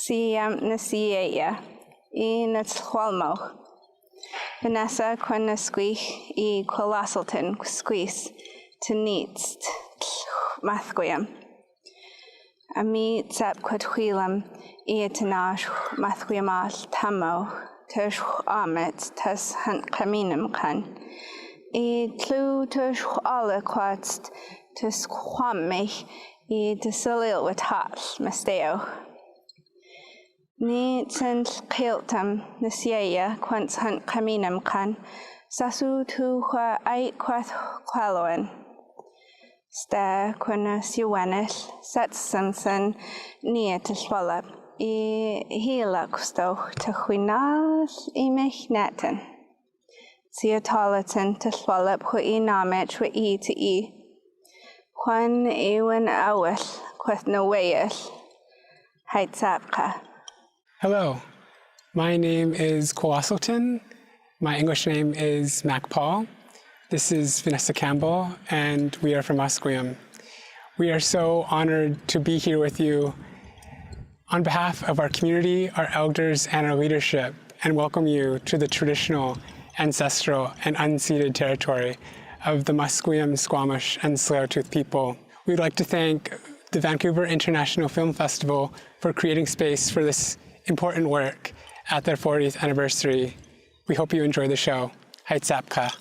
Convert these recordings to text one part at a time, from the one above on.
Siam na siya I na tlwalmo. Vanessa quan na squeak I qualasalton squeeze to neatst mathguiam. Ami tsap quad wheelam I atanash mathguiamal tamo tush amet tas hunt caminum can. I tlu tush alla quatst tus quammich I desilil with hal masteo. Ni tsend kiltam nasiaya quants hunt caminum can sasu tu qua ait quath qualoen. Sta quana siwanel satsamson near to swallow I hilaxto to huinal imich natin. Siatalatin to swallow hui namech with to Quan ewan awel quath no wayel. Heitzapka. Hello, my name is Coasselton. My English name is Mac Paul. This is Vanessa Campbell, and we are from Musqueam. We are so honored to be here with you on behalf of our community, our elders, and our leadership, and welcome you to the traditional, ancestral, and unceded territory of the Musqueam, Squamish, and Tsleil-Waututh people. We'd like to thank the Vancouver International Film Festival for creating space for this important work at their 40th anniversary. We hope you enjoy the show. Heitzapka.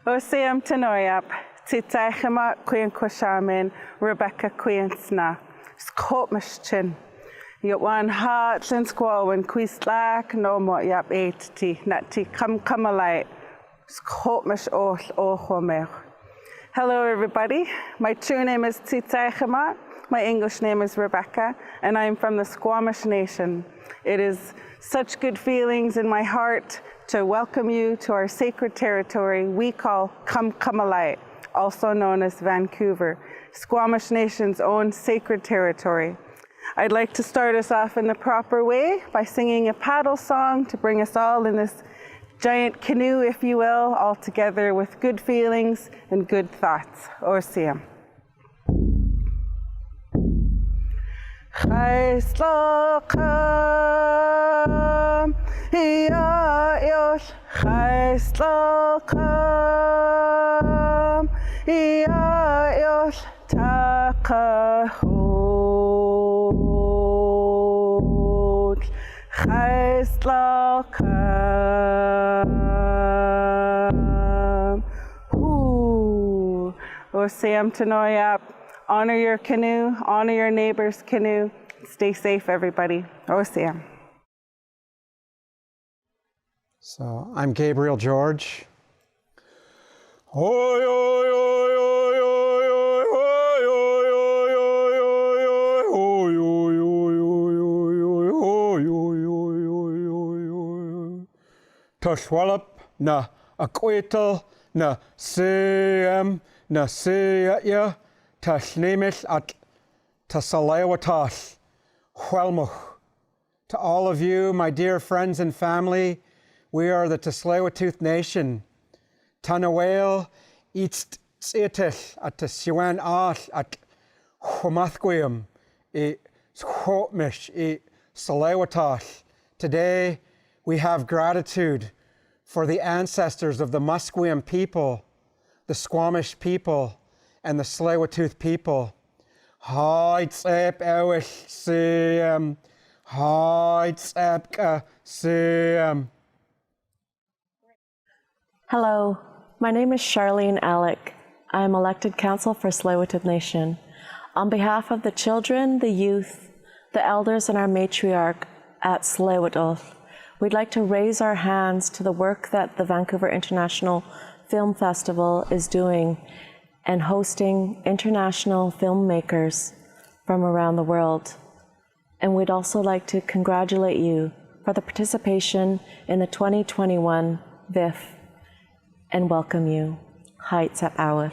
Oseam Tanoyap, Titaichama Queen Kwashamin, Rebecca Queensna, Skopmishchin. Yotwan Hart and Squawin, Quislack, no more yap 80, Nati Kamalite, Skopmish Ohomer. Hello, everybody. My true name is Titaichama. My English name is Rebecca, and I am from the Squamish Nation. It is such good feelings in my heart to welcome you to our sacred territory we call Kamkamalite, also known as Vancouver, Squamish Nation's own sacred territory. I'd like to start us off in the proper way by singing a paddle song to bring us all in this giant canoe, if you will, all together with good feelings and good thoughts. Oseam. Chaislokam, Iayosh, Chaislokam, Iayosh, Takahot, Chaislokam. Oseam Tanoyap. Honor your canoe, honor your neighbor's canoe. Stay safe, everybody. Oseam. So I'm Gabriel George. Tashwalap na akwetal na seam na seya. Tashnemish at Tasalewatash, Huelmuch. To all of you, my dear friends and family, we are the Tsleil-Waututh Nation. Tanawel East Tsietish at Siwan Ash at Humathguiam, e Skopmish, e Tsleil-Waututh. Today, we have gratitude for the ancestors of the Musqueam people, the Squamish people, and the Tsleil-Waututh people. Heitzep ewish seam. Heitzep seam. Hello, my name is Charlene Alec. I am elected council for Tsleil-Waututh Nation. On behalf of the children, the youth, the elders, and our matriarch at Tsleil-Waututh, we'd like to raise our hands to the work that the Vancouver International Film Festival is doing and hosting international filmmakers from around the world. And we'd also like to congratulate you for the participation in the 2021 VIFF and welcome you. Heitzap Awith.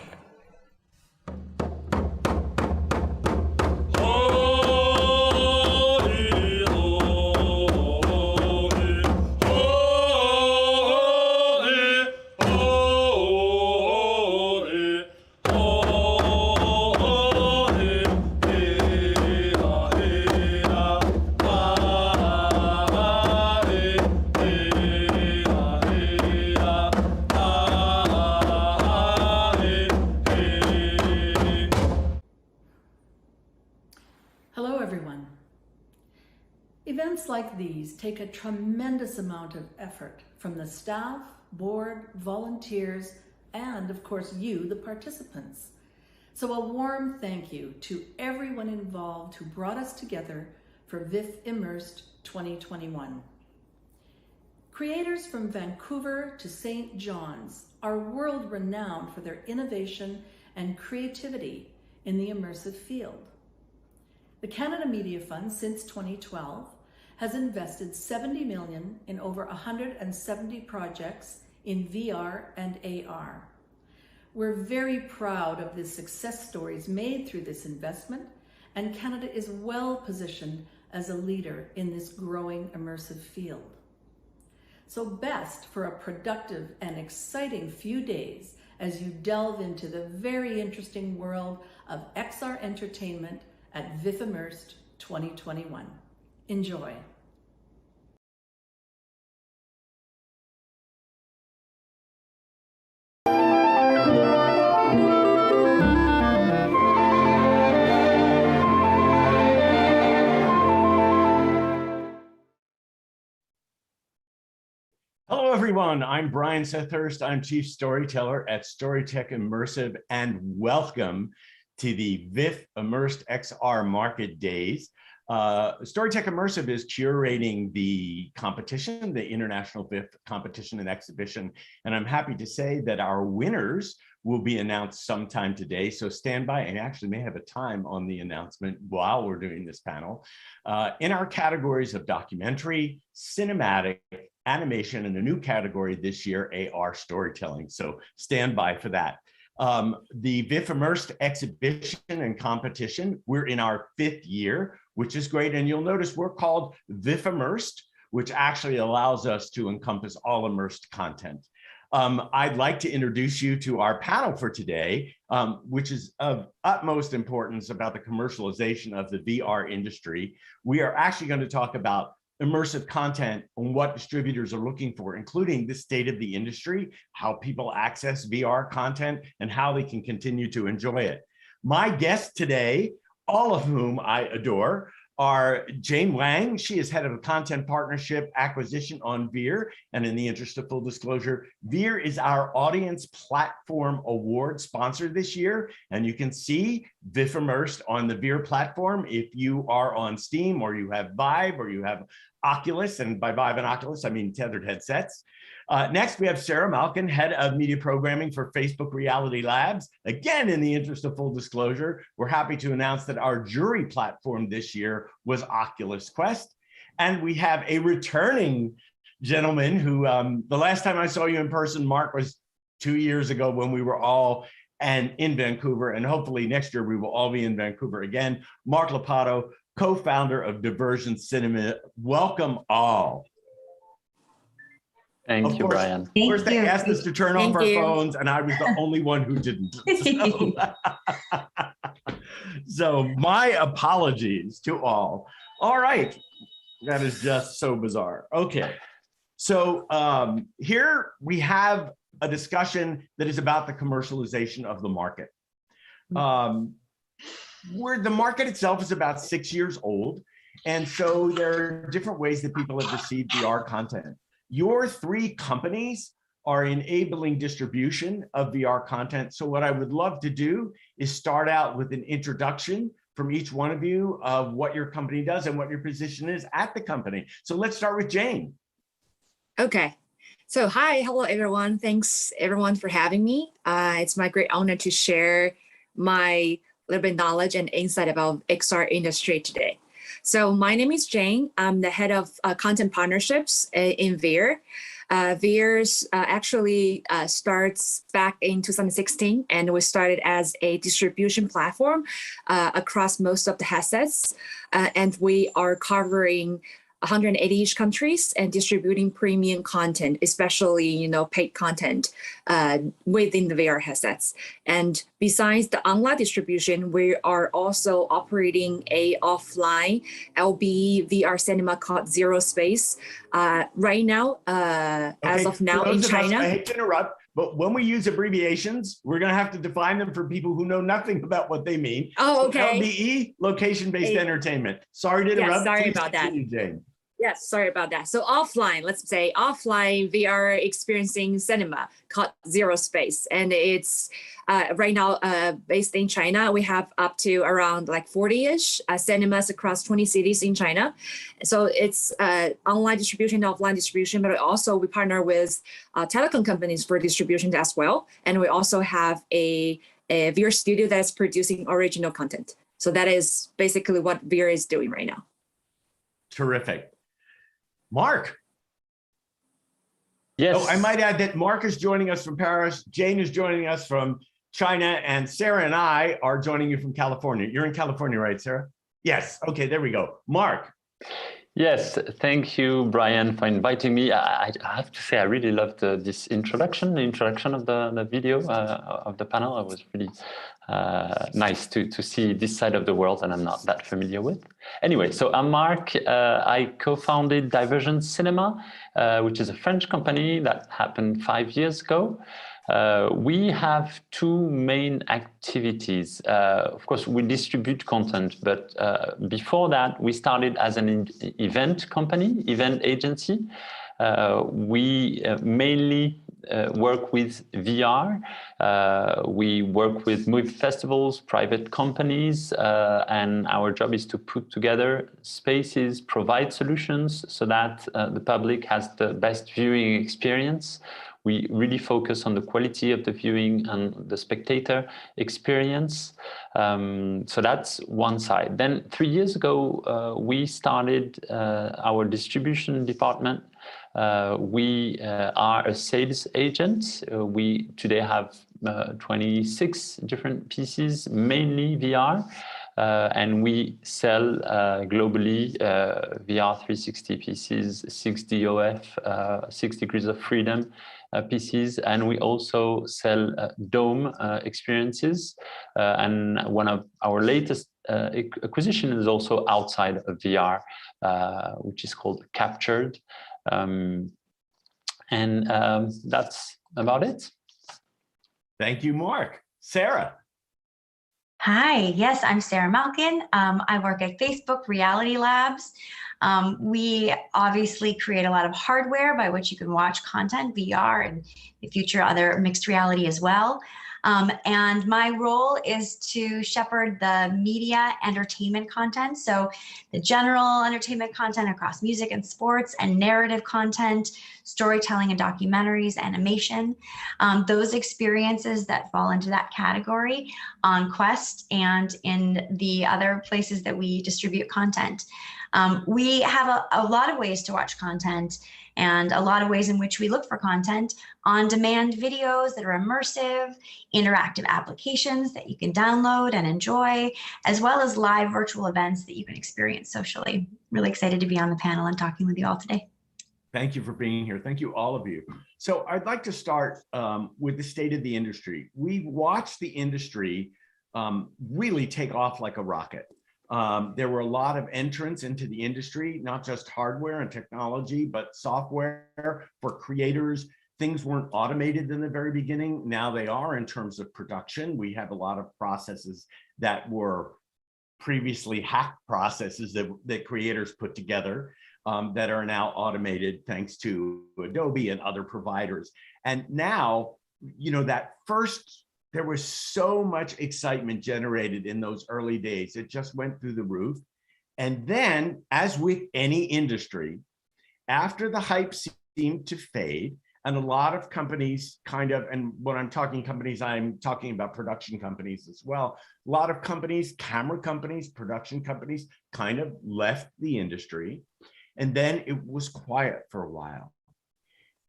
Hello, everyone. Events like these take a tremendous amount of effort from the staff, board, volunteers, and of course you, the participants. So a warm thank you to everyone involved who brought us together for VIFF Immersed 2021. Creators from Vancouver to St. John's are world-renowned for their innovation and creativity in the immersive field. The Canada Media Fund, since 2012, has invested $70 million in over 170 projects in VR and AR. We're very proud of the success stories made through this investment, and Canada is well positioned as a leader in this growing immersive field. So best for a productive and exciting few days as you delve into the very interesting world of XR entertainment at VIFF Immersed 2021. Enjoy. Hello, everyone. I'm Brian Sethurst. I'm Chief Storyteller at Storytech Immersive, and welcome to the VIFF Immersed XR Market Days. Storytech Immersive is curating the competition, the International VIFF Competition and Exhibition, and I'm happy to say that our winners will be announced sometime today, so stand by, and actually may have a time on the announcement while we're doing this panel. In our categories of documentary, cinematic, animation, and a new category this year, AR storytelling, so stand by for that. The VIFF Immersed exhibition and competition, we're in our 5th year, which is great. And you'll notice we're called VIFF Immersed, which actually allows us to encompass all immersed content. I'd like to introduce you to our panel for today, which is of utmost importance about the commercialization of the VR industry. We are actually going to talk about immersive content and what distributors are looking for, including the state of the industry, how people access VR content, and how they can continue to enjoy it. My guests today, all of whom I adore, are Jane Wang. She is head of content partnership acquisition on VIR. And in the interest of full disclosure, VIR is our audience platform award sponsor this year. And you can see VIFF Immersed on the VIR platform if you are on Steam or you have Vive or you have Oculus, and by Vive and Oculus, I mean tethered headsets. Next, we have Sarah Malkin, head of media programming for Facebook Reality Labs. Again, in the interest of full disclosure, we're happy to announce that our jury platform this year was Oculus Quest. And we have a returning gentleman who, the last time I saw you in person, Mark, was 2 years ago when we were all in Vancouver, and hopefully next year we will all be in Vancouver again. Mark Lopato, co-founder of Diversion Cinema. Welcome all. Thank you, Brian. First, they asked us to turn off our phones, and I was the only one who didn't. So my apologies to all. All right, that is just so bizarre. Okay, so here we have a discussion that is about the commercialization of the market. Where the market itself is about 6 years old, and so there are different ways that people have received VR content. Your 3 companies are enabling distribution of VR content. So what I would love to do is start out with an introduction from each one of you of what your company does and what your position is at the company. So let's start with Jane. Okay. So hi, hello everyone. Thanks everyone for having me. It's my great honor to share my little bit knowledge and insight about XR industry today. So my name is Jane. I'm the head of content partnerships in VIR. VIR actually starts back in 2016, and we started as a distribution platform across most of the headsets. And we are covering 180-ish countries and distributing premium content, especially paid content within the VR headsets. And besides the online distribution, we are also operating a offline LBE VR cinema called Zero Space right now. As of now in China. I hate to interrupt, but when we use abbreviations, we're going to have to define them for people who know nothing about what they mean. Oh, okay. So LBE, location-based entertainment. Sorry to interrupt. Sorry Please about that. continue, Jane. Yes, sorry about that. So offline, let's say offline, we are experiencing cinema called Zero Space. And it's right now based in China. We have up to around like 40-ish cinemas across 20 cities in China. So it's online distribution, offline distribution, but also we partner with telecom companies for distribution as well. And we also have a VR studio that's producing original content. So that is basically what VR is doing right now. Terrific. Mark. Yes. Oh, I might add that Mark is joining us from Paris. Jane is joining us from China, and Sarah and I are joining you from California. You're in California, right, Sarah? Yes. Okay, there we go. Mark. Yes, thank you, Brian, for inviting me. I have to say, I really loved this introduction, the introduction of the video of the panel. It was really nice to see this side of the world that I'm not that familiar with. Anyway, so I'm Mark. I co-founded Divergent Cinema, which is a French company that happened 5 years ago. We have two main activities. Of course, we distribute content, but before that, we started as an event company, event agency. We mainly work with VR. We work with movie festivals, private companies, and our job is to put together spaces, provide solutions so that the public has the best viewing experience. We really focus on the quality of the viewing and the spectator experience. So that's one side. Then 3 years ago, we started our distribution department. We are a sales agent. We today have 26 different pieces, mainly VR. And we sell globally VR 360 pieces, 6D OF, 6 degrees of freedom pieces, and we also sell dome experiences. And one of our latest acquisition is also outside of VR, which is called Captured. That's about it. Thank you, Mark. Sarah. Hi, yes, I'm Sarah Malkin. I work at Facebook Reality Labs. We obviously create a lot of hardware by which you can watch content, VR, and in the future other mixed reality as well. And my role is to shepherd the media entertainment content. So the general entertainment content across music and sports, and narrative content, storytelling and documentaries, animation, those experiences that fall into that category on Quest and in the other places that we distribute content. We have a lot of ways to watch content and a lot of ways in which we look for content: on-demand videos that are immersive, interactive applications that you can download and enjoy, as well as live virtual events that you can experience socially. Really excited to be on the panel and talking with you all today. Thank you for being here. Thank you, all of you. So I'd like to start with the state of the industry. We've watched the industry really take off like a rocket. There were a lot of entrants into the industry, not just hardware and technology, but software for creators. Things weren't automated in the very beginning. Now they are in terms of production. We have a lot of processes that were previously hacked processes that creators put together that are now automated thanks to Adobe and other providers. And now, you know, there was so much excitement generated in those early days. It just went through the roof. And then, as with any industry, after the hype seemed to fade, and a lot of companies and when I'm talking companies, I'm talking about production companies as well. A lot of companies, camera companies, production companies kind of left the industry. And then it was quiet for a while.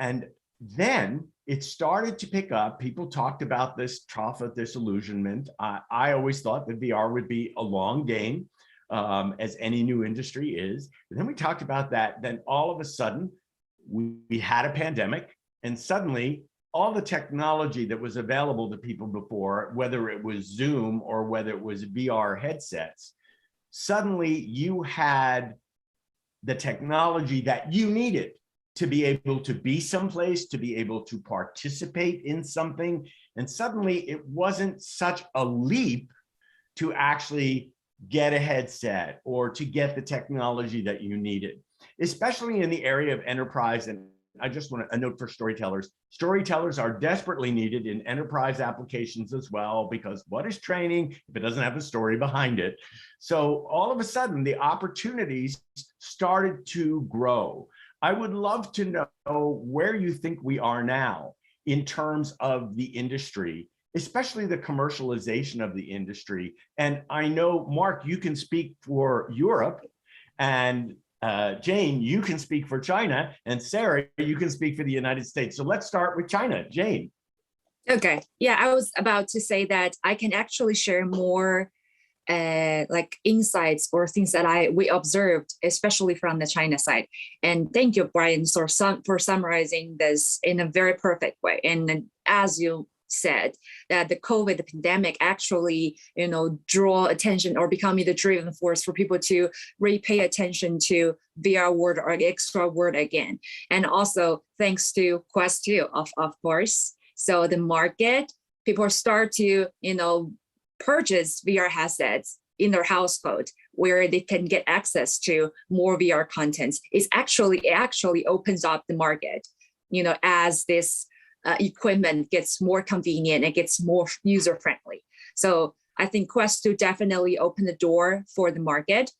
And then it started to pick up. People talked about this trough of disillusionment. I always thought that VR would be a long game, as any new industry is. And then we talked about that. Then all of a sudden, we had a pandemic, and suddenly all the technology that was available to people before, whether it was Zoom or whether it was VR headsets, suddenly you had the technology that you needed to be able to be someplace, to be able to participate in something. And suddenly it wasn't such a leap to actually get a headset or to get the technology that you needed, especially in the area of enterprise. And I just want a note for storytellers. Storytellers are desperately needed in enterprise applications as well, because what is training if it doesn't have a story behind it? So all of a sudden, the opportunities started to grow. I would love to know where you think we are now in terms of the industry, especially the commercialization of the industry. And I know, Mark, you can speak for Europe, and Jane, you can speak for China, and Sarah, you can speak for the United States. So let's start with China. Jane. Okay. Yeah, I was about to say that I can actually share more like insights or things that we observed, especially from the China side. And thank you, Brian, for summarizing this in a very perfect way. And as you said, that the COVID pandemic actually, draw attention or becoming the driving force for people to really pay attention to VR world or XR world again. And also thanks to Quest 2, of course. So the market, people start to, purchase VR headsets in their household where they can get access to more VR content. It actually opens up the market, as this equipment gets more convenient, it gets more user-friendly. So I think Quest 2 definitely opened the door for the market.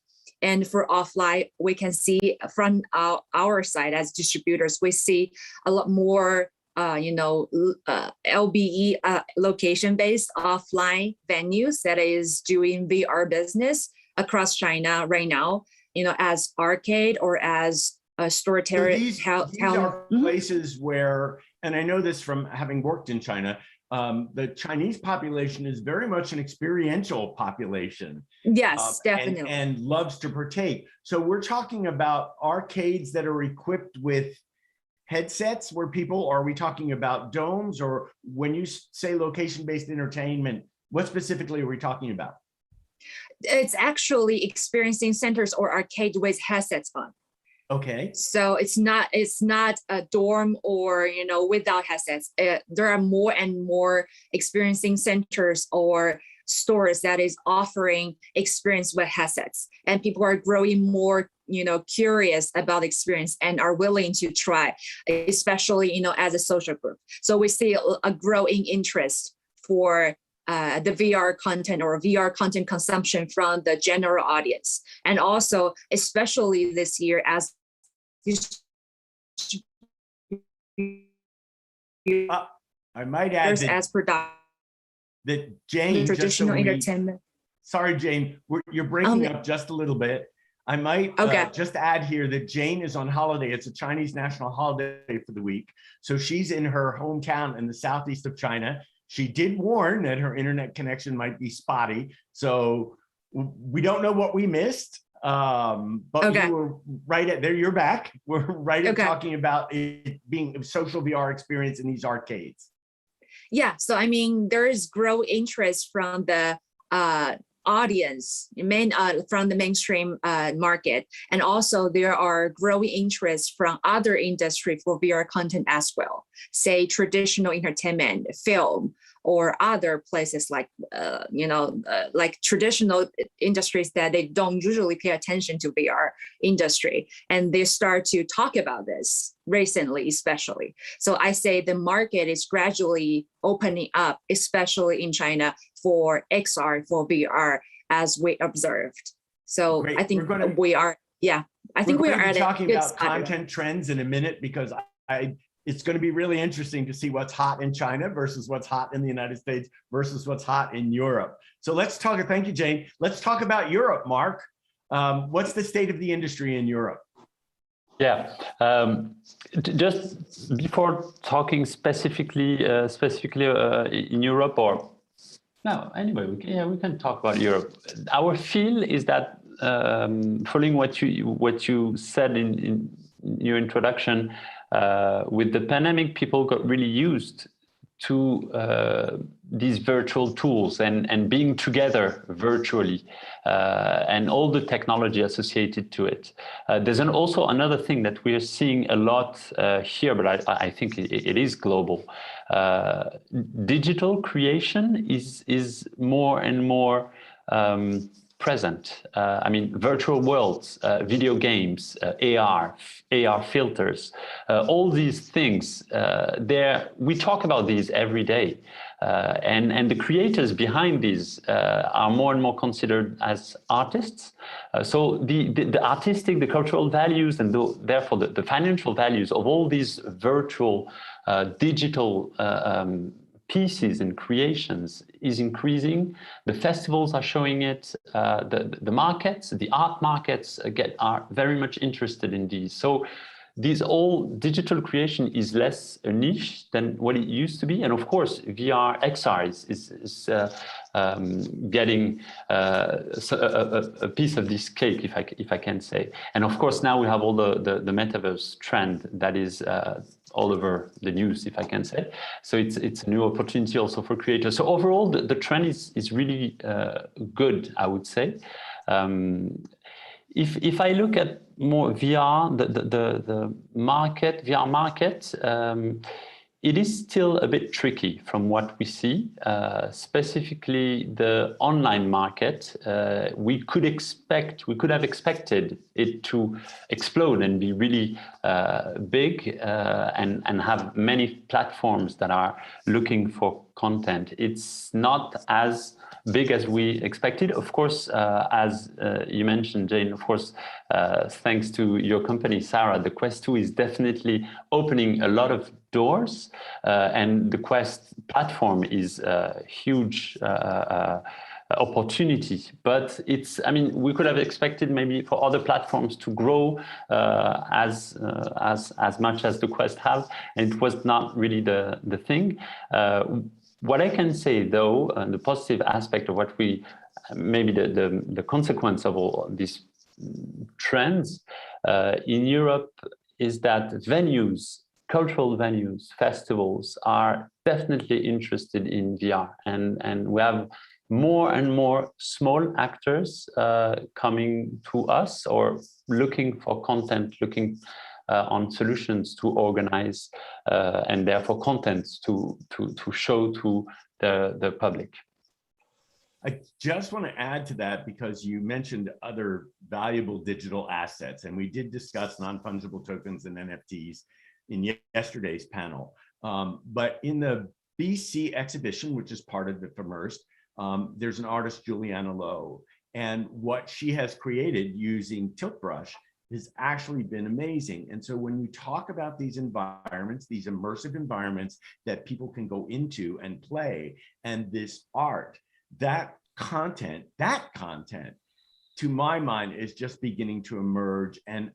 And for offline, we can see from our side as distributors, we see a lot more LBE location-based offline venues that is doing VR business across China right now, as arcade or as storyteller. So these are places where, and I know this from having worked in China, the Chinese population is very much an experiential population. Yes, definitely. And loves to partake. So we're talking about arcades that are equipped with headsets where people, are we talking about domes, or when you say location-based entertainment, what specifically are we talking about? It's actually experiencing centers or arcade with headsets on. Okay. So it's not a dorm or, without headsets. There are more and more experiencing centers or stores that is offering experience with headsets, and people are growing more, curious about experience and are willing to try, especially, as a social group. So we see a growing interest for the VR content or VR content consumption from the general audience. And also, especially this year, as I might add that Jane, traditional entertainment. Sorry, Jane, you're breaking up just a little bit. I might just add here that Jane is on holiday. It's a Chinese national holiday for the week. So she's in her hometown in the southeast of China. She did warn that her internet connection might be spotty. So we don't know what we missed, but you were right at there. You're back. We're right at talking about it being a social VR experience in these arcades. Yeah, so I mean, there is growing interest from the audience, from the mainstream market, and also there are growing interest from other industry for VR content as well, say traditional entertainment, film, or other places like like traditional industries that they don't usually pay attention to VR industry, and they start to talk about this recently, especially. So I say the market is gradually opening up, especially in China, for XR, for VR, as we observed. So great. I think we are talking about content trends in a minute, because it's going to be really interesting to see what's hot in China versus what's hot in the United States versus what's hot in Europe. So let's talk, thank you, Jane. Let's talk about Europe, Mark. What's the state of the industry in Europe? Yeah, just before talking specifically in Europe, or no, anyway, we can talk about Europe. Our feel is that following what you said in your introduction, with the pandemic, people got really used to these virtual tools and being together virtually and all the technology associated to it. There's also another thing that we are seeing a lot here, but I think it is global. Digital creation is more and more present. I mean, virtual worlds, video games, AR filters, all these things, we talk about these every day. And the creators behind these are more and more considered as artists. So the artistic, the cultural values, and therefore the financial values of all these virtual digital pieces and creations is increasing. The festivals are showing it. The markets, the art markets are very much interested in these. So these all digital creation is less a niche than what it used to be. And of course, VR XR is getting a piece of this cake, if I can say. And of course, now we have all the metaverse trend that is all over the news, if I can say. So it's a new opportunity also for creators. So overall, the trend is really good, I would say. If I look at more VR, the market, VR market, it is still a bit tricky from what we see, specifically the online market. We could have expected it to explode and be really big and have many platforms that are looking for content. It's not as big as we expected. Of course, as you mentioned, Jane, of course, thanks to your company, Sarah, the Quest 2 is definitely opening a lot of doors, and the Quest platform is a huge opportunity. But I mean, we could have expected maybe for other platforms to grow as much as the Quest have, and it was not really the thing. What I can say, though, the positive aspect of what maybe the consequence of all these trends in Europe is that venues, cultural venues, festivals are definitely interested in VR. And we have more and more small actors coming to us or looking for content, looking on solutions to organize and therefore content to show to the public. I just want to add to that because you mentioned other valuable digital assets, and we did discuss non-fungible tokens and NFTs in yesterday's panel. But in the BC exhibition, which is part of VIFF Immersed, there's an artist, Juliana Lowe, and what she has created using Tiltbrush has actually been amazing. And so when you talk about these environments, these immersive environments that people can go into and play, and this art, that content, to my mind, is just beginning to emerge. And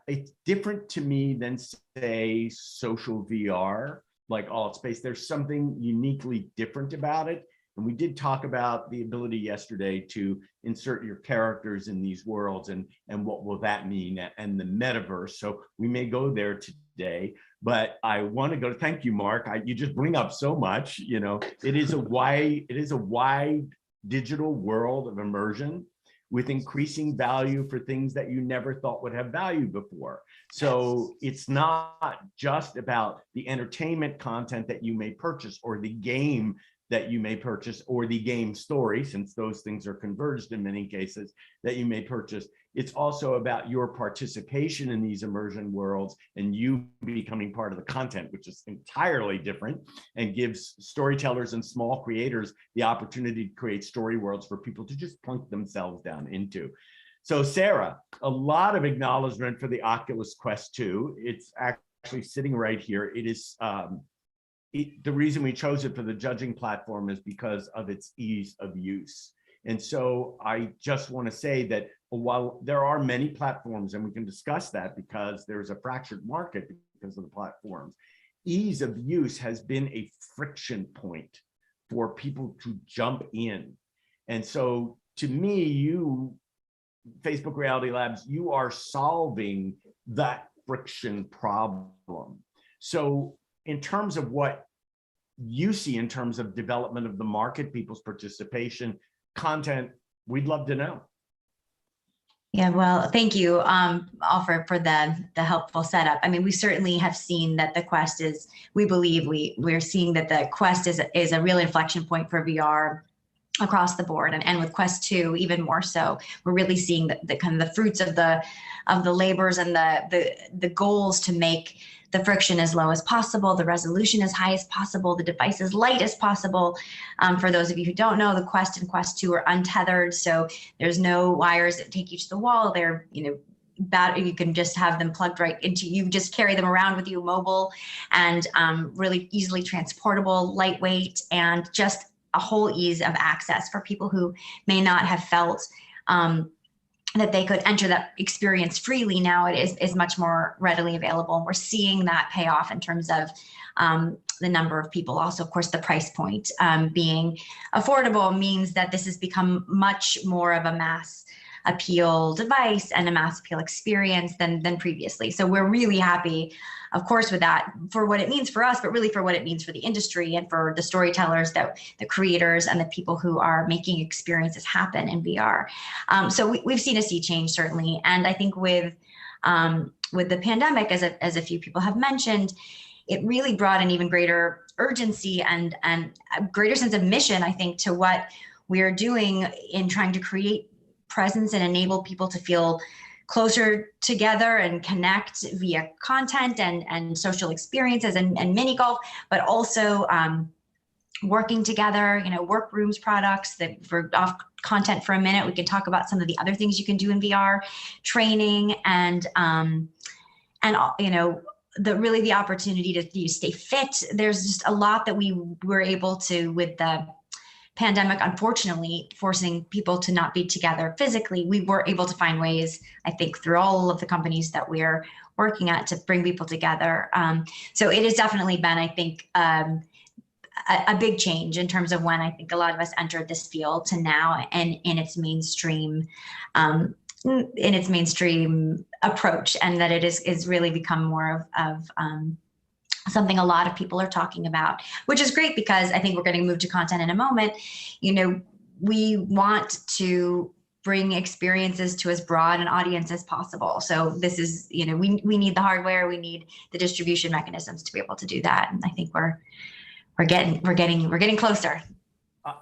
it's different to me than, say, social VR, like Altspace. There's something uniquely different about it. And we did talk about the ability yesterday to insert your characters in these worlds and what will that mean, and the metaverse. So we may go there today, but I want to go to, thank you, Mark. You just bring up so much, you know, it is a wide digital world of immersion with increasing value for things that you never thought would have value before. So it's not just about the entertainment content that you may purchase or the game that you may purchase or the game story, since those things are converged in many cases, that you may purchase. It's also about your participation in these immersion worlds and you becoming part of the content, which is entirely different and gives storytellers and small creators the opportunity to create story worlds for people to just plunk themselves down into. So Sarah, a lot of acknowledgement for the Oculus Quest 2. It's actually sitting right here. It is, the reason we chose it for the judging platform is because of its ease of use. And so I just want to say that while there are many platforms, and we can discuss that because there's a fractured market because of the platforms, ease of use has been a friction point for people to jump in. And so to me, you, Facebook Reality Labs, you are solving that friction problem. So in terms of what you see in terms of development of the market, people's participation, content. We'd love to know. Yeah, well, thank you all for the helpful setup. I mean, we certainly have seen that the Quest is, we believe we're seeing that the Quest is a real inflection point for VR across the board, and with Quest 2 even more so. We're really seeing the kind of the fruits of the labors and the goals to make the friction as low as possible, the resolution as high as possible, the device as light as possible. For those of you who don't know, the Quest and Quest 2 are untethered, so there's no wires that take you to the wall. They're, you can just have them plugged right into you, just carry them around with you, mobile, and really easily transportable, lightweight, and just a whole ease of access for people who may not have felt that they could enter that experience freely. Now it is much more readily available. We're seeing that pay off in terms of the number of people. Also, of course, the price point being affordable means that this has become much more of a mass appeal device and a mass appeal experience than previously. So we're really happy, of course, with that, for what it means for us, but really for what it means for the industry and for the storytellers, the creators, and the people who are making experiences happen in VR. So we've seen a sea change, certainly. And I think with the pandemic, as a few people have mentioned, it really brought an even greater urgency and a greater sense of mission, I think, to what we're doing in trying to create presence and enable people to feel closer together and connect via content and social experiences and mini golf, but also working together, work rooms products. That for off content for a minute, we can talk about some of the other things you can do in VR, training, and really the opportunity to stay fit. There's just a lot that we were able to, with the pandemic, unfortunately, forcing people to not be together physically. We were able to find ways, I think, through all of the companies that we're working at, to bring people together. So it has definitely been, I think, a big change in terms of when I think a lot of us entered this field to now, and in its mainstream approach, and that it is really become more of something a lot of people are talking about, which is great, because I think we're going to move to content in a moment. We want to bring experiences to as broad an audience as possible. So this is, we need the hardware, we need the distribution mechanisms to be able to do that. And I think we're getting closer.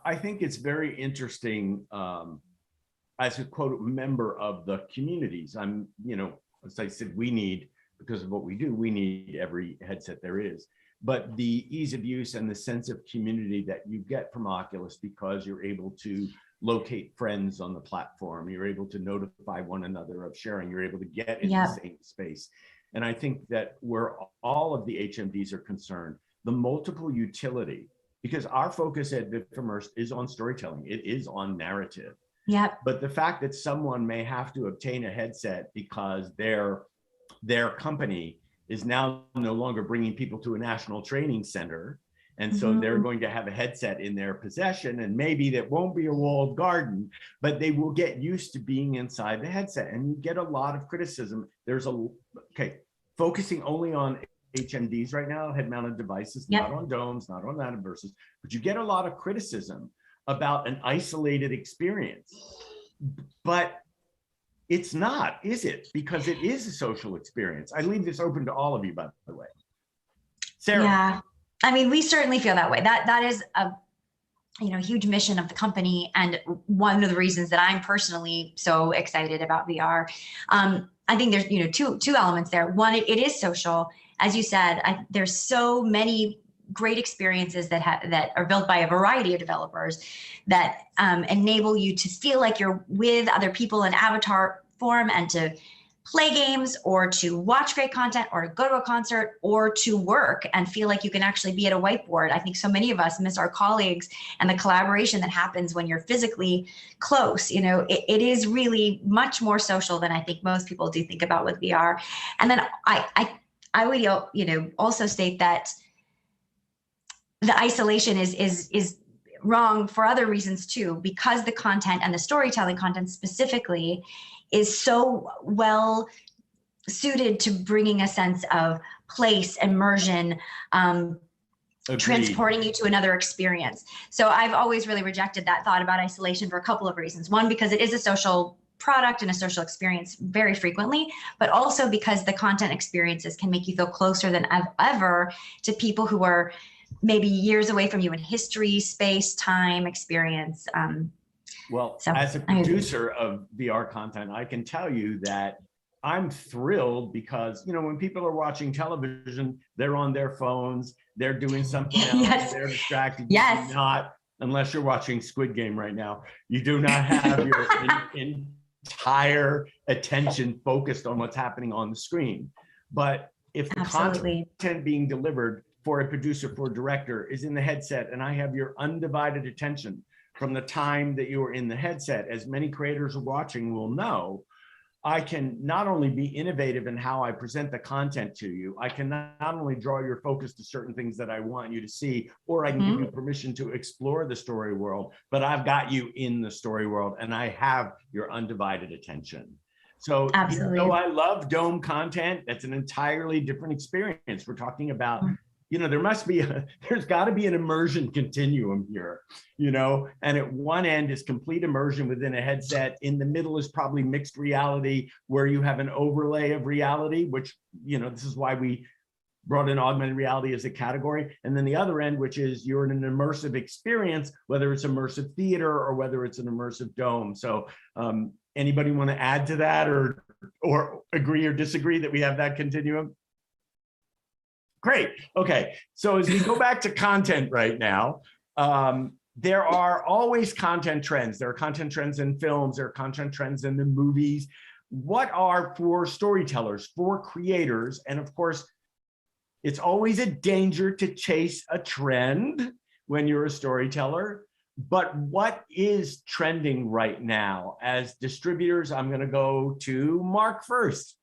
I think it's very interesting, as a quote member of the communities. I'm, as I said, because of what we do, we need every headset there is. But the ease of use and the sense of community that you get from Oculus, because you're able to locate friends on the platform, you're able to notify one another of sharing, you're able to get in the same space. And I think that where all of the HMDs are concerned, the multiple utility, because our focus at VIFF Immersed is on storytelling, it is on narrative. Yep. But the fact that someone may have to obtain a headset because their company is now no longer bringing people to a national training center, and so they're going to have a headset in their possession, and maybe that won't be a walled garden, but they will get used to being inside the headset. And you get a lot of criticism. Focusing only on HMDs right now, head-mounted devices, not on domes, not on that immersive, but you get a lot of criticism about an isolated experience. But it's not, is it? Because it is a social experience. I leave this open to all of you, by the way. Sarah. Yeah, I mean, we certainly feel that way. That is a huge mission of the company, and one of the reasons that I'm personally so excited about VR. I think there's two elements there. One, it is social, as you said. There's so many great experiences that are built by a variety of developers that enable you to feel like you're with other people in avatar form, and to play games, or to watch great content, or to go to a concert, or to work and feel like you can actually be at a whiteboard. I think so many of us miss our colleagues and the collaboration that happens when you're physically close. It is really much more social than I think most people do think about with VR. And then I would also state that the isolation is wrong for other reasons too, because the content, and the storytelling content specifically, is so well suited to bringing a sense of place, immersion, transporting you to another experience. So I've always really rejected that thought about isolation for a couple of reasons. One, because it is a social product and a social experience very frequently, but also because the content experiences can make you feel closer than ever to people who are maybe years away from you in history, space, time, experience. Well, as a producer of VR content, I can tell you that I'm thrilled because, when people are watching television, they're on their phones, they're doing something else, Yes. they're distracted. Yes. Unless you're watching Squid Game right now, you do not have your entire attention focused on what's happening on the screen. But if the content being delivered for a producer, for a director is in the headset, and I have your undivided attention from the time that you are in the headset, as many creators are watching will know, I can not only be innovative in how I present the content to you, I can not only draw your focus to certain things that I want you to see, or I can give you permission to explore the story world, but I've got you in the story world and I have your undivided attention. So though I love Dome content, that's an entirely different experience. We're talking about, there's got to be an immersion continuum here, and at one end is complete immersion within a headset. In the middle is probably mixed reality, where you have an overlay of reality, which, this is why we brought in augmented reality as a category. And then the other end, which is you're in an immersive experience, whether it's immersive theater or whether it's an immersive dome. So anybody want to add to that or agree or disagree that we have that continuum? Great. Okay. So as we go back to content right now, there are always content trends. There are content trends in films. There are content trends in the movies. What are, for storytellers, for creators, and of course, it's always a danger to chase a trend when you're a storyteller, but what is trending right now? As distributors, I'm going to go to Mark first.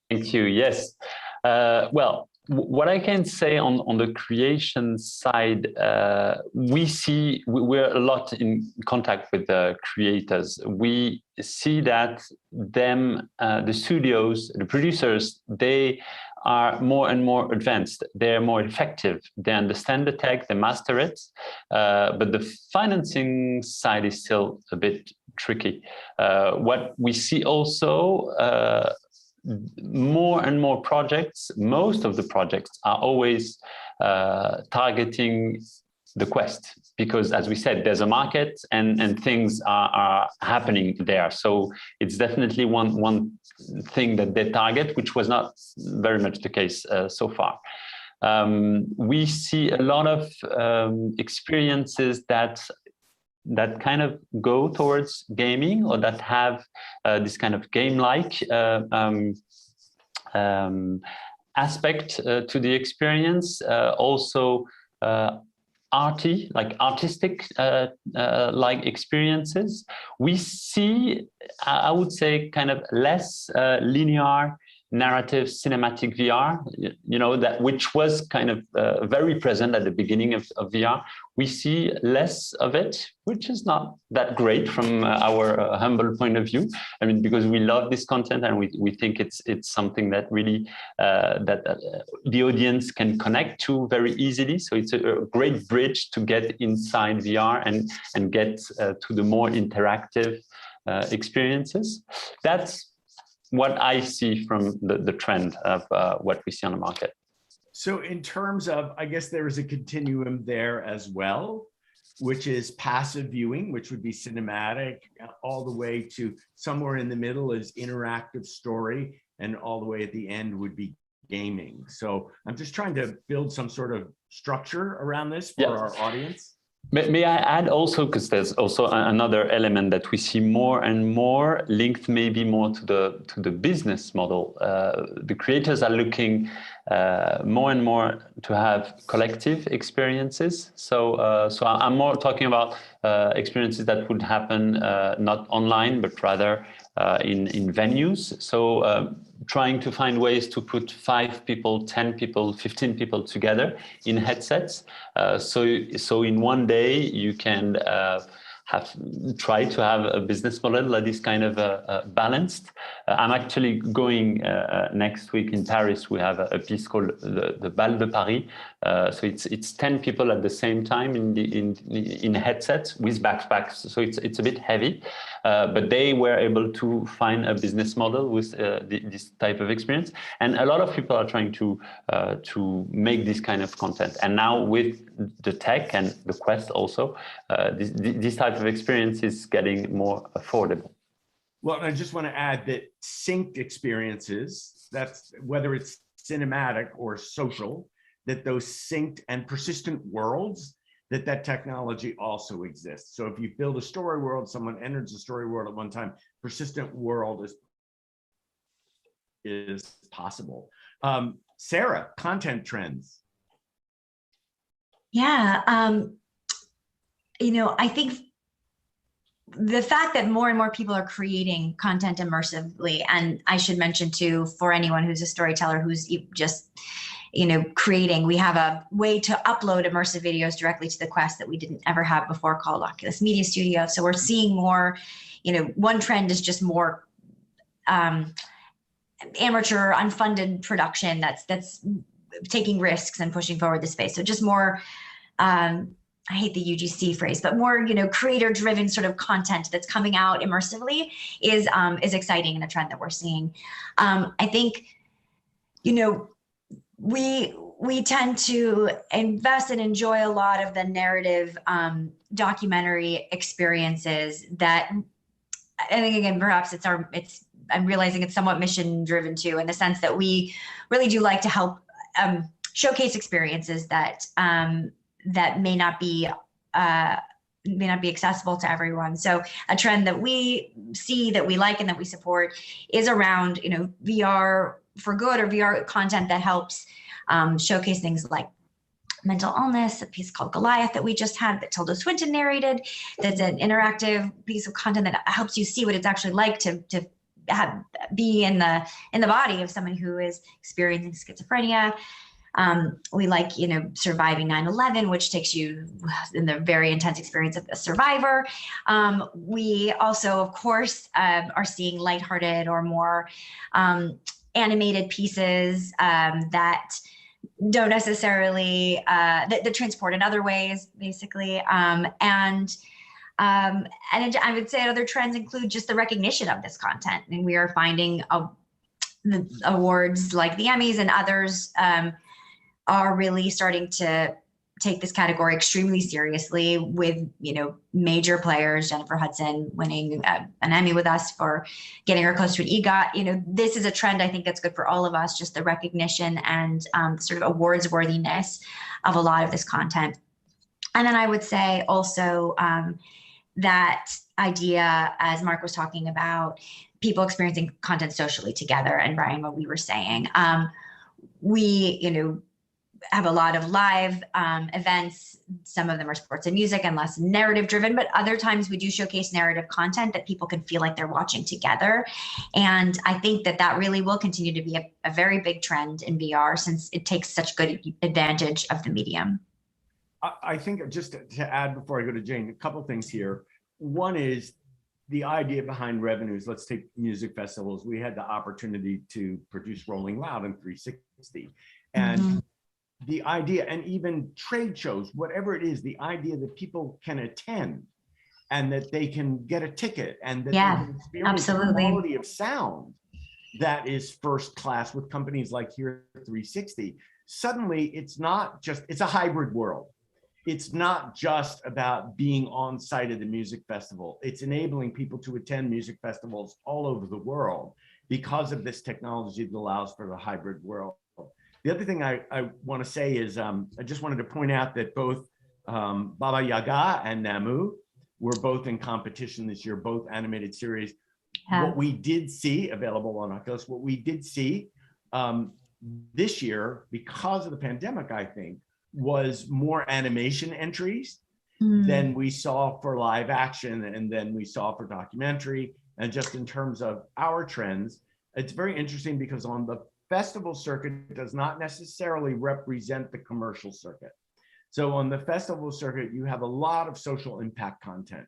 Thank you. Yes. Well, what I can say on the creation side, we're a lot in contact with the creators. We see that the studios, the producers, they are more and more advanced. They're more effective. They understand the tech, they master it. But the financing side is still a bit tricky. What we see also, more and more projects, most of the projects are always targeting the Quest, because as we said, there's a market and things are happening there. So it's definitely one thing that they target, which was not very much the case so far. We see a lot of experiences that kind of go towards gaming, or that have this kind of game-like aspect to the experience. Also artistic like experiences. We see, I would say, kind of less linear narrative cinematic VR, that which was kind of very present at the beginning of VR. We see less of it, which is not that great from our humble point of view. I mean, because we love this content and we think it's something that really the audience can connect to very easily. So it's a great bridge to get inside VR and get to the more interactive experiences. That's what I see from the trend of what we see on the market. So in terms of, I guess there is a continuum there as well, which is passive viewing, which would be cinematic, all the way to somewhere in the middle is interactive story, and all the way at the end would be gaming. So I'm just trying to build some sort of structure around this for our audience. May I add also, because there's also another element that we see more and more linked maybe more to the business model. The creators are looking more and more to have collective experiences. So I'm more talking about experiences that would happen not online, but rather in venues. So trying to find ways to put 5 people, 10 people, 15 people together in headsets. So in one day you can have tried to have a business model that is kind of balanced. I'm actually going next week in Paris. We have a piece called the Bal de Paris. So it's 10 people at the same time in headsets with backpacks. So it's a bit heavy, but they were able to find a business model with this type of experience. And a lot of people are trying to make this kind of content. And now with the tech and the Quest also, this type of experience is getting more affordable. Well, I just want to add that synced experiences, that's whether it's cinematic or social, that those synced and persistent worlds, that technology also exists. So if you build a story world, someone enters the story world at one time, persistent world is possible. Sarah, content trends. Yeah, you know, I think the fact that more and more people are creating content immersively, and I should mention too, for anyone who's a storyteller who's just, you know, creating, we have a way to upload immersive videos directly to the Quest that we didn't ever have before, called Oculus Media Studio. So we're seeing more, you know, one trend is just more amateur, unfunded production that's taking risks and pushing forward the space. So just more, I hate the UGC phrase, but more, you know, creator-driven sort of content that's coming out immersively is exciting, and a trend that we're seeing. I think, you know, we tend to invest and enjoy a lot of the narrative documentary experiences that, I think, again, perhaps I'm realizing it's somewhat mission driven too, in the sense that we really do like to help showcase experiences that that may not be accessible to everyone. So a trend that we see, that we like, and that we support is around, you know, VR for good, or VR content that helps showcase things like mental illness, a piece called Goliath that we just had that Tilda Swinton narrated. That's an interactive piece of content that helps you see what it's actually like to be in the body of someone who is experiencing schizophrenia. We like, you know, Surviving 9/11, which takes you in the very intense experience of a survivor. We also, of course, are seeing lighthearted or more animated pieces that don't necessarily, that transport in other ways, basically. And I would say other trends include just the recognition of this content. And we are finding the awards like the Emmys and others are really starting to take this category extremely seriously, with, you know, major players, Jennifer Hudson winning an Emmy with us for getting her close to an EGOT. You know, this is a trend I think that's good for all of us, just the recognition and sort of awards worthiness of a lot of this content. And then I would say also that idea, as Mark was talking about, people experiencing content socially together, and Brian, what we were saying, we, you know, have a lot of live events. Some of them are sports and music and less narrative driven, but other times we do showcase narrative content that people can feel like they're watching together. And I think that really will continue to be a very big trend in VR, since it takes such good advantage of the medium. I think, just to add before I go to Jane, a couple of things here. One is the idea behind revenues. Let's take music festivals. We had the opportunity to produce Rolling Loud in 360. And the idea, and even trade shows, whatever it is, the idea that people can attend and that they can get a ticket and that they can experience the quality of sound that is first class with companies like Here 360. Suddenly, it's a hybrid world. It's not just about being on site at the music festival. It's enabling people to attend music festivals all over the world because of this technology that allows for the hybrid world. The other thing I want to say is I just wanted to point out that both Baba Yaga and Namu were both in competition this year, both animated series. What we did see, available on Oculus, what we did see this year, because of the pandemic, I think, was more animation entries than we saw for live action and then we saw for documentary. And just in terms of our trends, it's very interesting because on the festival circuit does not necessarily represent the commercial circuit. So on the festival circuit, you have a lot of social impact content.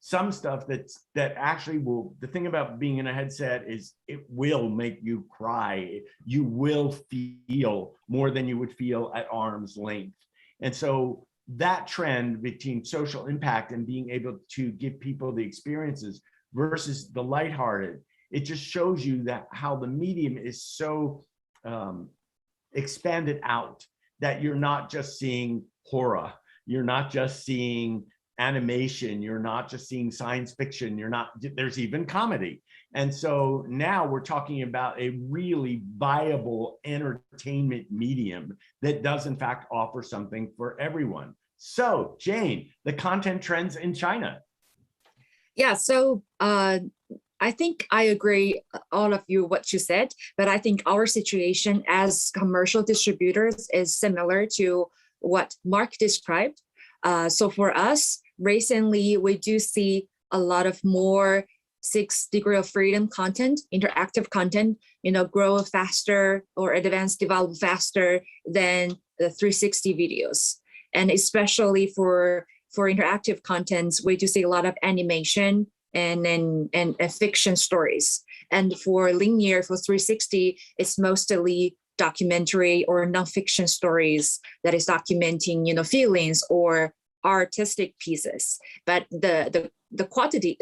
some stuff that actually will, the thing about being in a headset is it will make you cry. You will feel more than you would feel at arm's length. And so that trend between social impact and being able to give people the experiences versus the lighthearted, it just shows you that how the medium is so expanded out that you're not just seeing horror, you're not just seeing animation, you're not just seeing science fiction, there's even comedy. And so now we're talking about a really viable entertainment medium that does in fact offer something for everyone. So Jane, the content trends in China. Yeah, so I think I agree all of you what you said, but I think our situation as commercial distributors is similar to what Mark described. So for us, recently, we do see a lot of more 6 degrees of freedom content, interactive content, grow faster or advance, develop faster than the 360 videos. And especially for interactive contents, we do see a lot of animation and fiction stories. And for linear, for 360, it's mostly documentary or nonfiction stories that is documenting, quantity, or artistic pieces. But the quantity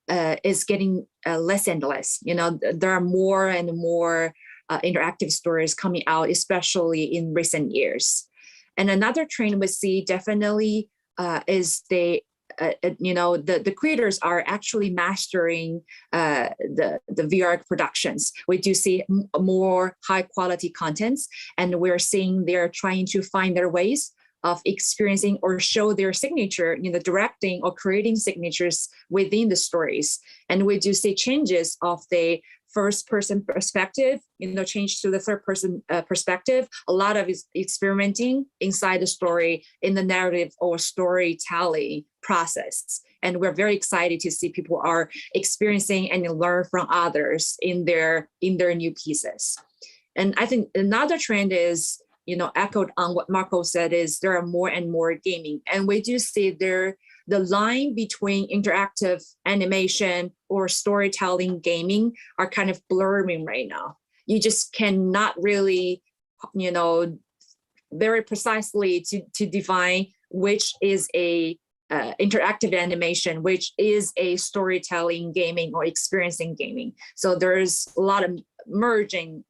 is getting less and less. There are more and more interactive stories coming out, especially in recent years. And another trend we see definitely is the creators are actually mastering the VR productions. We do see more high quality contents, and we're seeing they're trying to find their ways of experiencing or show their signature, directing or creating signatures within the stories. And we do see changes of the first person perspective, change to the third person perspective, a lot of experimenting inside the story in the narrative or storytelling process. And we're very excited to see people are experiencing and learn from others in their new pieces. And I think another trend is, echoed on what Marco said, is there are more and more gaming. And we do see the line between interactive animation or storytelling gaming are kind of blurring right now. You just cannot really, very precisely to define which is a interactive animation, which is a storytelling gaming or experiencing gaming. So there's a lot of merging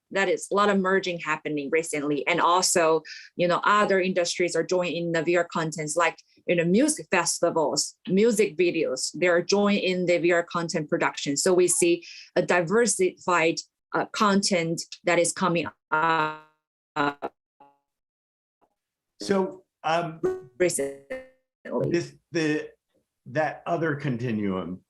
happening recently. And also, other industries are joining in the VR contents, like, music festivals, music videos, they're joining in the VR content production. So we see a diversified content that is coming up. So recently. That other continuum,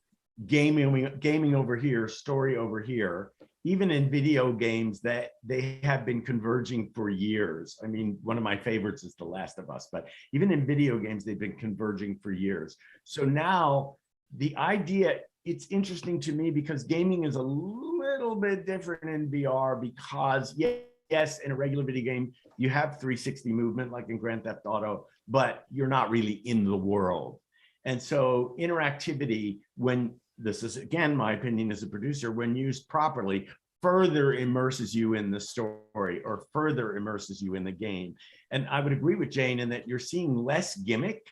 gaming over here, story over here, even in video games, that they have been converging for years. I mean, one of my favorites is The Last of Us, but even in video games, they've been converging for years. So now the idea, it's interesting to me because gaming is a little bit different in VR because yes, in a regular video game, you have 360 movement like in Grand Theft Auto, but you're not really in the world. And so interactivity, when this is, again, my opinion as a producer, when used properly, further immerses you in the story or further immerses you in the game. And I would agree with Jane in that you're seeing less gimmick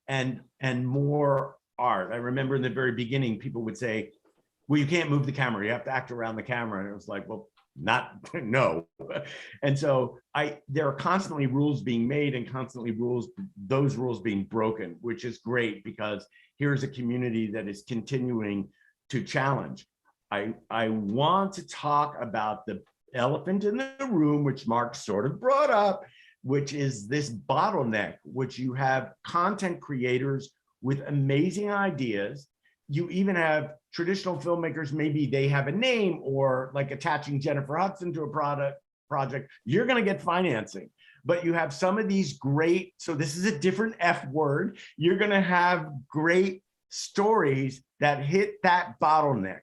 and more art. I remember in the very beginning, people would say, well, you can't move the camera, you have to act around the camera. And it was like, well, no. And so there are constantly rules being made and constantly those rules being broken, which is great because here's a community that is continuing to challenge. I want to talk about the elephant in the room, which Mark sort of brought up, which is this bottleneck, which you have content creators with amazing ideas. You even have traditional filmmakers, maybe they have a name, or like attaching Jennifer Hudson to a project, you're going to get financing. But you have some of these great, so this is a different F word, you're going to have great stories that hit that bottleneck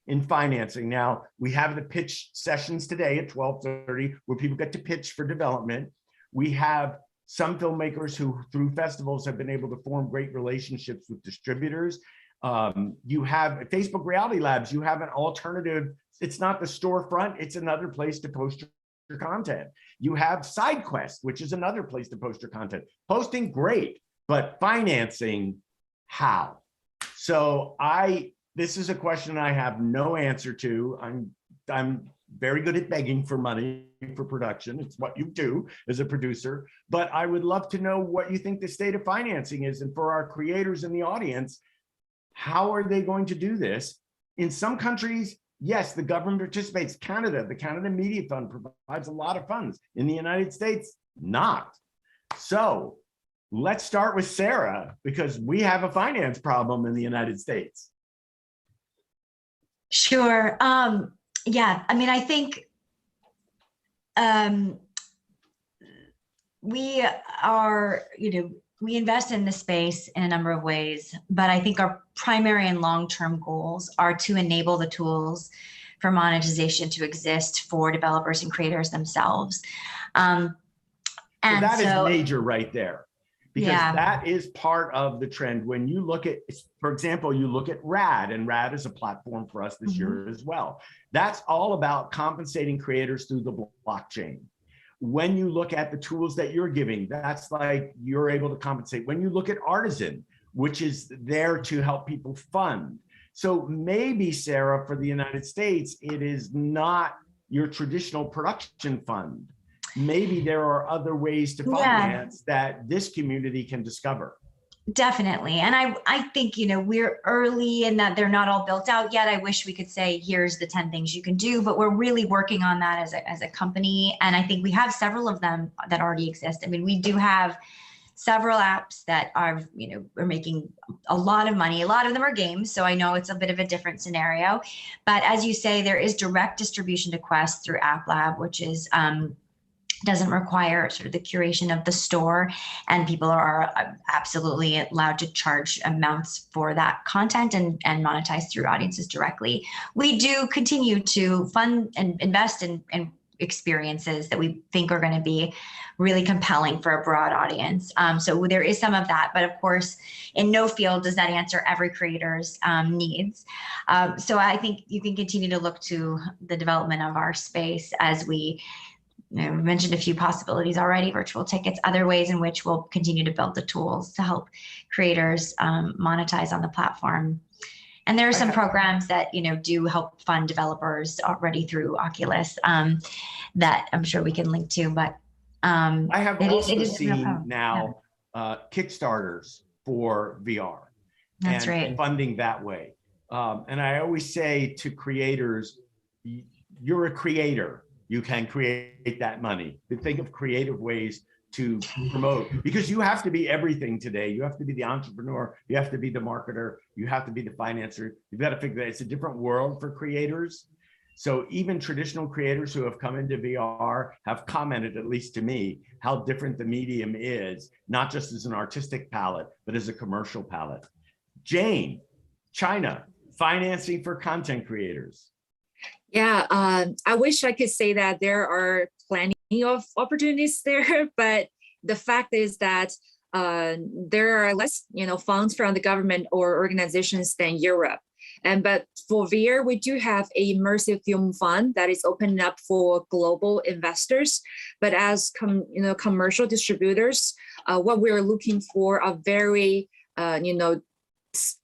in financing. Now, we have the pitch sessions today at 12:30 where people get to pitch for development. We have some filmmakers who through festivals have been able to form great relationships with distributors. You have Facebook Reality Labs, you have an alternative. It's not the storefront, it's another place to post your content. You have SideQuest, which is another place to post your content. Posting, great, but financing, how? So this is a question I have no answer to. I'm very good at begging for money for production. It's what you do as a producer, but I would love to know what you think the state of financing is. And for our creators in the audience, how are they going to do this? In some countries, yes, the government participates. Canada, the Canada Media Fund provides a lot of funds. In the United States, not. So let's start with Sarah, because we have a finance problem in the United States. Sure. Yeah, I mean, I think we are, we invest in the space in a number of ways, but I think our primary and long-term goals are to enable the tools for monetization to exist for developers and creators themselves. And so that is major right there, because that is part of the trend. When you look at, for example, you look at RAD, and RAD is a platform for us this year as well. That's all about compensating creators through the blockchain. When you look at the tools that you're giving, that's like you're able to compensate. When you look at Artisan, which is there to help people fund. So maybe, Sarah, for the United States, it is not your traditional production fund. Maybe there are other ways to finance that this community can discover. Definitely. And I think, we're early in that they're not all built out yet. I wish we could say, here's the 10 things you can do, but we're really working on that as a company. And I think we have several of them that already exist. I mean, we do have several apps that are, are making a lot of money. A lot of them are games. So I know it's a bit of a different scenario, but as you say, there is direct distribution to Quest through App Lab, which is, doesn't require sort of the curation of the store, and people are absolutely allowed to charge amounts for that content and monetize through audiences directly. We do continue to fund and invest in experiences that we think are going to be really compelling for a broad audience. So there is some of that, but of course, in no field does that answer every creator's needs. So I think you can continue to look to the development of our space as we we mentioned a few possibilities already, virtual tickets, other ways in which we'll continue to build the tools to help creators monetize on the platform. And there are some programs that, do help fund developers already through Oculus that I'm sure we can link to, but I have also seen now Kickstarters for VR. That's right. Funding that way. And I always say to creators, you're a creator. You can create that money. Think of creative ways to promote, because you have to be everything today. You have to be the entrepreneur, you have to be the marketer, you have to be the financer. You've got to figure that it's a different world for creators. So even traditional creators who have come into VR have commented, at least to me, how different the medium is, not just as an artistic palette, but as a commercial palette. Jane, China, financing for content creators. Yeah, I wish I could say that there are plenty of opportunities there, but the fact is that there are less, funds from the government or organizations than Europe. But for VR, we do have a immersive film fund that is opening up for global investors. But as commercial distributors, what we're looking for are very,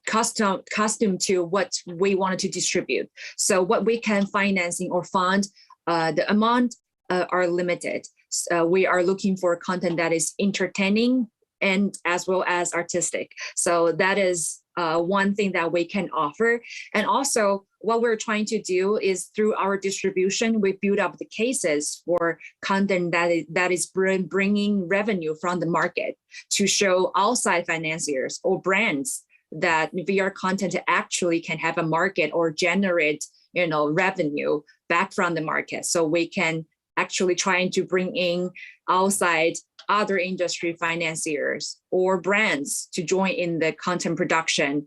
custom to what we wanted to distribute. So what we can financing or fund, the amount are limited. So we are looking for content that is entertaining and as well as artistic. So that is one thing that we can offer. And also what we're trying to do is through our distribution, we build up the cases for content that is bringing revenue from the market to show outside financiers or brands that VR content actually can have a market or generate, revenue back from the market. So we can actually trying to bring in outside other industry financiers or brands to join in the content production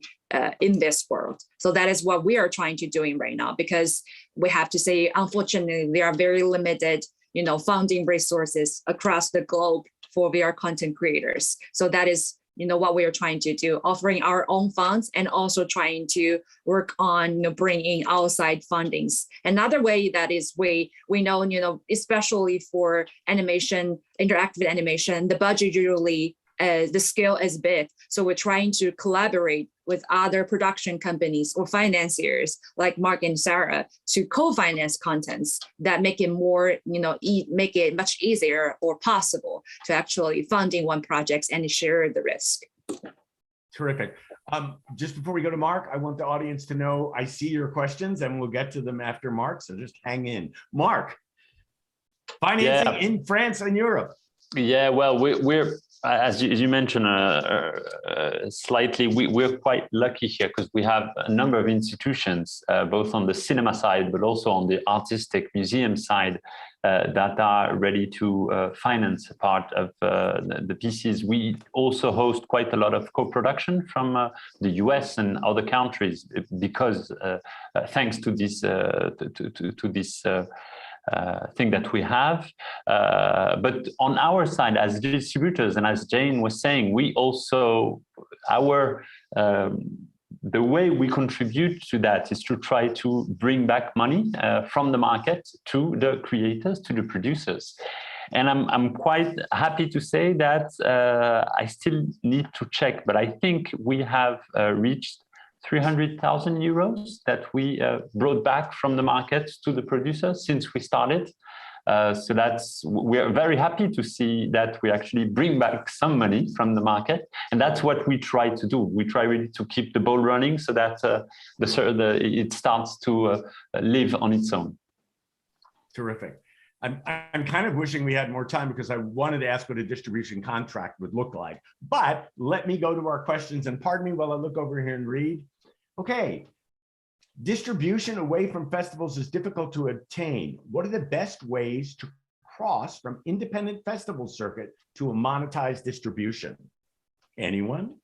in this world. So that is what we are trying to doing right now, because we have to say, unfortunately, there are very limited, funding resources across the globe for VR content creators. So that is, what we are trying to do, offering our own funds and also trying to work on, bringing outside fundings. Another way that is we know, especially for animation, interactive animation, the budget usually, the scale is big. So we're trying to collaborate with other production companies or financiers like Mark and Sarah to co-finance contents that make it more, make it much easier or possible to actually funding one project and share the risk. Terrific. Just before we go to Mark, I want the audience to know I see your questions and we'll get to them after Mark. So just hang in. Mark, financing in France and Europe. Yeah, well, we're as you mentioned slightly, we're quite lucky here because we have a number of institutions, both on the cinema side, but also on the artistic museum side, that are ready to finance a part of the pieces. We also host quite a lot of co-production from the US and other countries because thanks to this thing that we have. But on our side as distributors, and as Jane was saying, we also, the way we contribute to that is to try to bring back money from the market to the creators, to the producers. And I'm quite happy to say that I still need to check, but I think we have reached 300,000 euros that we brought back from the market to the producers since we started. So we're very happy to see that we actually bring back some money from the market. And that's what we try to do. We try really to keep the ball running so that it starts to live on its own. Terrific. I'm kind of wishing we had more time because I wanted to ask what a distribution contract would look like. But let me go to our questions, and pardon me while I look over here and read. Okay, distribution away from festivals is difficult to obtain. What are the best ways to cross from independent festival circuit to a monetized distribution? Anyone?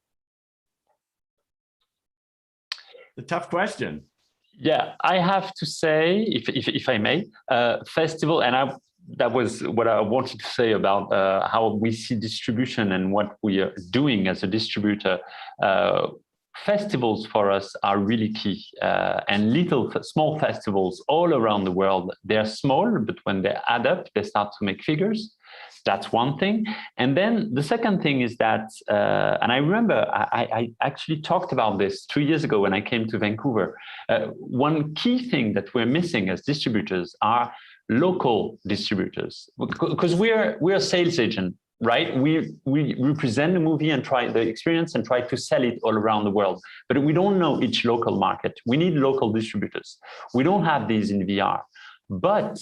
The tough question. Yeah, I have to say, if I may, festival, and that was what I wanted to say about how we see distribution and what we are doing as a distributor. Festivals for us are really key, and small festivals all around the world. They're small, but when they add up, they start to make figures. That's one thing. And then the second thing is that, and I remember I actually talked about this 2 years ago when I came to Vancouver. One key thing that we're missing as distributors are local distributors, because we're a sales agent, right? We represent the movie and try the experience and try to sell it all around the world, but we don't know each local market. We need local distributors. We don't have these in VR, but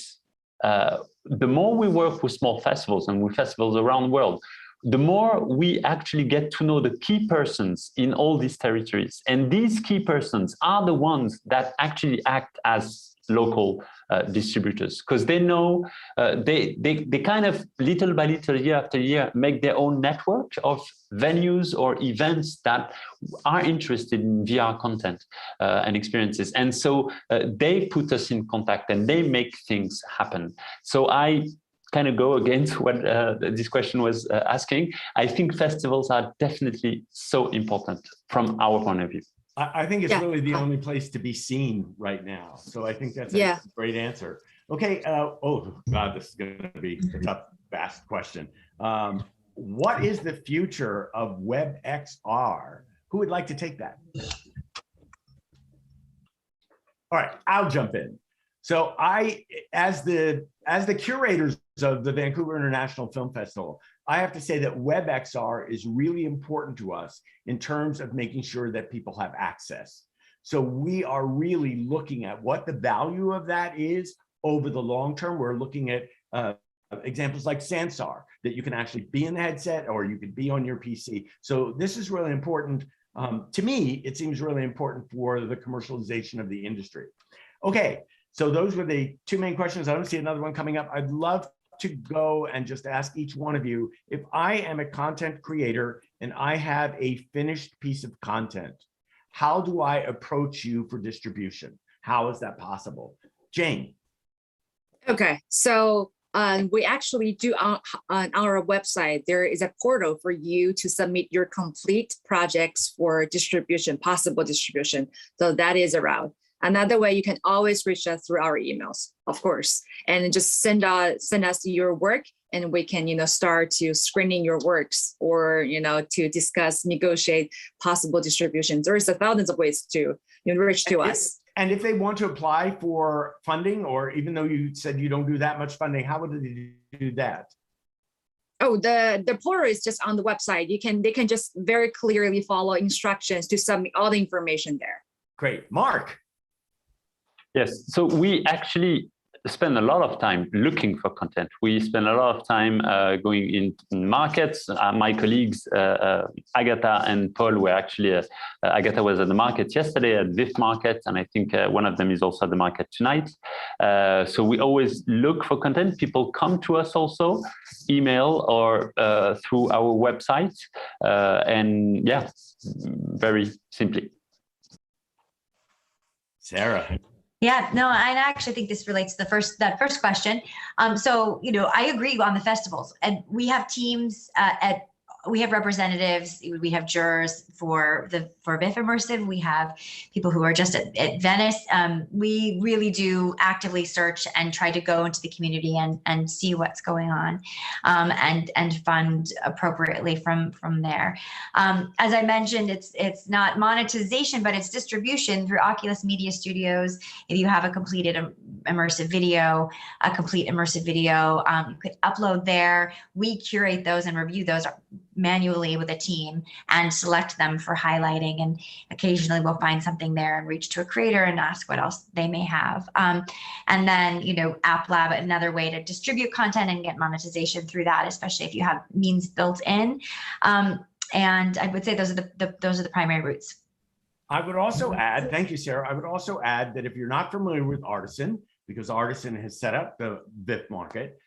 the more we work with small festivals and with festivals around the world, the more we actually get to know the key persons in all these territories. And these key persons are the ones that actually act as local distributors, because they know, they kind of little by little, year after year, make their own network of venues or events that are interested in VR content and experiences. And so they put us in contact and they make things happen. So I kind of go against what this question was asking. I think festivals are definitely so important from our point of view. I think it's really the only place to be seen right now. So I think that's a great answer. Okay. Oh God, this is going to be a tough, fast question. What is the future of WebXR? Who would like to take that? All right, I'll jump in. So as the curators of the Vancouver International Film Festival, I have to say that WebXR is really important to us in terms of making sure that people have access. So we are really looking at what the value of that is over the long term. We're looking at examples like Sansar, that you can actually be in the headset or you could be on your PC. So this is really important. To me, it seems really important for the commercialization of the industry. Okay, so those were the two main questions. I don't see another one coming up. I'd love to go and just ask each one of you, if I am a content creator and I have a finished piece of content, how do I approach you for distribution? How is that possible? Jane. Okay, so we actually do on our website, there is a portal for you to submit your complete projects for distribution, possible distribution. So that is a route. Another way, you can always reach us through our emails, of course, and just send us your work, and we can, start to screening your works, or, to discuss, negotiate possible distributions. There's thousands of ways to reach to us. And if they want to apply for funding, or even though you said you don't do that much funding, how would they do that? Oh, the portal is just on the website. They can just very clearly follow instructions to submit all the information there. Great. Mark. Yes, so we actually spend a lot of time looking for content. We spend a lot of time going in markets. My colleagues, Agatha and Paul, were actually, Agatha was at the market yesterday at VIFF Market, and I think one of them is also at the market tonight. So we always look for content. People come to us also, email or through our website. And yeah, very simply. Sarah. Yeah, no, I actually think this relates to that first question. So, I agree on the festivals, and we have teams we have representatives, we have jurors for VIFF Immersive, we have people who are just at Venice. We really do actively search and try to go into the community and see what's going on, and fund appropriately from there. As I mentioned, it's not monetization, but it's distribution through Oculus Media Studios. If you have a complete immersive video, you could upload there. We curate those and review those manually with a team and select them for highlighting, and occasionally we'll find something there and reach to a creator and ask what else they may have. And then App Lab, another way to distribute content and get monetization through that, especially if you have means built in. And I would say those are the primary routes. I would also add, thank you, Sarah. I would also add that if you're not familiar with Artisan, because Artisan has set up the VIFF market,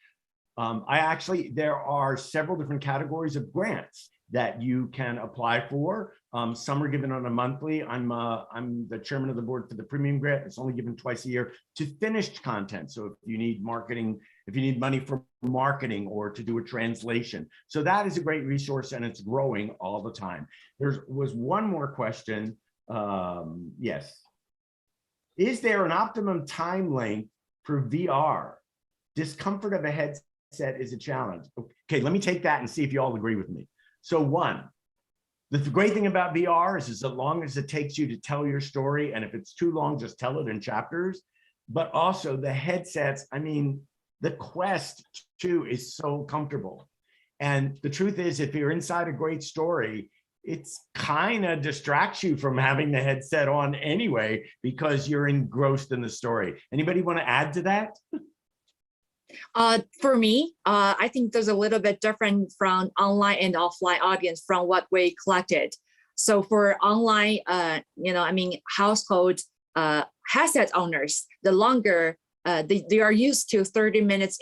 there are several different categories of grants that you can apply for. Some are given on a monthly. I'm the chairman of the board for the premium grant. It's only given twice a year to finished content. So if you need marketing, if you need money for marketing or to do a translation. So that is a great resource, and it's growing all the time. There was one more question. Yes. Is there an optimum time length for VR? Discomfort of a headset is a challenge. Okay, let me take that and see if you all agree with me. So one, the great thing about VR is as long as it takes you to tell your story, and if it's too long, just tell it in chapters. But also the headsets, the Quest 2 is so comfortable. And the truth is, if you're inside a great story, it's kind of distracts you from having the headset on anyway, because you're engrossed in the story. Anybody want to add to that? For me, I think there's a little bit different from online and offline audience from what we collected. So for online, household headset owners, the longer they are used to 30 minutes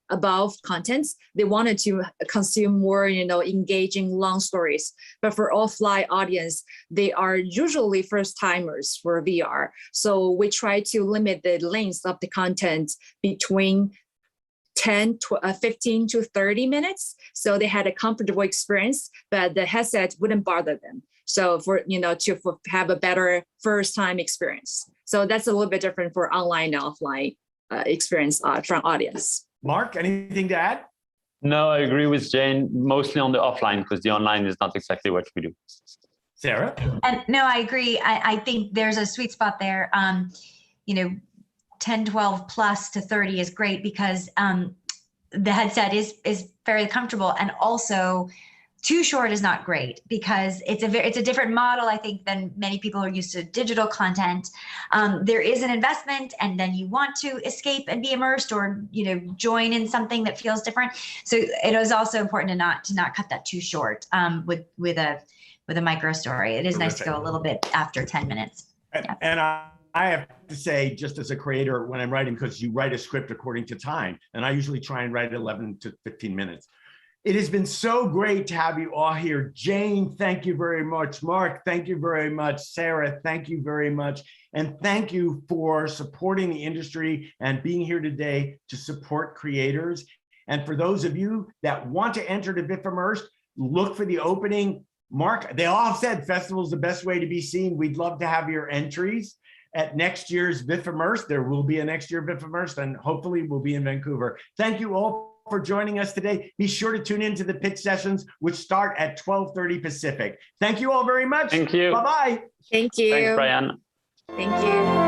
above contents. They wanted to consume more, engaging long stories. But for offline audience, they are usually first timers for VR. So we try to limit the length of the content between 15 to 30 minutes. So they had a comfortable experience, but the headset wouldn't bother them. So to have a better first time experience. So that's a little bit different for online and offline experience from audience. Mark, anything to add? No, I agree with Jane, mostly on the offline, because the online is not exactly what we do. Sarah? And no, I agree. I think there's a sweet spot there. 10, 12 plus to 30 is great, because the headset is fairly comfortable, and also too short is not great, because it's a different model, I think, than many people are used to digital content. There is an investment, and then you want to escape and be immersed, or join in something that feels different. So it is also important to not cut that too short with a micro story. It is nice to go a little bit after 10 minutes. Yeah. And I have to say, just as a creator, when I'm writing, because you write a script according to time, and I usually try and write 11 to 15 minutes. It has been so great to have you all here. Jane, thank you very much. Mark, thank you very much. Sarah, thank you very much. And thank you for supporting the industry and being here today to support creators. And for those of you that want to enter to VIFF Immersed, look for the opening. Mark, they all have said festival is the best way to be seen. We'd love to have your entries at next year's VIFF Immersed. There will be a next year VIFF Immersed, and hopefully we'll be in Vancouver. Thank you all for joining us today. Be sure to tune into the pitch sessions, which start at 12:30 Pacific. Thank you all very much. Thank you. Bye-bye. Thank you. Thanks, Brian. Thank you.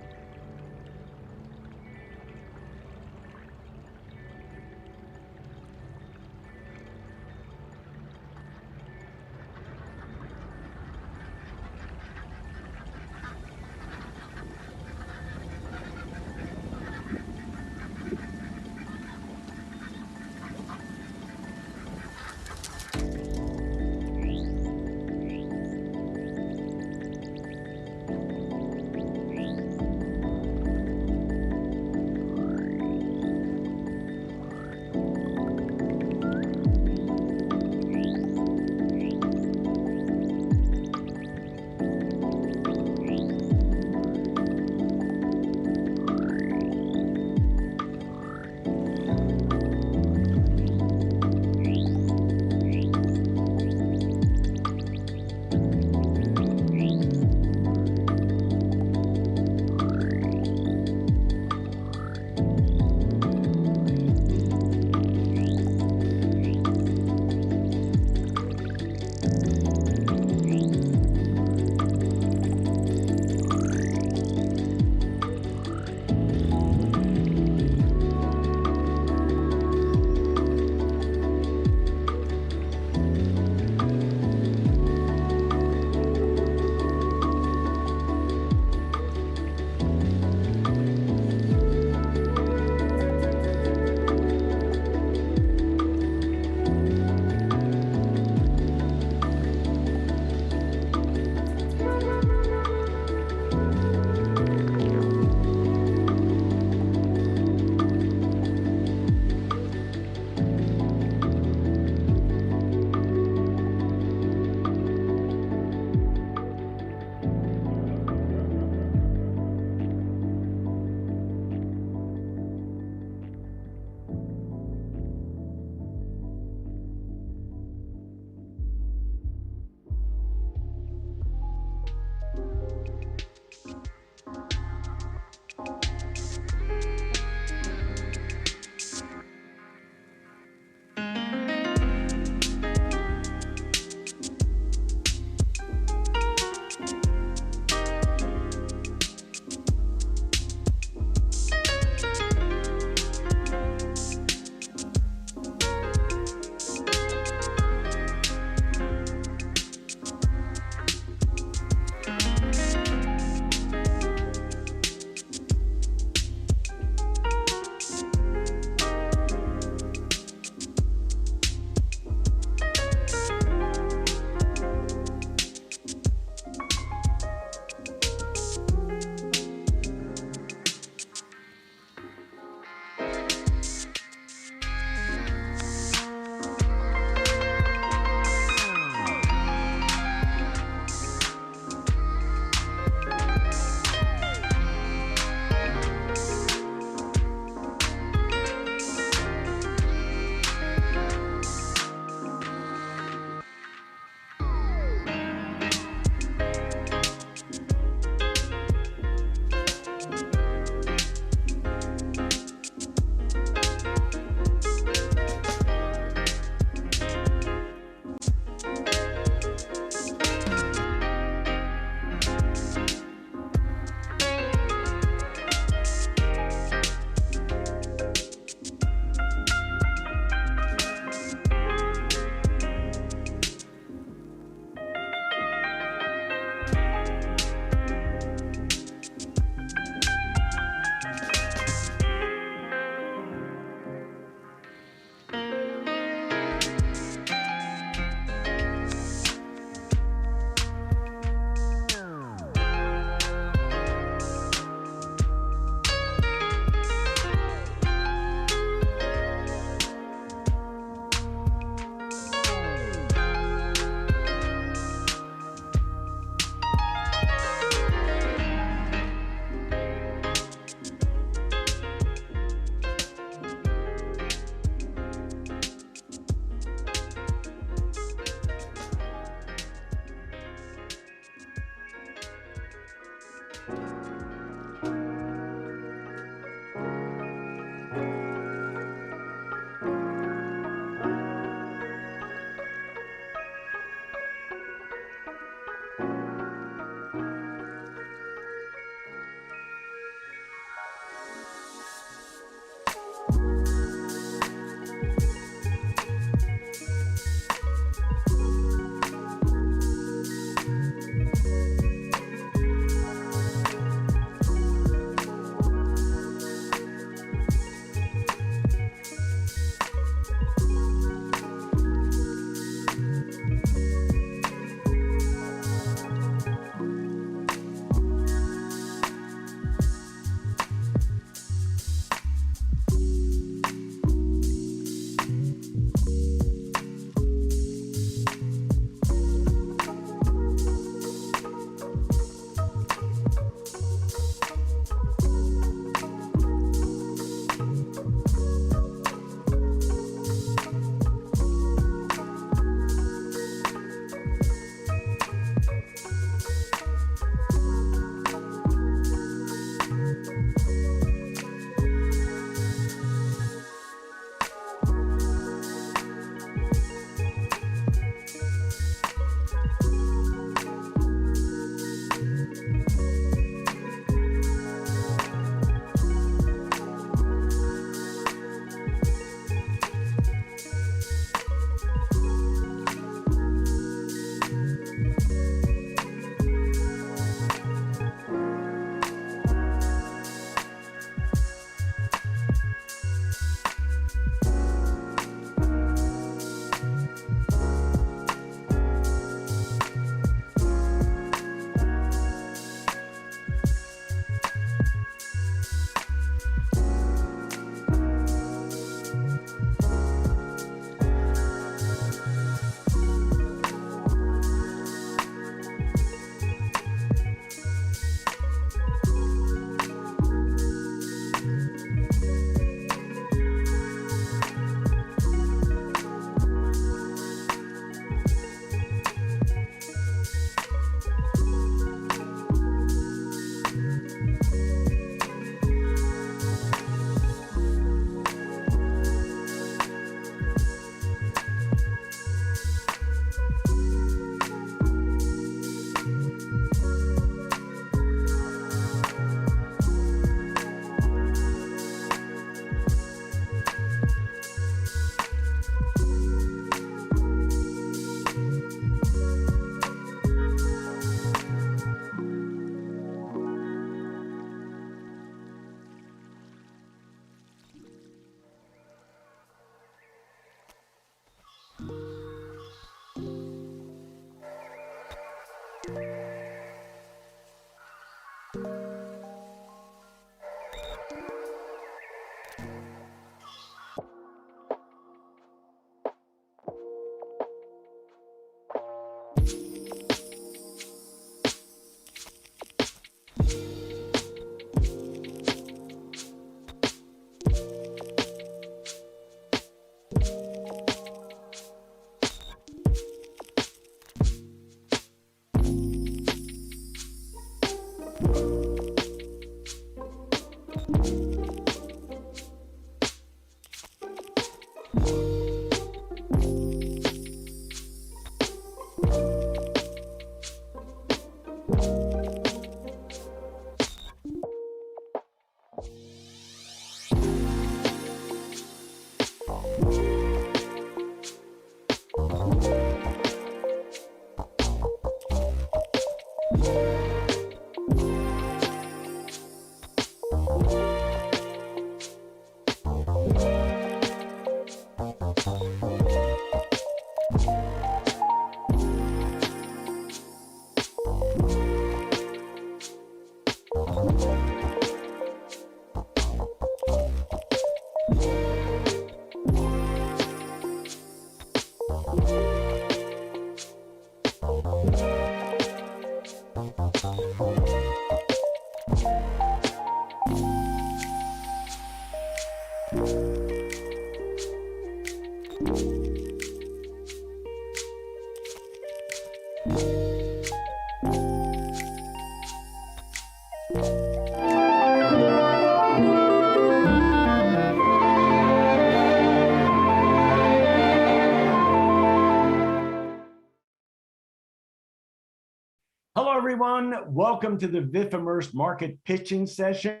welcome to the VIFF Immersed Market pitching session,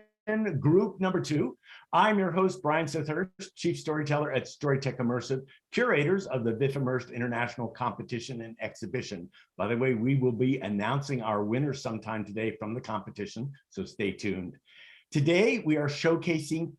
group number 2. I'm your host, Brian Sethurst, Chief Storyteller at StoryTech Immersive, curators of the VIFF Immersed International Competition and Exhibition. By the way, we will be announcing our winners sometime today from the competition, so stay tuned. Today, we are showcasing,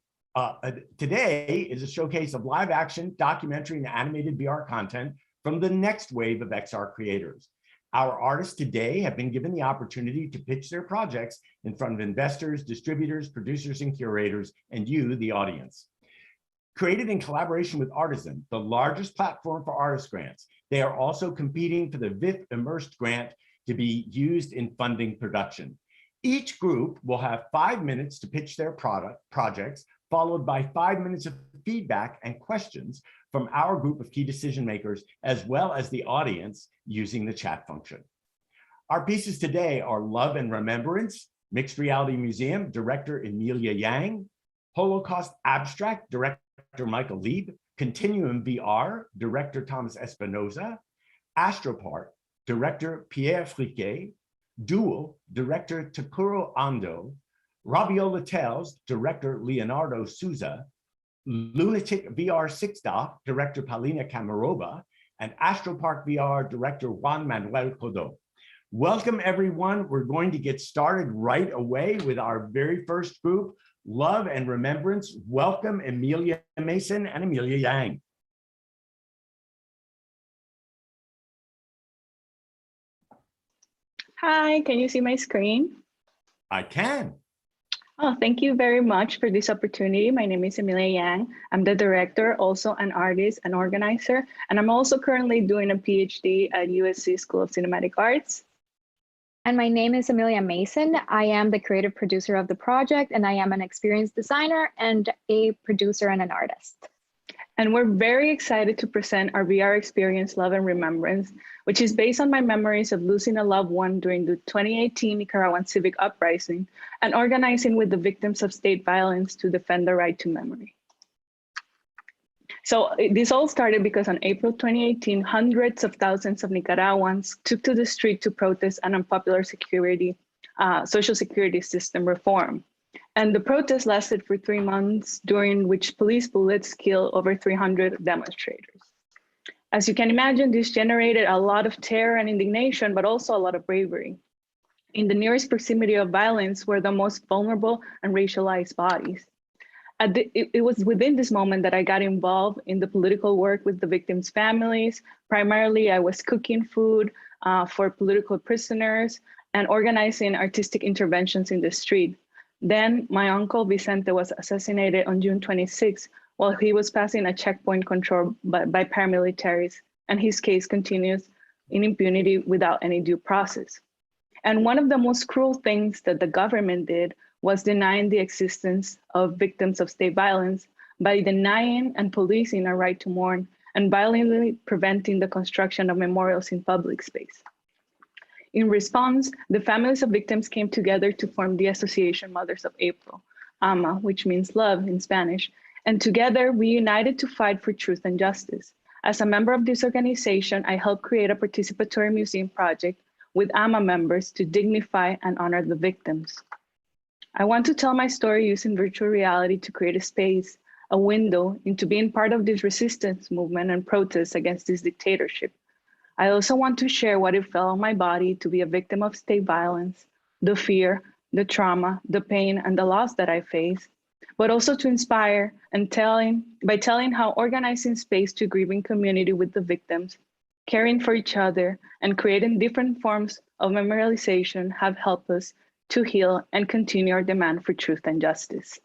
today is a showcase of live action, documentary, and animated VR content from the next wave of XR creators. Our artists today have been given the opportunity to pitch their projects in front of investors, distributors, producers, and curators, and you, the audience. Created in collaboration with Artisan, the largest platform for artist grants, they are also competing for the VIFF Immersed Grant to be used in funding production. Each group will have 5 minutes to pitch their projects, followed by 5 minutes of feedback and questions from our group of key decision makers, as well as the audience using the chat function. Our pieces today are Love and Remembrance, Mixed Reality Museum, Director Emilia Yang, Holocaust Abstract, Director Michael Lieb, Continuum VR, Director Thomas Espinoza, Astropark, Director Pierre Friquet, Dual, Director Takuro Ando, Rabiola Tales, Director Leonardo Souza, Lunatic VR 6-Doc, Director Paulina Camarova, and Astropark VR Director Juan Manuel Codó. Welcome, everyone. We're going to get started right away with our very first group, Love and Remembrance. Welcome, Emilia Mason and Emilia Yang. Hi, can you see my screen? I can. Oh, thank you very much for this opportunity. My name is Emilia Yang. I'm the director, also an artist and organizer, and I'm also currently doing a PhD at USC School of Cinematic Arts. And my name is Emilia Mason. I am the creative producer of the project, and I am an experienced designer and a producer and an artist. And we're very excited to present our VR experience, Love and Remembrance, which is based on my memories of losing a loved one during the 2018 Nicaraguan civic uprising and organizing with the victims of state violence to defend the right to memory. So this all started because on April 2018, hundreds of thousands of Nicaraguans took to the street to protest an unpopular social security system reform. And the protest lasted for 3 months, during which police bullets killed over 300 demonstrators. As you can imagine, this generated a lot of terror and indignation, but also a lot of bravery. In the nearest proximity of violence were the most vulnerable and racialized bodies. It was within this moment that I got involved in the political work with the victims' families. Primarily, I was cooking food for political prisoners and organizing artistic interventions in the street. Then my uncle Vicente was assassinated on June 26 while he was passing a checkpoint control by paramilitaries, and his case continues in impunity without any due process. And one of the most cruel things that the government did was denying the existence of victims of state violence by denying and policing our right to mourn and violently preventing the construction of memorials in public space. In response, the families of victims came together to form the Association Mothers of April, AMA, which means love in Spanish, and together we united to fight for truth and justice. As a member of this organization, I helped create a participatory museum project with AMA members to dignify and honor the victims. I want to tell my story using virtual reality to create a space, a window into being part of this resistance movement and protest against this dictatorship. I also want to share what it felt on my body to be a victim of state violence, the fear, the trauma, the pain, and the loss that I face, but also to inspire and by telling how organizing space to grieving community with the victims, caring for each other, and creating different forms of memorialization have helped us to heal and continue our demand for truth and justice.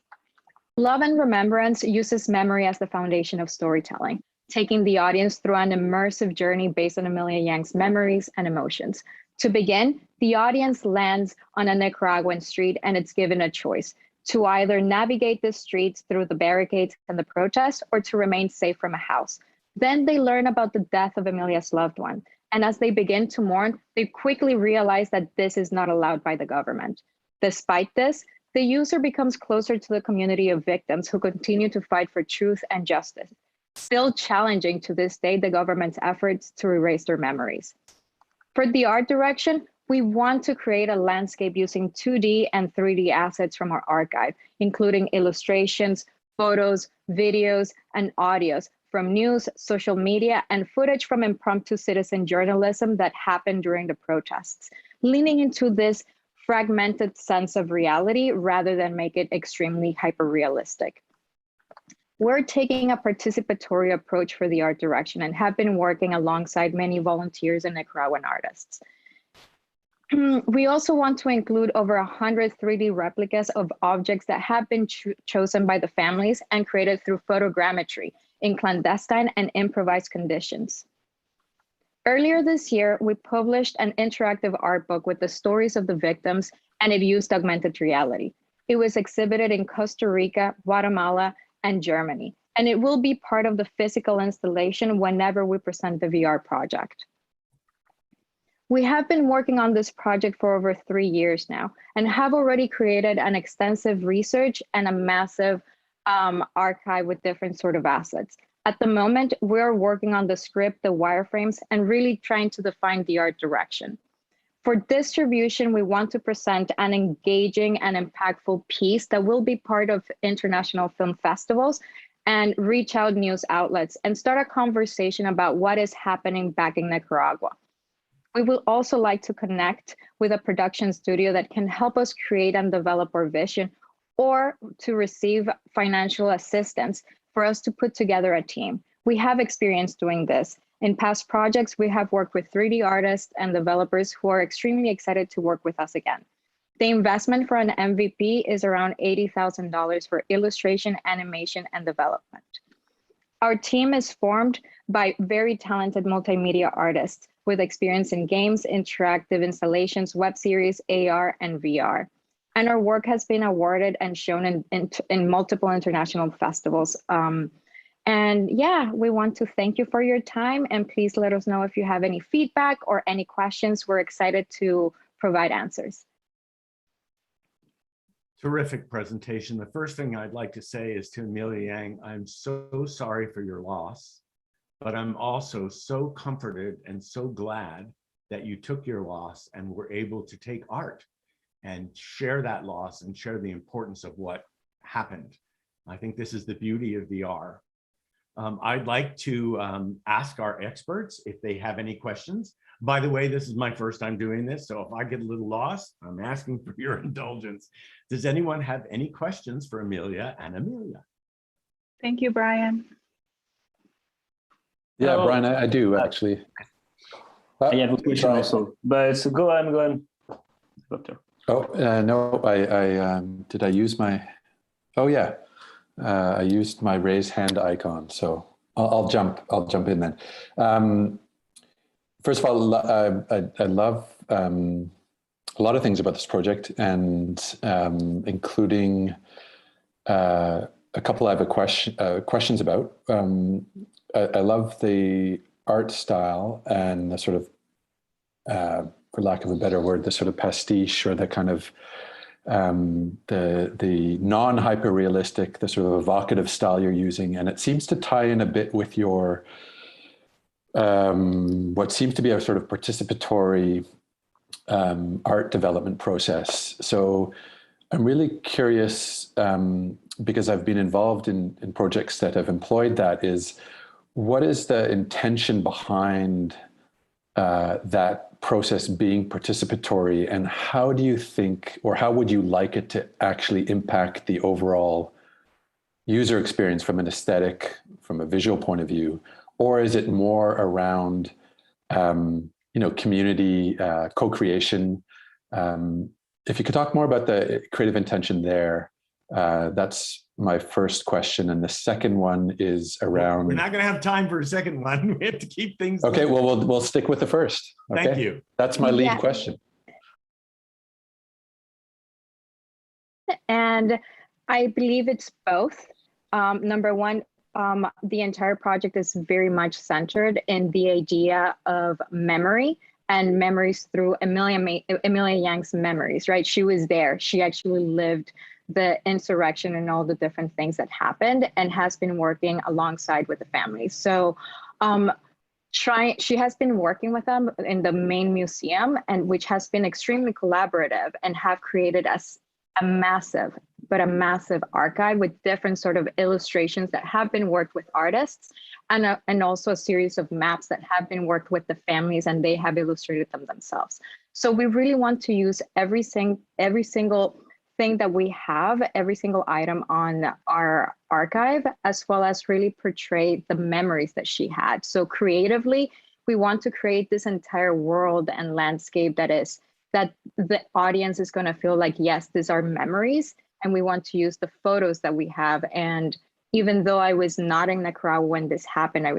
Love and Remembrance uses memory as the foundation of storytelling, taking the audience through an immersive journey based on Emilia Yang's memories and emotions. To begin, the audience lands on a Nicaraguan street and it's given a choice to either navigate the streets through the barricades and the protest or to remain safe from a house. Then they learn about the death of Emilia's loved one. And as they begin to mourn, they quickly realize that this is not allowed by the government. Despite this, the user becomes closer to the community of victims who continue to fight for truth and justice, still challenging to this day the government's efforts to erase their memories. For the art direction, We want to create a landscape using 2D and 3D assets from our archive, including illustrations, photos, videos, and audios from news, social media, and footage from impromptu citizen journalism that happened during the protests, leaning into this fragmented sense of reality rather than make it extremely hyper-realistic. We're taking a participatory approach for the art direction and have been working alongside many volunteers and Nicaraguan artists. We also want to include over 100 3D replicas of objects that have been chosen by the families and created through photogrammetry in clandestine and improvised conditions. Earlier this year, we published an interactive art book with the stories of the victims, and it used augmented reality. It was exhibited in Costa Rica, Guatemala, and Germany, and it will be part of the physical installation whenever we present the VR project. We have been working on this project for over 3 years now and have already created an extensive research and a massive archive with different sort of assets. At the moment, we're working on the script, the wireframes, and really trying to define the art direction. For distribution, we want to present an engaging and impactful piece that will be part of international film festivals and reach out news outlets and start a conversation about what is happening back in Nicaragua. We will also like to connect with a production studio that can help us create and develop our vision, or to receive financial assistance for us to put together a team. We have experience doing this. In past projects, we have worked with 3D artists and developers who are extremely excited to work with us again. The investment for an MVP is around $80,000 for illustration, animation, and development. Our team is formed by very talented multimedia artists with experience in games, interactive installations, web series, AR, and VR. And our work has been awarded and shown in multiple international festivals. And yeah, we want to thank you for your time, and please let us know if you have any feedback or any questions. We're excited to provide answers. Terrific presentation. The first thing I'd like to say is to Amelia Yang, I'm so sorry for your loss, but I'm also so comforted and so glad that you took your loss and were able to take art and share that loss and share the importance of what happened. I think this is the beauty of VR. I'd like to ask our experts if they have any questions. By the way, this is my first time doing this, so if I get a little lost, I'm asking for your indulgence. Does anyone have any questions for Amelia and Amelia? Thank you, Brian. Yeah, Brian, I do actually. I have a question also, but so go on, Doctor. Oh, no, did I use my, oh yeah, I used my raise hand icon, so I'll jump in then. First of all, I love a lot of things about this project, and including a couple I have questions about. I love the art style and the sort of, for lack of a better word, the sort of pastiche, or the kind of the non-hyper realistic, the sort of evocative style you're using, and it seems to tie in a bit with your what seems to be a sort of participatory art development process. So I'm really curious, because I've been involved in projects that have employed that, is what is the intention behind that process being participatory, and how do you think, or how would you like it to actually impact the overall user experience from an aesthetic, from a visual point of view? Or is it more around, community co-creation? If you could talk more about the creative intention there, that's my first question. And the second one is around... We're not going to have time for a second one. We have to keep things... Okay, well, we'll stick with the first. Okay? Thank you. That's my lead question. And I believe it's both. Number one, the entire project is very much centered in the idea of memory, and memories through Amelia Yang's memories, right? She was there. She actually lived the insurrection and all the different things that happened, and has been working alongside with the family. So she has been working with them in the main museum, and which has been extremely collaborative and have created a massive archive with different sort of illustrations that have been worked with artists, and also a series of maps that have been worked with the families, and they have illustrated them themselves. So we really want to use every single thing that we have, every single item on our archive, as well as really portray the memories that she had. So creatively, we want to create this entire world and landscape that the audience is going to feel like, yes, these are memories, and we want to use the photos that we have. And even though I was not in Nicaragua when this happened, I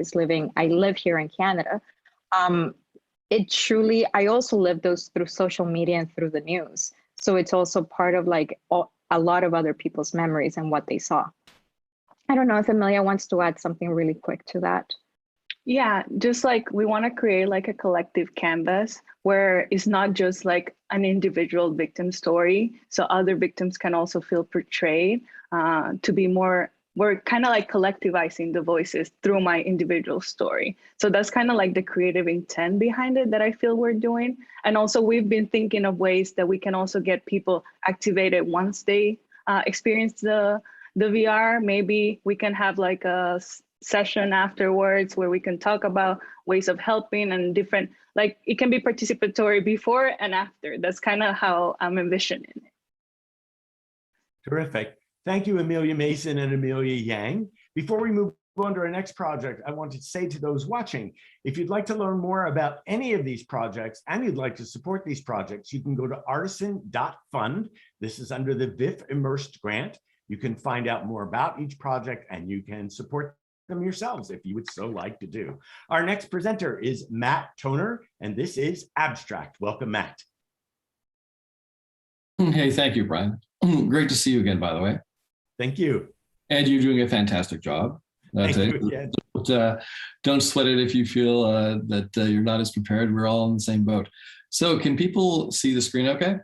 live here in Canada. I also lived those through social media and through the news. So it's also part of like a lot of other people's memories and what they saw. I don't know if Amelia wants to add something really quick to that. Yeah, just like we want to create like a collective canvas where it's not just like an individual victim story. So other victims can also feel portrayed to be more, we're kind of like collectivizing the voices through my individual story. So that's kind of like the creative intent behind it that I feel we're doing. And also we've been thinking of ways that we can also get people activated once they experience the VR. Maybe we can have like a session afterwards where we can talk about ways of helping and different, like it can be participatory before and after. That's kind of how I'm envisioning it. Terrific. Thank you, Amelia Mason and Amelia Yang. Before we move on to our next project, I want to say to those watching, if you'd like to learn more about any of these projects and you'd like to support these projects, you can go to artisan.fund. This is under the VIFF Immersed Grant. You can find out more about each project and you can support them yourselves if you would so like to do. Our next presenter is Matt Toner, and this is Abstract. Welcome, Matt. Hey, thank you, Brian. Great to see you again, by the way. Thank you. And you're doing a fantastic job. Thank you again. Don't sweat it if you feel that you're not as prepared. We're all in the same boat. So can people see the screen okay?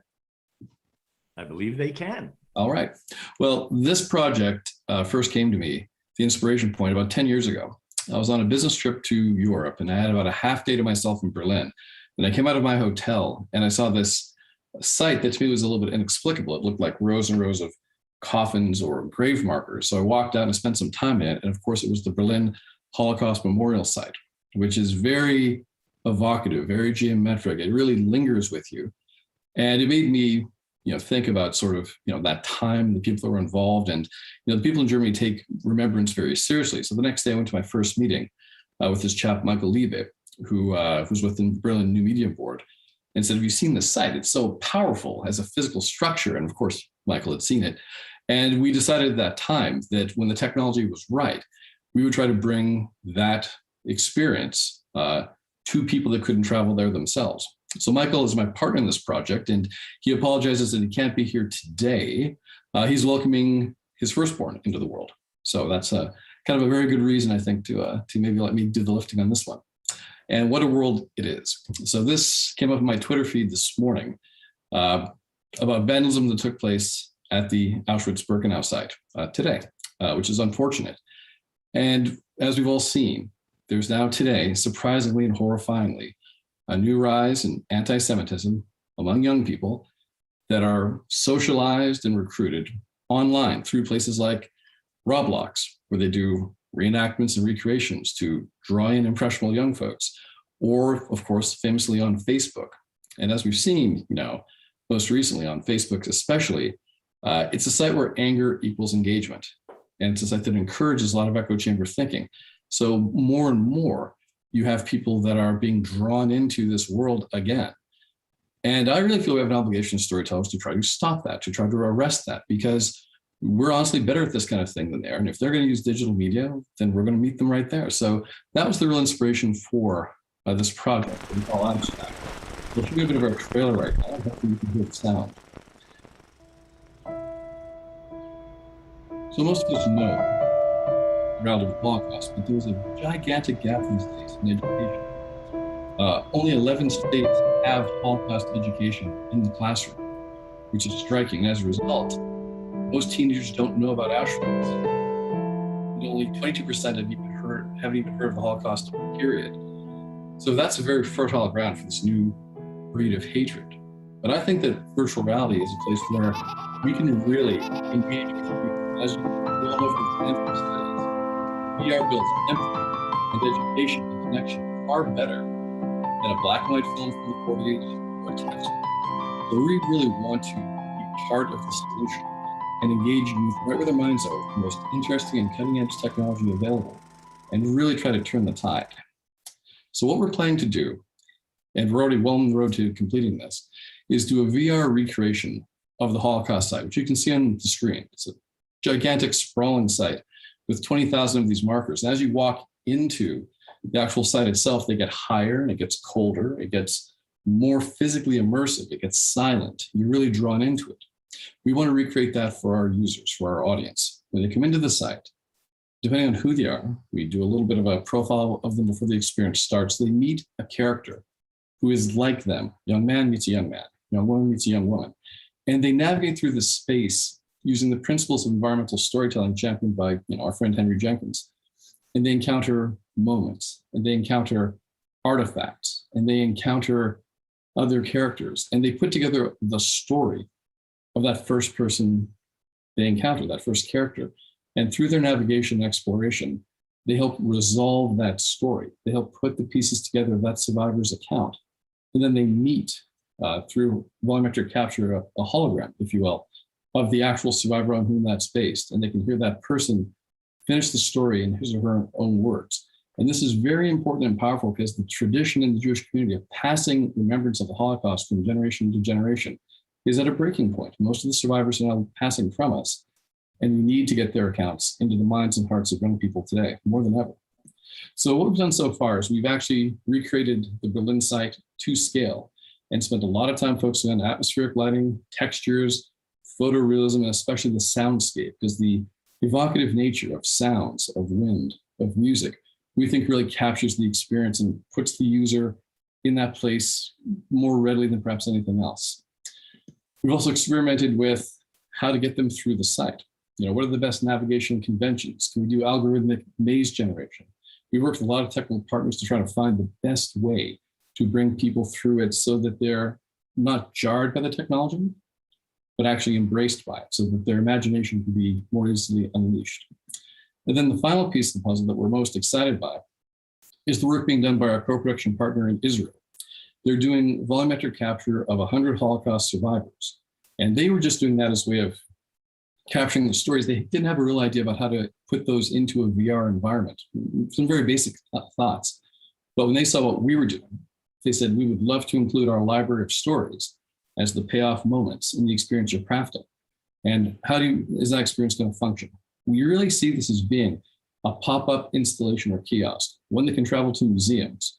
I believe they can. All right. Well, this project first came to me, the inspiration point, about 10 years ago. I was on a business trip to Europe and I had about a half day to myself in Berlin. And I came out of my hotel and I saw this site that to me was a little bit inexplicable. It looked like rows and rows of coffins or grave markers. So I walked out and spent some time in it. And of course, it was the Berlin Holocaust Memorial Site, which is very evocative, very geometric. It really lingers with you. And it made me think about sort of, that time, the people that were involved, and, the people in Germany take remembrance very seriously. So the next day I went to my first meeting with this chap, Michael Liebe, who was with the Berlin New Media Board, and said, have you seen the site? It's so powerful as a physical structure. And of course, Michael had seen it. And we decided at that time that when the technology was right, we would try to bring that experience to people that couldn't travel there themselves. So Michael is my partner in this project, and he apologizes that he can't be here today. He's welcoming his firstborn into the world. So that's kind of a very good reason, I think, to maybe let me do the lifting on this one. And what a world it is. So this came up in my Twitter feed this morning about vandalism that took place at the Auschwitz-Birkenau site today, which is unfortunate. And as we've all seen, there's now today, surprisingly and horrifyingly, a new rise in anti-Semitism among young people that are socialized and recruited online through places like Roblox, where they do reenactments and recreations to draw in impressionable young folks, or of course, famously on Facebook. And as we've seen, most recently on Facebook especially, it's a site where anger equals engagement. And it's a site that encourages a lot of echo chamber thinking. So more and more, you have people that are being drawn into this world again. And I really feel we have an obligation as storytellers to try to stop that, to try to arrest that, because we're honestly better at this kind of thing than they are. And if they're going to use digital media, then we're going to meet them right there. So that was the real inspiration for this project that we call Abstract. We'll show you a bit of our trailer right now. Hopefully you can hear the sound. So most of us know around the Holocaust, but there's a gigantic gap these days in education. Only 11 states have Holocaust education in the classroom, which is striking. As a result, most teenagers don't know about Auschwitz. And only 22% haven't even heard of the Holocaust, period. So that's a very fertile ground for this new breed of hatred. But I think that virtual reality is a place where we can really engage with people. As we all know from scientific studies, VR builds empathy and education and connection far better than a black and white film from the 40s or text. So we really want to be part of the solution and engage youth right where their minds are with the most interesting and cutting-edge technology available, and really try to turn the tide. So what we're planning to do, and we're already well on the road to completing this, is do a VR recreation of the Holocaust site, which you can see on the screen. It's a gigantic sprawling site with 20,000 of these markers. And as you walk into the actual site itself, they get higher and it gets colder, it gets more physically immersive, it gets silent, you're really drawn into it. We want to recreate that for our users, for our audience. When they come into the site, depending on who they are, we do a little bit of a profile of them before the experience starts. They meet a character who is like them. Young man meets a young man, young woman meets a young woman. And they navigate through this space using the principles of environmental storytelling championed by our friend Henry Jenkins. And they encounter moments, and they encounter artifacts, and they encounter other characters, and they put together the story of that first person they encounter, that first character. And through their navigation and exploration, they help resolve that story. They help put the pieces together of that survivor's account. And then they meet through volumetric capture, a hologram, if you will, of the actual survivor on whom that's based. And they can hear that person finish the story in his or her own words. And this is very important and powerful because the tradition in the Jewish community of passing remembrance of the Holocaust from generation to generation is at a breaking point. Most of the survivors are now passing from us, and we need to get their accounts into the minds and hearts of young people today, more than ever. So what we've done so far is we've actually recreated the Berlin site to scale and spent a lot of time focusing on atmospheric lighting, textures, photorealism, and especially the soundscape, because the evocative nature of sounds, of wind, of music, we think really captures the experience and puts the user in that place more readily than perhaps anything else. We've also experimented with how to get them through the site. What are the best navigation conventions? Can we do algorithmic maze generation? We worked with a lot of technical partners to try to find the best way to bring people through it so that they're not jarred by the technology, but actually embraced by it, so that their imagination can be more easily unleashed. And then the final piece of the puzzle that we're most excited by is the work being done by our co-production partner in Israel. They're doing volumetric capture of 100 Holocaust survivors. And they were just doing that as a way of capturing the stories. They didn't have a real idea about how to put those into a VR environment. Some very basic thoughts. But when they saw what we were doing, they said, we would love to include our library of stories as the payoff moments in the experience you're crafting. And is that experience going to function? We really see this as being a pop-up installation or kiosk, one that can travel to museums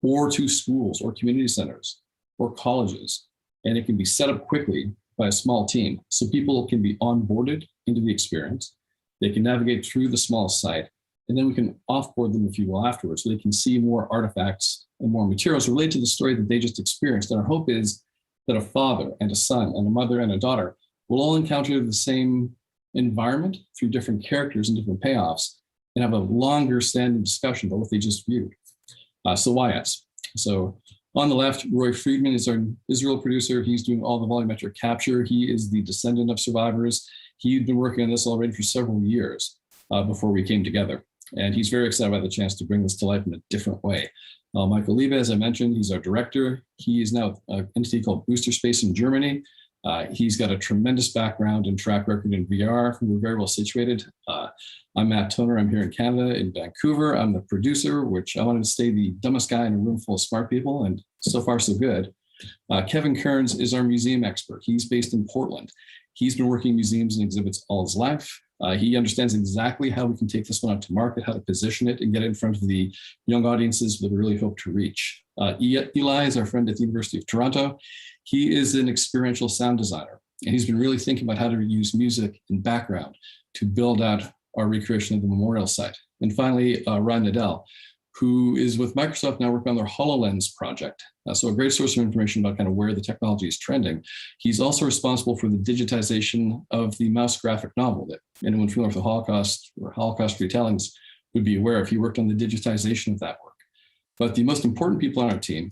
or to schools or community centers or colleges. And it can be set up quickly by a small team. So people can be onboarded into the experience. They can navigate through the small site, and then we can offboard them, if you will, afterwards, so they can see more artifacts and more materials related to the story that they just experienced. And our hope is that a father and a son and a mother and a daughter will all encounter the same environment through different characters and different payoffs and have a longer standing discussion about what they just viewed. So why us? So on the left, Roy Friedman is our Israel producer. He's doing all the volumetric capture. He is the descendant of survivors. He'd been working on this already for several years before we came together. And he's very excited about the chance to bring this to life in a different way. Michael Liebe, as I mentioned, he's our director. He is now an entity called Booster Space in Germany. He's got a tremendous background and track record in VR. We're very well situated. I'm Matt Toner. I'm here in Canada, in Vancouver. I'm the producer, which I wanted to stay the dumbest guy in a room full of smart people, and so far so good. Kevin Kearns is our museum expert. He's based in Portland. He's been working in museums and exhibits all his life. He understands exactly how we can take this one out to market, how to position it and get it in front of the young audiences that we really hope to reach. Eli is our friend at the University of Toronto. He is an experiential sound designer, and he's been really thinking about how to use music and background to build out our recreation of the memorial site. And finally, Ryan Nadell, who is with Microsoft now working on their HoloLens project. So a great source of information about kind of where the technology is trending. He's also responsible for the digitization of the mouse graphic novel that anyone familiar with the Holocaust or Holocaust retellings would be aware of. He worked on the digitization of that work. But the most important people on our team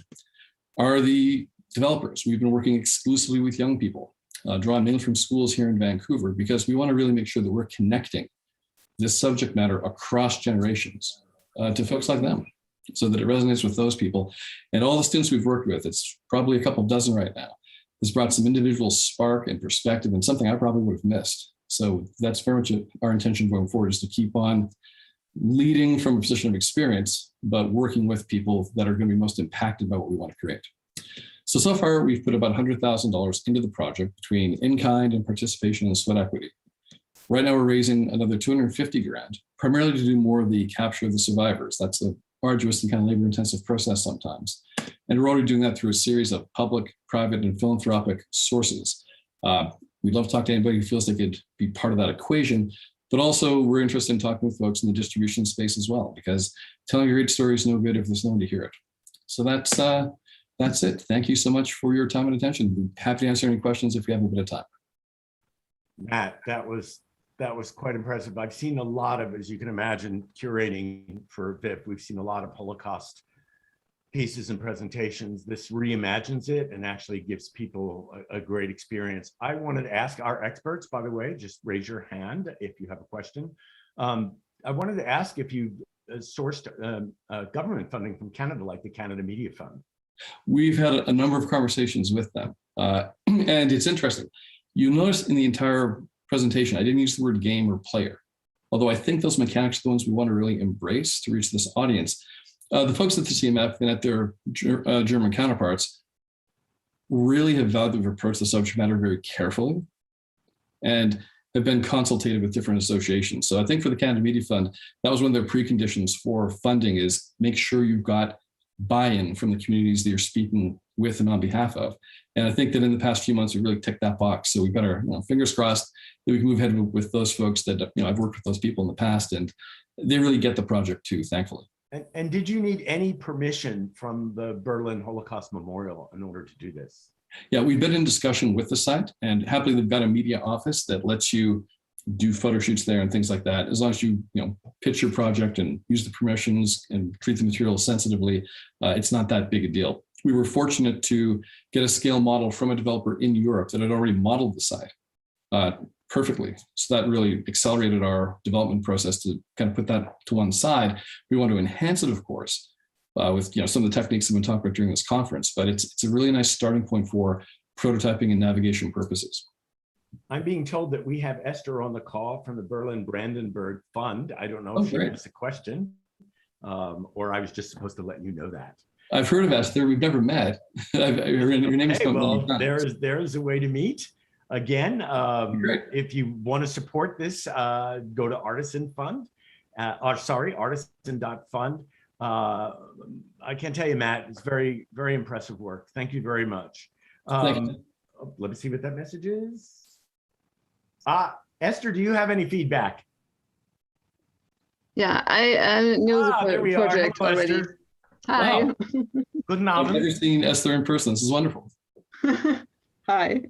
are the developers. We've been working exclusively with young people, drawn mainly from schools here in Vancouver, because we want to really make sure that we're connecting this subject matter across generations to folks like them, so that it resonates with those people. And all the students we've worked with, it's probably a couple dozen right now, has brought some individual spark and perspective and something I probably would have missed. So that's very much our intention going forward, is to keep on leading from a position of experience, but working with people that are going to be most impacted by what we want to create. So far, we've put about $100,000 into the project between in-kind and participation and sweat equity. Right now, we're raising another $250 grand, primarily to do more of the capture of the survivors. That's a arduous and kind of labor-intensive process sometimes. And we're already doing that through a series of public, private, and philanthropic sources. We'd love to talk to anybody who feels they could be part of that equation, but also we're interested in talking with folks in the distribution space as well, because telling a great story is no good if there's no one to hear it. So that's it. Thank you so much for your time and attention. We're happy to answer any questions if we have a bit of time. Matt, that was quite impressive. I've seen a lot of, as you can imagine, curating for VIFF. We've seen a lot of Holocaust pieces and presentations. This reimagines it and actually gives people a great experience. I wanted to ask our experts, by the way, just raise your hand if you have a question. I wanted to ask if you sourced government funding from Canada, like the Canada Media Fund. We've had a number of conversations with them, and it's interesting. You notice in the entire presentation, I didn't use the word game or player, although I think those mechanics are the ones we want to really embrace to reach this audience. The folks at the CMF and at their German counterparts really have vowed to approach the subject matter very carefully and have been consultative with different associations. So I think for the Canada Media Fund, that was one of their preconditions for funding, is make sure you've got buy-in from the communities that you're speaking with and on behalf of. And I think that in the past few months, we really ticked that box. So we've got our fingers crossed that we can move ahead with those folks that, I've worked with those people in the past, and they really get the project too, thankfully. And did you need any permission from the Berlin Holocaust Memorial in order to do this? Yeah, we've been in discussion with the site, and happily they've got a media office that lets you do photo shoots there and things like that. As long as you pitch your project and use the permissions and treat the material sensitively, it's not that big a deal. We were fortunate to get a scale model from a developer in Europe that had already modeled the site perfectly. So that really accelerated our development process to kind of put that to one side. We want to enhance it, of course, with some of the techniques that we've been talking about during this conference, but it's a really nice starting point for prototyping and navigation purposes. I'm being told that we have Esther on the call from the Berlin Brandenburg Fund. I don't know if she has a question, or I was just supposed to let you know that. I've heard of Esther. We've never met. Your name is there's a way to meet. Again, if you want to support this, go to Artisan Fund, artisan.fund. I can't tell you, Matt, it's very, very impressive work. Thank you very much. Let me see what that message is. Esther, do you have any feedback? Yeah, I knew the project already. Esther. Hi. Wow. Good night. I've never seen Esther in person. This is wonderful. Hi.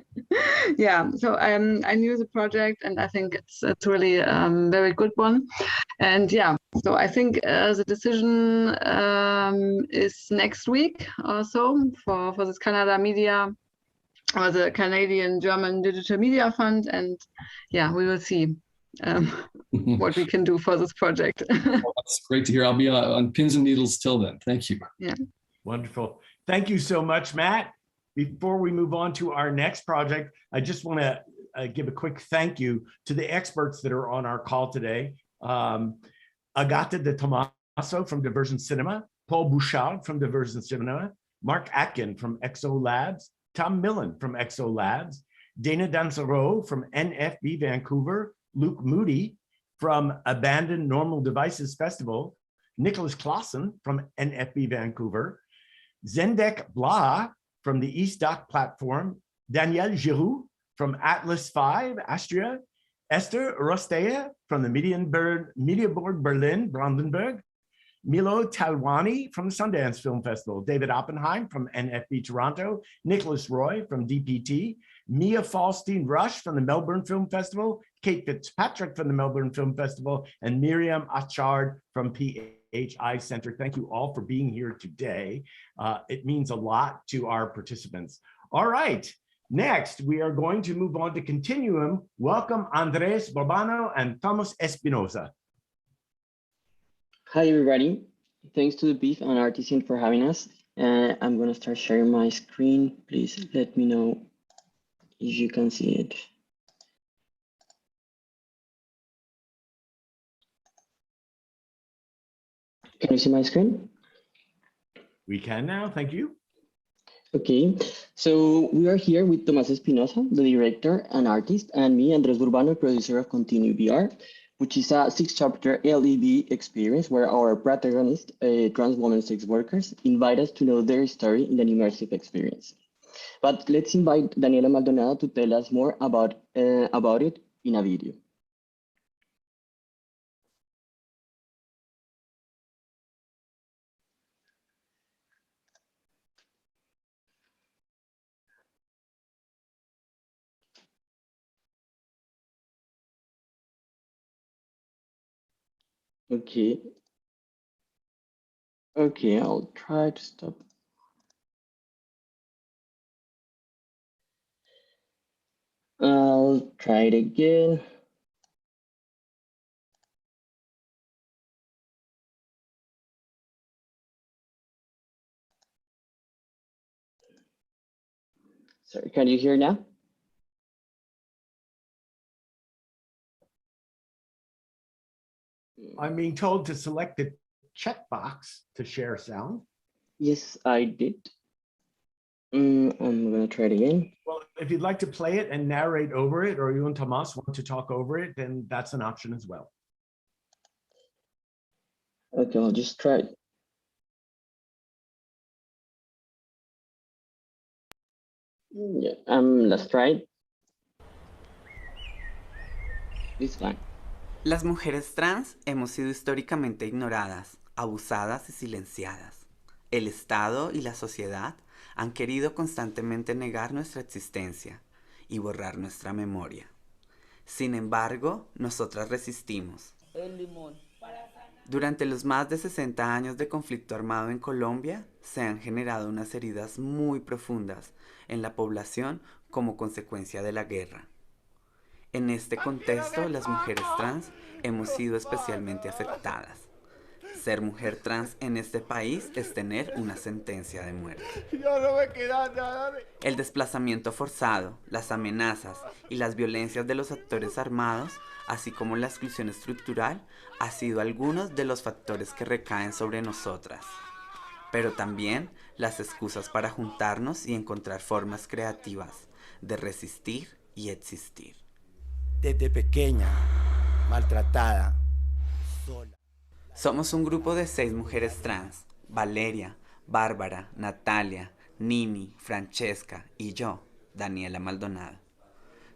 Yeah, so I knew the project, and I think it's really a very good one. And yeah, so I think the decision is next week or so for this Canada Media, or the Canadian German Digital Media Fund. And yeah, we will see what we can do for this project. Well, that's great to hear. I'll be on pins and needles till then. Thank you. Yeah. Wonderful. Thank you so much, Matt. Before we move on to our next project, I just want to give a quick thank you to the experts that are on our call today. Agata de Tomaso from Diversion Cinema, Paul Bouchard from Diversion Cinema, Mark Atkin from XO Labs, Tom Millen from XO Labs, Dana Dansereau from NFB Vancouver, Luke Moody from Abandoned Normal Devices Festival, Nicholas Clausen from NFB Vancouver, Zendek Blah from the East Dock platform, Danielle Giroux from Atlas 5, Austria, Esther Rostea from the Media Board Berlin, Brandenburg, Milo Talwani from the Sundance Film Festival, David Oppenheim from NFB Toronto, Nicholas Roy from DPT, Mia Falstein Rush from the Melbourne Film Festival, Kate Fitzpatrick from the Melbourne Film Festival, and Miriam Achard from PA HI Center. Thank you all for being here today. It means a lot to our participants. All right, next we are going to move on to Continuum. Welcome Andres Borbano and Thomas Espinosa. Hi everybody, thanks to the VIFF and Artisan for having us. I'm going to start sharing my screen. Please let me know if you can see it. Can you see my screen? We can now, thank you. Okay, so we are here with Tomás Espinosa, the director and artist, and me, Andrés Urbano, producer of Continue VR, which is a 6-chapter LEV experience where our protagonists, trans women sex workers, invite us to know their story in an immersive experience. But let's invite Daniela Maldonado to tell us more about it in a video. Okay. Okay, I'll try to stop. I'll try it again. Sorry, can you hear now? I'm being told to select the checkbox to share sound. Yes, I did. I'm gonna try it again. Well, if you'd like to play it and narrate over it, or you and Tomas want to talk over it, then that's an option as well. Okay, I'll just try it. Yeah, let's try it. It's fine. Las mujeres trans hemos sido históricamente ignoradas, abusadas y silenciadas. El Estado y la sociedad han querido constantemente negar nuestra existencia y borrar nuestra memoria. Sin embargo, nosotras resistimos. Durante los más de 60 años de conflicto armado en Colombia, se han generado unas heridas muy profundas en la población como consecuencia de la guerra. En este contexto, las mujeres trans hemos sido especialmente afectadas. Ser mujer trans en este país es tener una sentencia de muerte. El desplazamiento forzado, las amenazas y las violencias de los actores armados, así como la exclusión estructural, han sido algunos de los factores que recaen sobre nosotras. Pero también las excusas para juntarnos y encontrar formas creativas de resistir y existir. Desde pequeña, maltratada, sola. Somos un grupo de 6 mujeres trans: Valeria, Bárbara, Natalia, Nini, Francesca y yo, Daniela Maldonado.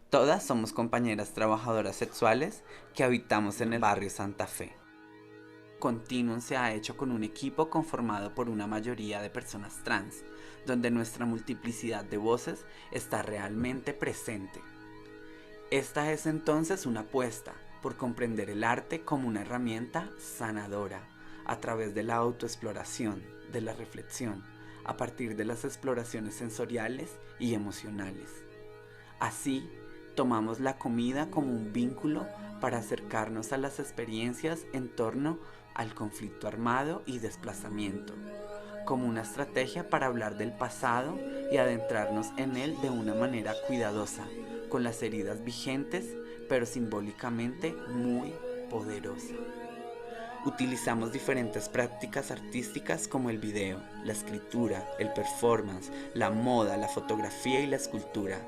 Todas somos compañeras trabajadoras sexuales que habitamos en el barrio Santa Fe. Continuum se ha hecho con un equipo conformado por una mayoría de personas trans, donde nuestra multiplicidad de voces está realmente presente. Esta es entonces una apuesta por comprender el arte como una herramienta sanadora a través de la autoexploración, de la reflexión, a partir de las exploraciones sensoriales y emocionales. Así, tomamos la comida como un vínculo para acercarnos a las experiencias en torno al conflicto armado y desplazamiento, como una estrategia para hablar del pasado y adentrarnos en él de una manera cuidadosa, con las heridas vigentes, pero simbólicamente muy poderosa. Utilizamos diferentes prácticas artísticas como el video, la escritura, el performance, la moda, la fotografía y la escultura,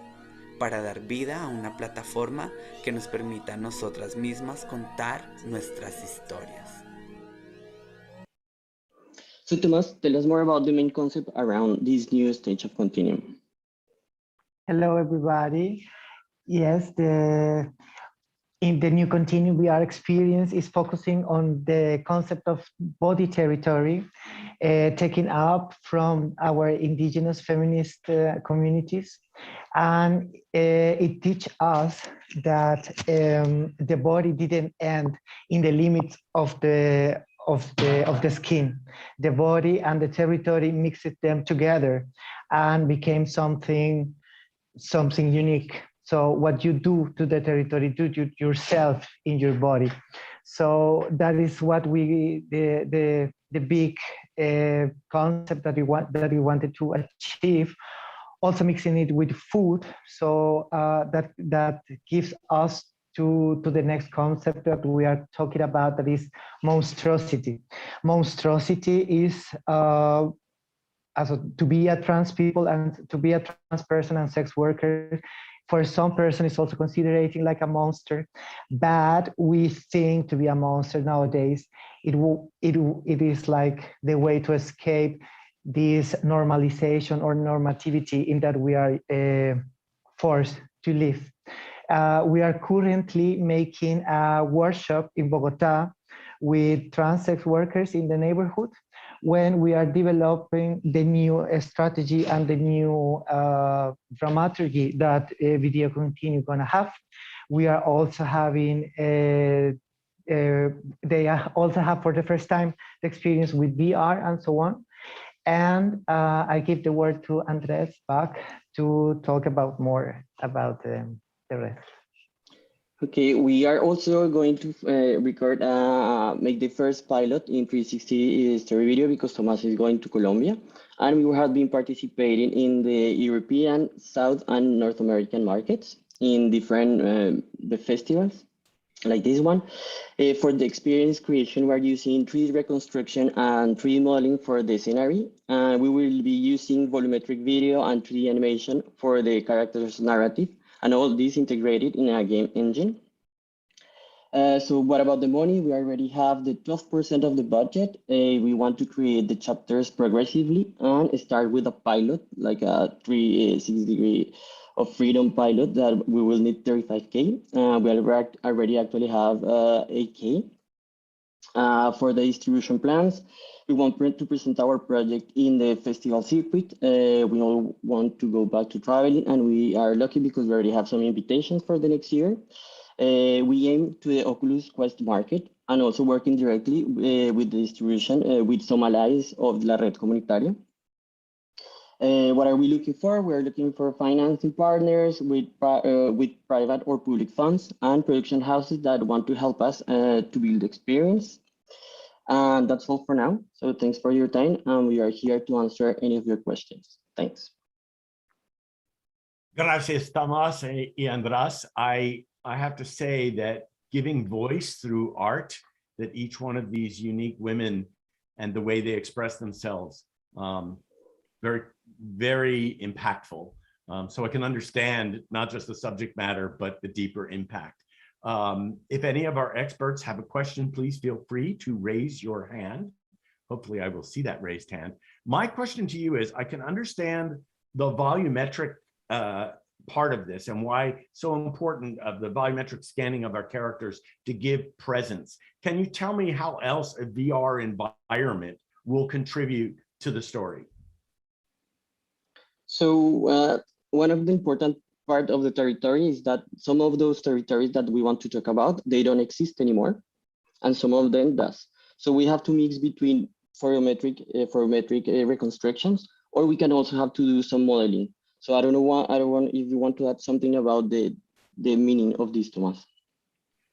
para dar vida a una plataforma que nos permita a nosotras mismas contar nuestras historias. So Tomás, tell us more about the main concept around this new stage of Continuum. Hello, everybody. Yes, in the new Continuum VR experience is focusing on the concept of body territory, taken up from our indigenous feminist communities. And it teaches us that the body didn't end in the limits of of the skin. The body and the territory mixed them together and became something unique. So what you do to the territory, do you yourself in your body. So that is what the big concept that we wanted to achieve. Also mixing it with food, so that gives us to the next concept that we are talking about, that is monstrosity. Monstrosity is to be a trans people and to be a trans person and sex worker. For some person, it's also considered like a monster, but we think to be a monster nowadays. It is like the way to escape this normalization or normativity in that we are forced to live. We are currently making a workshop in Bogota with trans sex workers in the neighborhood, when we are developing the new strategy and the new dramaturgy that Video Continue gonna have. We are also having they also have for the first time the experience with VR and so on. And I give the word to Andres back to talk about more about the rest. Okay, we are also going to record, make the first pilot in 360 story video, because Tomas is going to Colombia, and we have been participating in the European, South and North American markets in different the festivals like this one. For the experience creation, we're using 3D reconstruction and 3D modeling for the scenery. We will be using volumetric video and 3D animation for the character's narrative, and all this integrated in a game engine. So what about the money? We already have the 12% of the budget. We want to create the chapters progressively and start with a pilot, like a 360 degree of freedom pilot that we will need 35K. We already actually have 8K. For the distribution plans, we want to present our project in the festival circuit. We all want to go back to traveling, and we are lucky because we already have some invitations for the next year. We aim to the Oculus Quest market, and also working directly with the distribution with some allies of La Red Comunitaria. What are we looking for? We're looking for financing partners with private or public funds, and production houses that want to help us to build experience. And that's all for now. So thanks for your time, and we are here to answer any of your questions. Thanks. Gracias, Tomas y Andrés. I have to say that giving voice through art, that each one of these unique women and the way they express themselves, very, very impactful. So I can understand not just the subject matter, but the deeper impact. If any of our experts have a question, please feel free to raise your hand. Hopefully I will see that raised hand. My question to you is, I can understand the volumetric part of this and why so important of the volumetric scanning of our characters to give presence. Can you tell me how else a VR environment will contribute to the story? So one of the important part of the territory is that some of those territories that we want to talk about, they don't exist anymore, and some of them does. So we have to mix between volumetric reconstructions, or we can also have to do some modeling. So I don't know if you want to add something about the meaning of this, Tomas.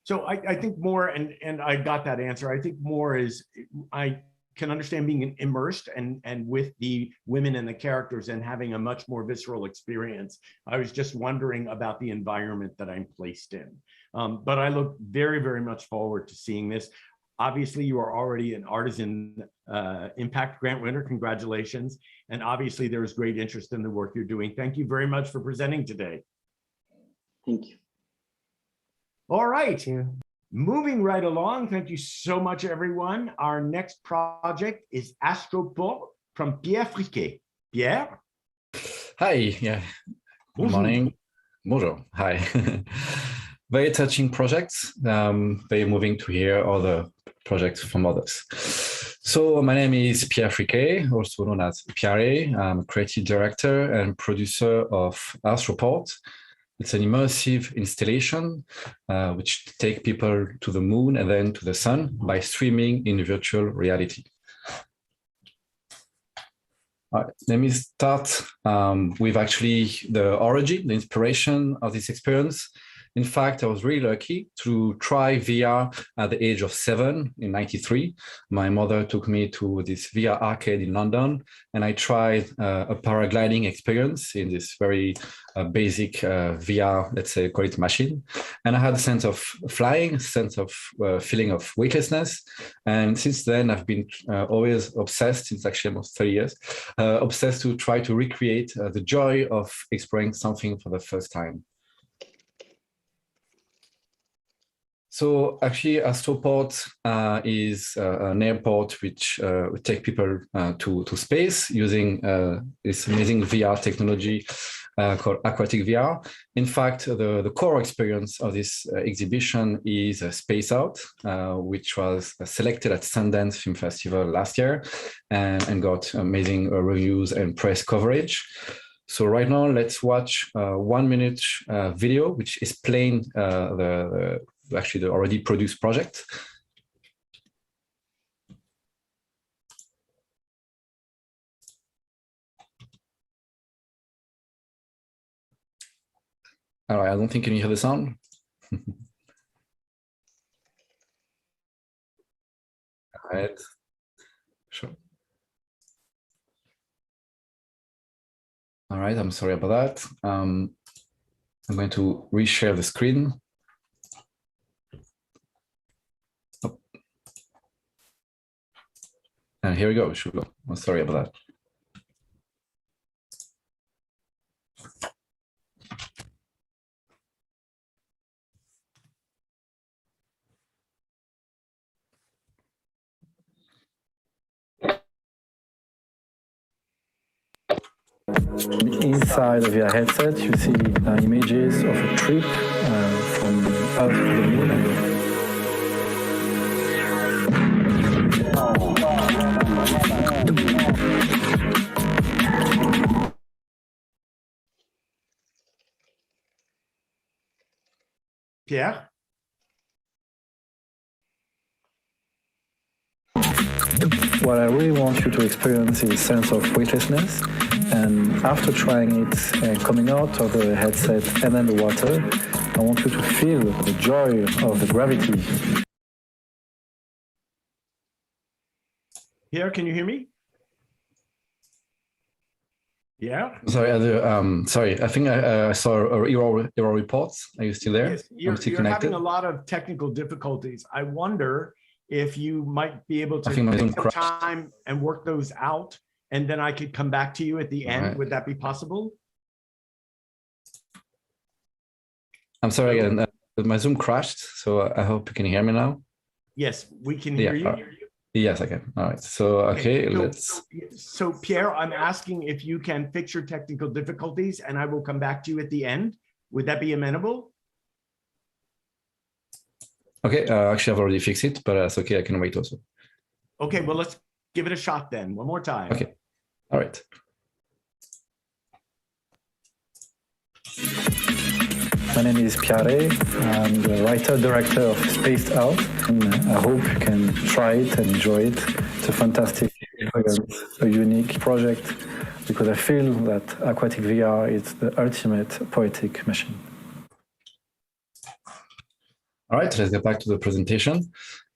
So I think more, and I got that answer. I think more is, I can understand being immersed and with the women and the characters and having a much more visceral experience. I was just wondering about the environment that I'm placed in. But I look very, very much forward to seeing this. Obviously, you are already an Artisan Impact Grant winner. Congratulations. And obviously, there is great interest in the work you're doing. Thank you very much for presenting today. Thank you. All right. Moving right along. Thank you so much, everyone. Our next project is Astroport from Pierre Friquet. Pierre? Hi. Yeah. Good morning. Bonjour. Hi. Very touching projects. Very moving to hear other projects from others. So my name is Pierre Friquet, also known as Pierre. I'm creative director and producer of Astroport. It's an immersive installation which take people to the moon and then to the sun by streaming in virtual reality. All right, let me start with actually the origin, the inspiration of this experience. In fact, I was really lucky to try VR at the age of 7 in '93. My mother took me to this VR arcade in London, and I tried a paragliding experience in this very basic VR, let's say, call it machine. And I had a sense of flying, a sense of feeling of weightlessness. And since then, I've been always obsessed, since actually almost 30 years, obsessed to try to recreate the joy of exploring something for the first time. So actually, Astroport is an airport which would take people to space using this amazing VR technology called aquatic VR. In fact, the core experience of this exhibition is Space Out, which was selected at Sundance Film Festival last year and got amazing reviews and press coverage. So right now, let's watch a 1-minute video, which explains actually the already produced project. All right, I don't think you can hear the sound. All right, sure. All right, I'm sorry about that. I'm going to reshare the screen. Oh. And here we go, should go. I'm sorry about that. Inside of your headset, you see images of a trip from Earth to the Moon. Pierre? What I really want you to experience is a sense of weightlessness. And after trying it and coming out of the headset and then the water, I want you to feel the joy of the gravity. Pierre, can you hear me? Yeah. Sorry, I think I saw error reports. Are you still there? Yes, you're having a lot of technical difficulties. I wonder if you might be able to take some time and work those out, and then I could come back to you at the end. Right. Would that be possible? I'm sorry again. My Zoom crashed, so I hope you can hear me now. Yes, we can hear you. Yes, I can. All right. So, okay, let's. So, Pierre, I'm asking if you can fix your technical difficulties, and I will come back to you at the end. Would that be amenable? Okay. Actually, I've already fixed it, but that's okay. I can wait also. Okay. Well, let's give it a shot then. One more time. Okay. All right. My name is Pierre. I'm the writer-director of Spaced Out, and I hope you can try it and enjoy it. It's a fantastic experience, a unique project, because I feel that aquatic VR is the ultimate poetic machine. All right, let's get back to the presentation.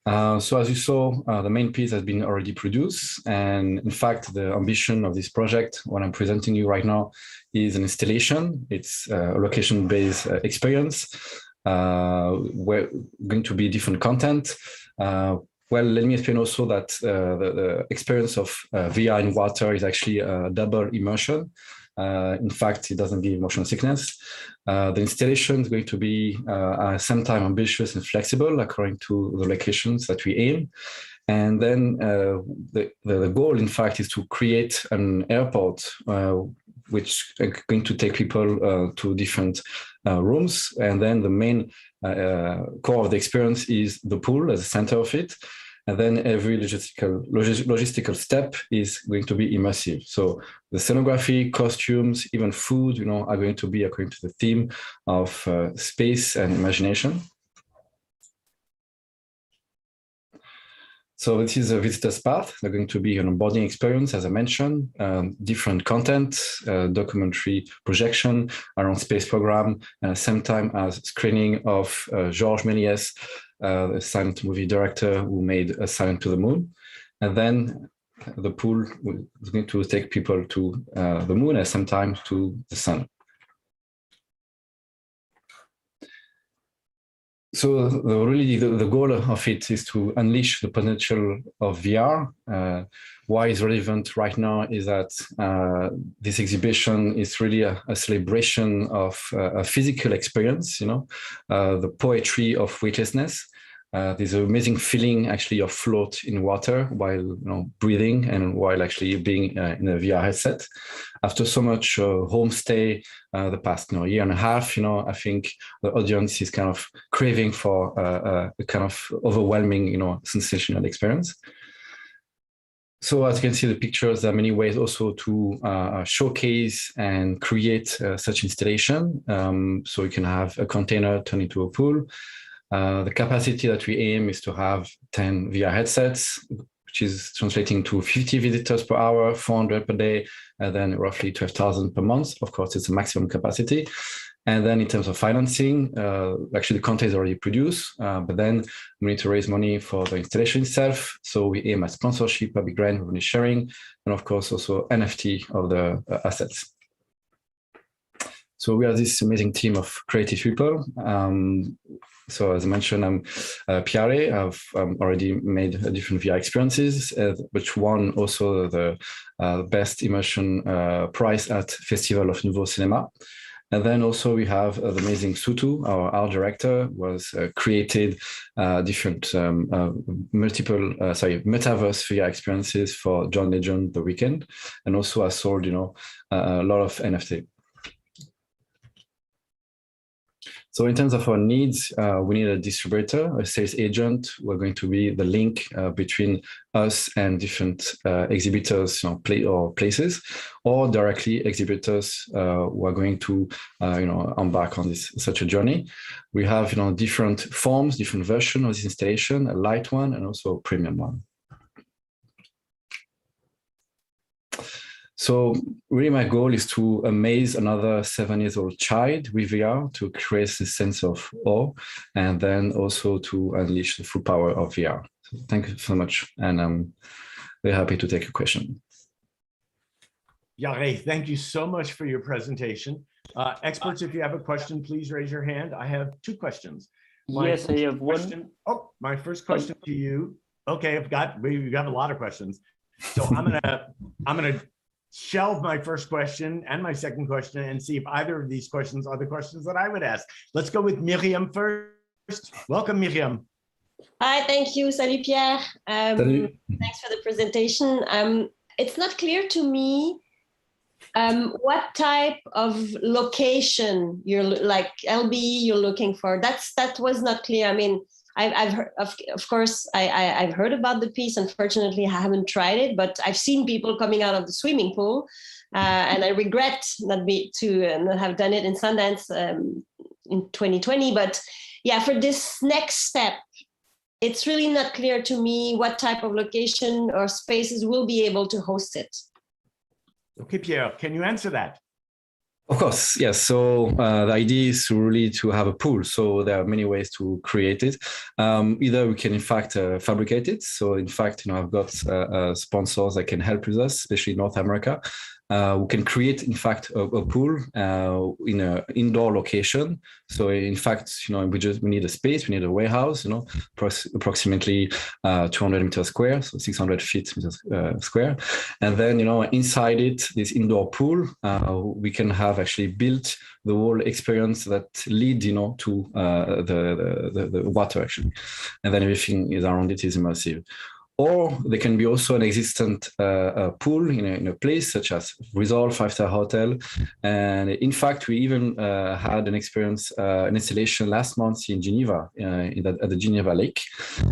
So as you saw, the main piece has been already produced. And in fact, the ambition of this project, what I'm presenting you right now, is an installation. It's a location-based experience where going to be different content. Well, let me explain also that the experience of VR in water is actually a double immersion. In fact, it doesn't give motion sickness. The installation is going to be at the same time ambitious and flexible according to the locations that we aim. And then the goal, in fact, is to create an airport which is going to take people to different rooms. And then the main core of the experience is the pool as the center of it. And then every logistical step is going to be immersive. So the scenography, costumes, even food, are going to be according to the theme of space and imagination. So this is a visitor's path. They're going to be an onboarding experience, as I mentioned, different content, documentary projection around space program, and at the same time as screening of Georges Méliès, the silent movie director who made A Silent to the Moon. And then the pool is going to take people to the moon, at the same time to the sun. So the goal of it is to unleash the potential of VR. Why it's relevant right now is that this exhibition is really a celebration of a physical experience, the poetry of weightlessness. There's an amazing feeling actually of float in water while breathing and while actually being in a VR headset. After so much homestay the past year and a half, I think the audience is kind of craving for a kind of overwhelming, sensational experience. So as you can see the pictures, there are many ways also to showcase and create such installation. So you can have a container turned into a pool. The capacity that we aim is to have 10 VR headsets, which is translating to 50 visitors per hour, 400 per day, and then roughly 12,000 per month. Of course, it's a maximum capacity. And then in terms of financing, actually the content is already produced, but then we need to raise money for the installation itself. So we aim at sponsorship, public grant, revenue sharing, and of course also NFT of the assets. So we are this amazing team of creative people. So as I mentioned, I'm Pierre. I've already made different VR experiences, which won also the best immersion prize at Festival of Nouveau Cinema. And then also we have the amazing Sutu, our art director, was created different metaverse VR experiences for John Legend The Weeknd, and also has sold a lot of NFT. So in terms of our needs, we need a distributor, a sales agent. We're going to be the link between us and different exhibitors, places, or directly exhibitors who are going to, embark on such a journey. We have, different forms, different versions of this installation, a light one and also a premium one. So really my goal is to amaze another 7-year-old child with VR, to create a sense of awe, and then also to unleash the full power of VR. So thank you so much. And I'm very happy to take a question. Yare, thank you so much for your presentation. Experts, if you have a question, please raise your hand. I have 2 questions. Yes, I have one. Oh, my first question to you. Okay, we've got a lot of questions. So I'm gonna shelve my first question and my second question and see if either of these questions are the questions that I would ask. Let's go with Miriam first. Welcome, Miriam. Hi, thank you. Salut, Pierre. Salut. Thanks for the presentation. It's not clear to me what type of location you're you're looking for. That was not clear. I mean, I've heard, of course, I've heard about the piece. Unfortunately, I haven't tried it, but I've seen people coming out of the swimming pool, and I regret not have done it in Sundance in 2020. But yeah, for this next step, it's really not clear to me what type of location or spaces will be able to host it. Okay, Pierre, can you answer that? Of course, yes. So the idea is really to have a pool. So there are many ways to create it. Either we can, in fact, fabricate it. So in fact, I've got sponsors that can help with us, especially in North America. We can create, in fact, a pool in an indoor location. So in fact, we need a space, we need a warehouse, approximately 200 meters square, so 600 feet square. And then, inside it, this indoor pool, we can have actually built the whole experience that lead, to the water actually. And then everything is around it is immersive. or they can be also an existent pool in a place such as resort, 5-star hotel. And in fact, we even had an experience, an installation last month in Geneva, at the Geneva Lake.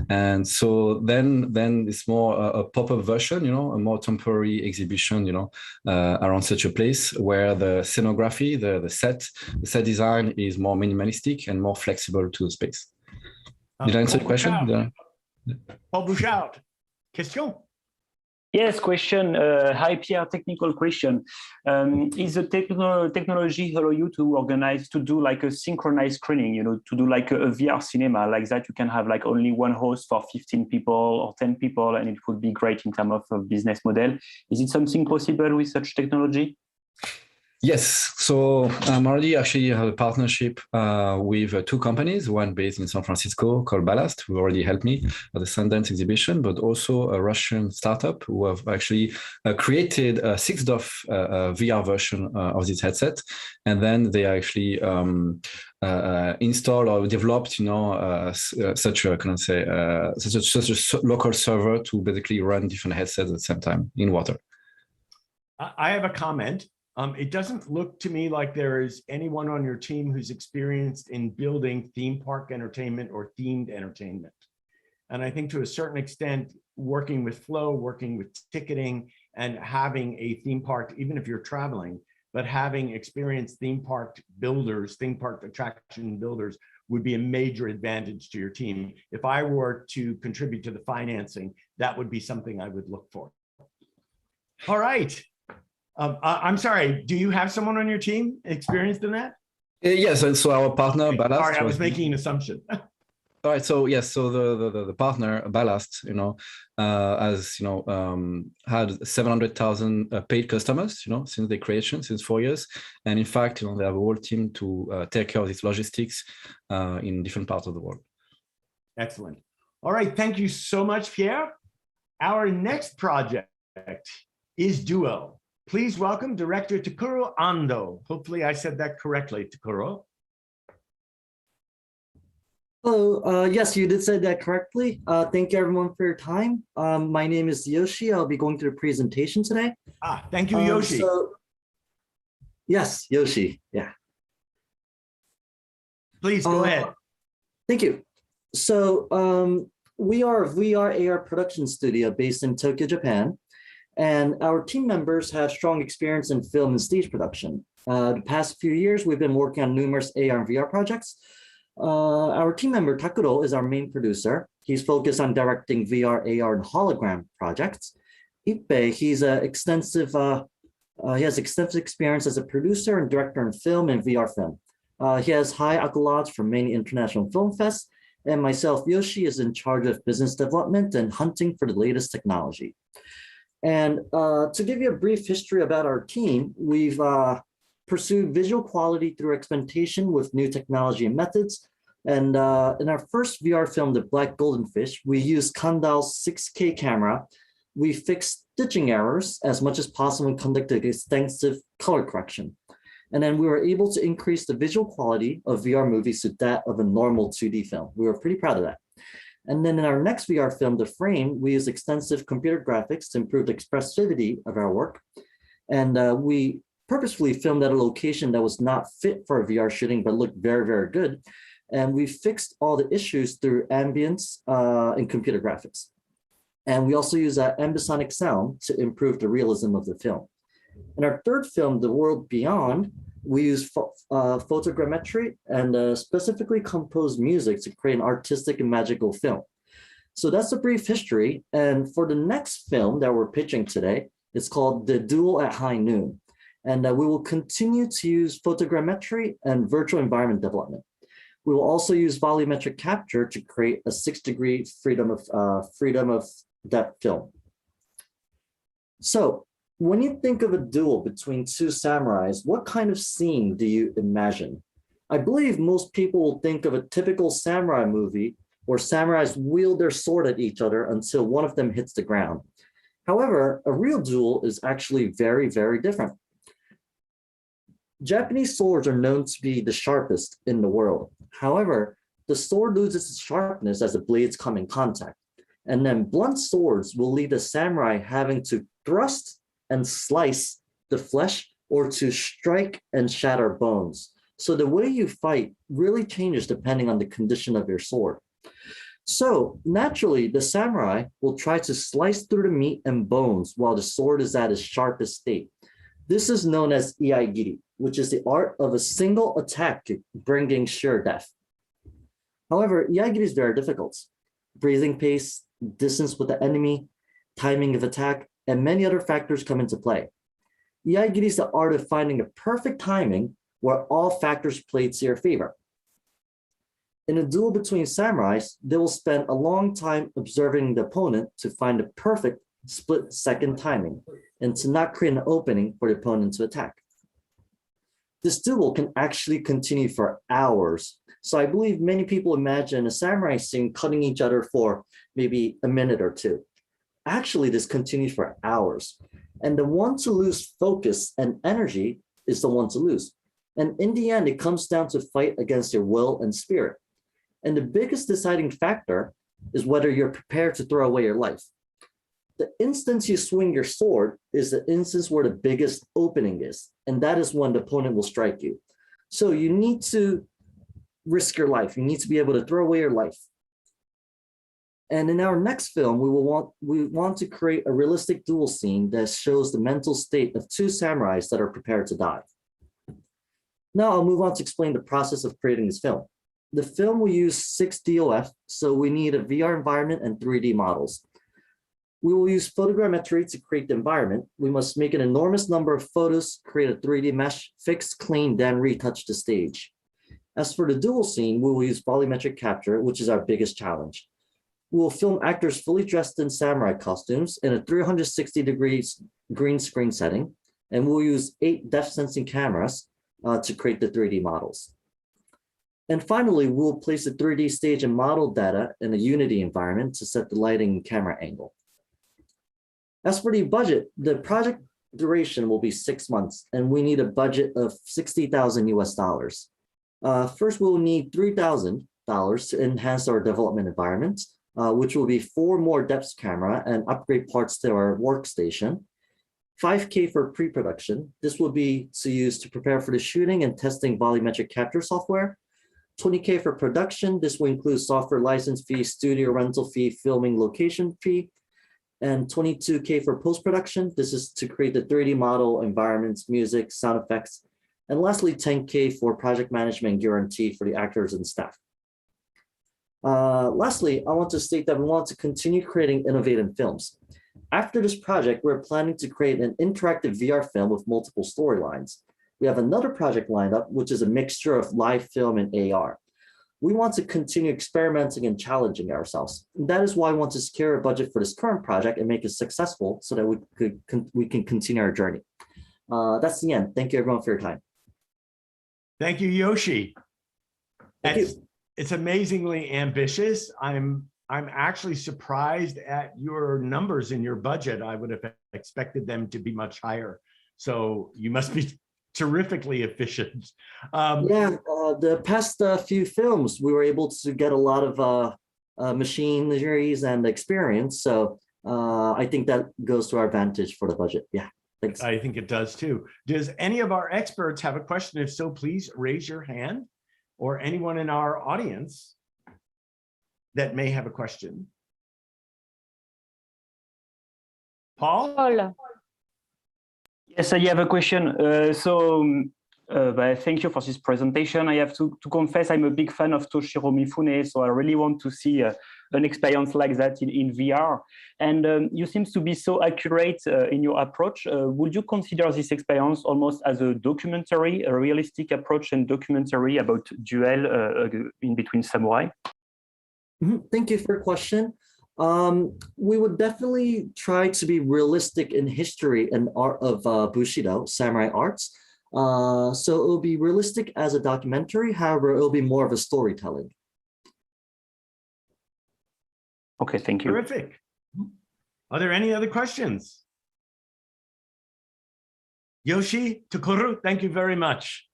And so then it's more a pop-up version, a more temporary exhibition, around such a place where the scenography, the set design is more minimalistic and more flexible to the space. Did I answer the question? Paul Bouchout, question? Yes, question. Hi, Pierre, technical question. Is the technology allow you to organize, to do like a synchronized screening, to do like a VR cinema like that? You can have like only one host for 15 people or 10 people, and it would be great in terms of a business model. Is it something possible with such technology? Yes, so I'm already actually have a partnership with two companies, one based in San Francisco called Ballast, who already helped me at the Sundance exhibition, but also a Russian startup who have actually created a 6DoF VR version of this headset. And then they actually installed or developed, such a local server to basically run different headsets at the same time in water. I have a comment. It doesn't look to me like there is anyone on your team who's experienced in building theme park entertainment or themed entertainment. And I think to a certain extent, working with flow, working with ticketing, and having a theme park, even if you're traveling, but having experienced theme park builders, theme park attraction builders would be a major advantage to your team. If I were to contribute to the financing, that would be something I would look for. All right. I'm sorry, do you have someone on your team experienced in that? Yes, and so our partner, Ballast. Sorry, I was making an assumption. All right, so yes, so the partner, Ballast, has, had 700,000 paid customers, since their creation, since 4 years. And in fact, they have a whole team to take care of this logistics in different parts of the world. Excellent. All right, thank you so much, Pierre. Our next project is Duo. Please welcome Director Takuro Ando. Hopefully I said that correctly, Takuro. Hello, yes, you did say that correctly. Thank you everyone for your time. My name is Yoshi. I'll be going through the presentation today. Thank you, Yoshi. Yes, Yoshi, yeah. Please go ahead. Thank you. So we are a VR AR production studio based in Tokyo, Japan. And our team members have strong experience in film and stage production. The past few years, we've been working on numerous AR and VR projects. Our team member, Takuro, is our main producer. He's focused on directing VR, AR, and hologram projects. Ippei, he has extensive experience as a producer and director in film and VR film. He has high accolades from many international film fests. And myself, Yoshi, is in charge of business development and hunting for the latest technology. And to give you a brief history about our team, we've pursued visual quality through experimentation with new technology and methods. And in our first VR film, The Black Golden Fish, we used Kandal's 6K camera. We fixed stitching errors as much as possible and conducted extensive color correction. And then we were able to increase the visual quality of VR movies to that of a normal 2D film. We were pretty proud of that. And then in our next VR film, The Frame, we used extensive computer graphics to improve the expressivity of our work. And we purposefully filmed at a location that was not fit for VR shooting, but looked very, very good. And we fixed all the issues through ambience and computer graphics. And we also use ambisonic sound to improve the realism of the film. In our third film, The World Beyond, we use photogrammetry and specifically composed music to create an artistic and magical film. So that's a brief history. And for the next film that we're pitching today, it's called The Duel at High Noon. And we will continue to use photogrammetry and virtual environment development. We will also use volumetric capture to create a 6-degree freedom of depth film. So when you think of a duel between two samurais, what kind of scene do you imagine? I believe most people will think of a typical samurai movie where samurais wield their sword at each other until one of them hits the ground. However, a real duel is actually very, very different. Japanese swords are known to be the sharpest in the world. However, the sword loses its sharpness as the blades come in contact. And then blunt swords will lead the samurai having to thrust and slice the flesh or to strike and shatter bones. So the way you fight really changes depending on the condition of your sword. So naturally, the samurai will try to slice through the meat and bones while the sword is at its sharpest state. This is known as iai-giri, which is the art of a single attack bringing sure death. However, iai-giri is very difficult. Breathing pace, distance with the enemy, timing of attack, and many other factors come into play. Iai-giri is the art of finding a perfect timing where all factors play to your favor. In a duel between samurais, they will spend a long time observing the opponent to find the perfect split-second timing and to not create an opening for the opponent to attack. This duel can actually continue for hours. So I believe many people imagine a samurai scene cutting each other for maybe a minute or two. Actually, this continues for hours. And the one to lose focus and energy is the one to lose. And in the end, it comes down to fight against your will and spirit. And the biggest deciding factor is whether you're prepared to throw away your life. The instance you swing your sword is the instance where the biggest opening is. And that is when the opponent will strike you. So you need to risk your life. You need to be able to throw away your life. And in our next film, we want to create a realistic duel scene that shows the mental state of two samurais that are prepared to die. Now I'll move on to explain the process of creating this film. The film will use 6 DOF, so we need a VR environment and 3D models. We will use photogrammetry to create the environment. We must make an enormous number of photos, create a 3D mesh, fix, clean, then retouch the stage. As for the duel scene, we will use volumetric capture, which is our biggest challenge. We will film actors fully dressed in samurai costumes in a 360 degrees green screen setting, and we'll use 8 depth sensing cameras to create the 3D models. And finally, we'll place the 3D stage and model data in a Unity environment to set the lighting and camera angle. As for the budget, the project duration will be 6 months, and we need a budget of $60,000 US. First, we'll need $3,000 to enhance our development environment, which will be 4 more depth camera and upgrade parts to our workstation. $5K for pre-production. This will be to use to prepare for the shooting and testing volumetric capture software. $20K for production. This will include software license fee, studio rental fee, filming location fee, and $22K for post-production. This is to create the 3D model, environments, music, sound effects. And lastly, $10K for project management guarantee for the actors and staff. Lastly, I want to state that we want to continue creating innovative films. After this project, we're planning to create an interactive VR film with multiple storylines. We have another project lined up, which is a mixture of live film and AR. We want to continue experimenting and challenging ourselves. That is why I want to secure a budget for this current project and make it successful so that we can continue our journey. That's the end. Thank you everyone for your time. Thank you, Yoshi. Thank you. It's amazingly ambitious. I'm actually surprised at your numbers in your budget. I would have expected them to be much higher. So you must be terrifically efficient. The past few films, we were able to get a lot of machineries and experience. So I think that goes to our advantage for the budget. Yeah, thanks. I think it does too. Does any of our experts have a question? If so, please raise your hand, or anyone in our audience that may have a question. Paul? Paul. Yes, I have a question. Thank you for this presentation. I have to confess I'm a big fan of Toshiro Mifune, so I really want to see an experience like that in VR. And you seem to be so accurate in your approach. Would you consider this experience almost as a documentary, a realistic approach and documentary about duel in between samurai? Thank you for your question. We would definitely try to be realistic in history and art of Bushido, samurai arts. So it will be realistic as a documentary, however, it will be more of a storytelling. Okay, thank you. Terrific. Are there any other questions? Yoshi, Tokoru, thank you very much.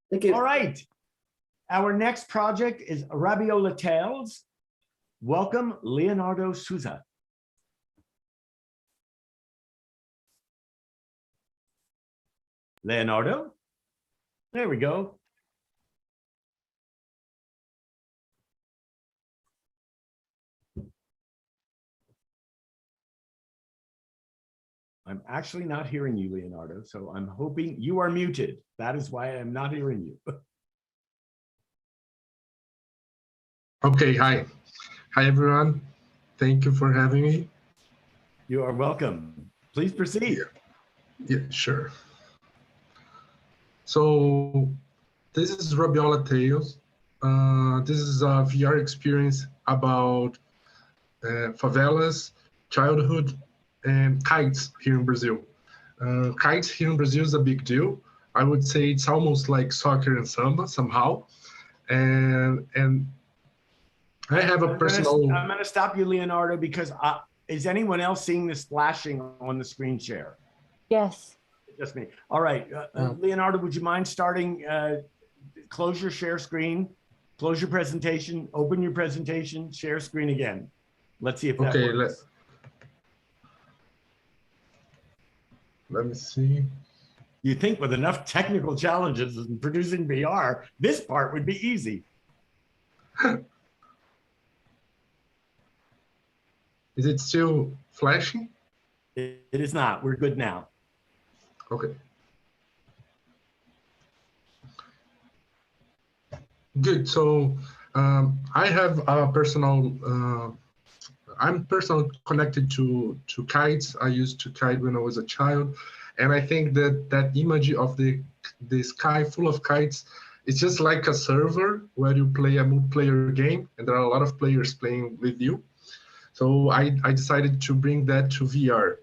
Thank you. All right. Our next project is Rabiola Tales. welcome Leonardo Souza. Leonardo, there we go. I'm actually not hearing you, Leonardo, so I'm hoping you are muted. That is why I'm not hearing you. Okay, hi. Hi, everyone. Thank you for having me. You are welcome. Please proceed. Yeah, sure. So this is Rabiola Tales. This is a VR experience about favelas, childhood, and kites here in Brazil. Kites here in Brazil is a big deal. I would say it's almost like soccer and samba somehow. And I have a personal... I'm going to stop you, Leonardo, because is anyone else seeing this flashing on the screen share? Yes. Just me. All right. Leonardo, would you mind starting? Close your share screen, close your presentation, open your presentation, share screen again. Let's see if that works. Let me see. You think with enough technical challenges in producing VR, this part would be easy. Is it still flashing? It is not. We're good now. Okay. Good. So I have a personal, I'm personally connected to kites. I used to kite when I was a child. And I think that that image of the sky full of kites, it's just like a server where you play a multiplayer game and there are a lot of players playing with you. So I decided to bring that to VR.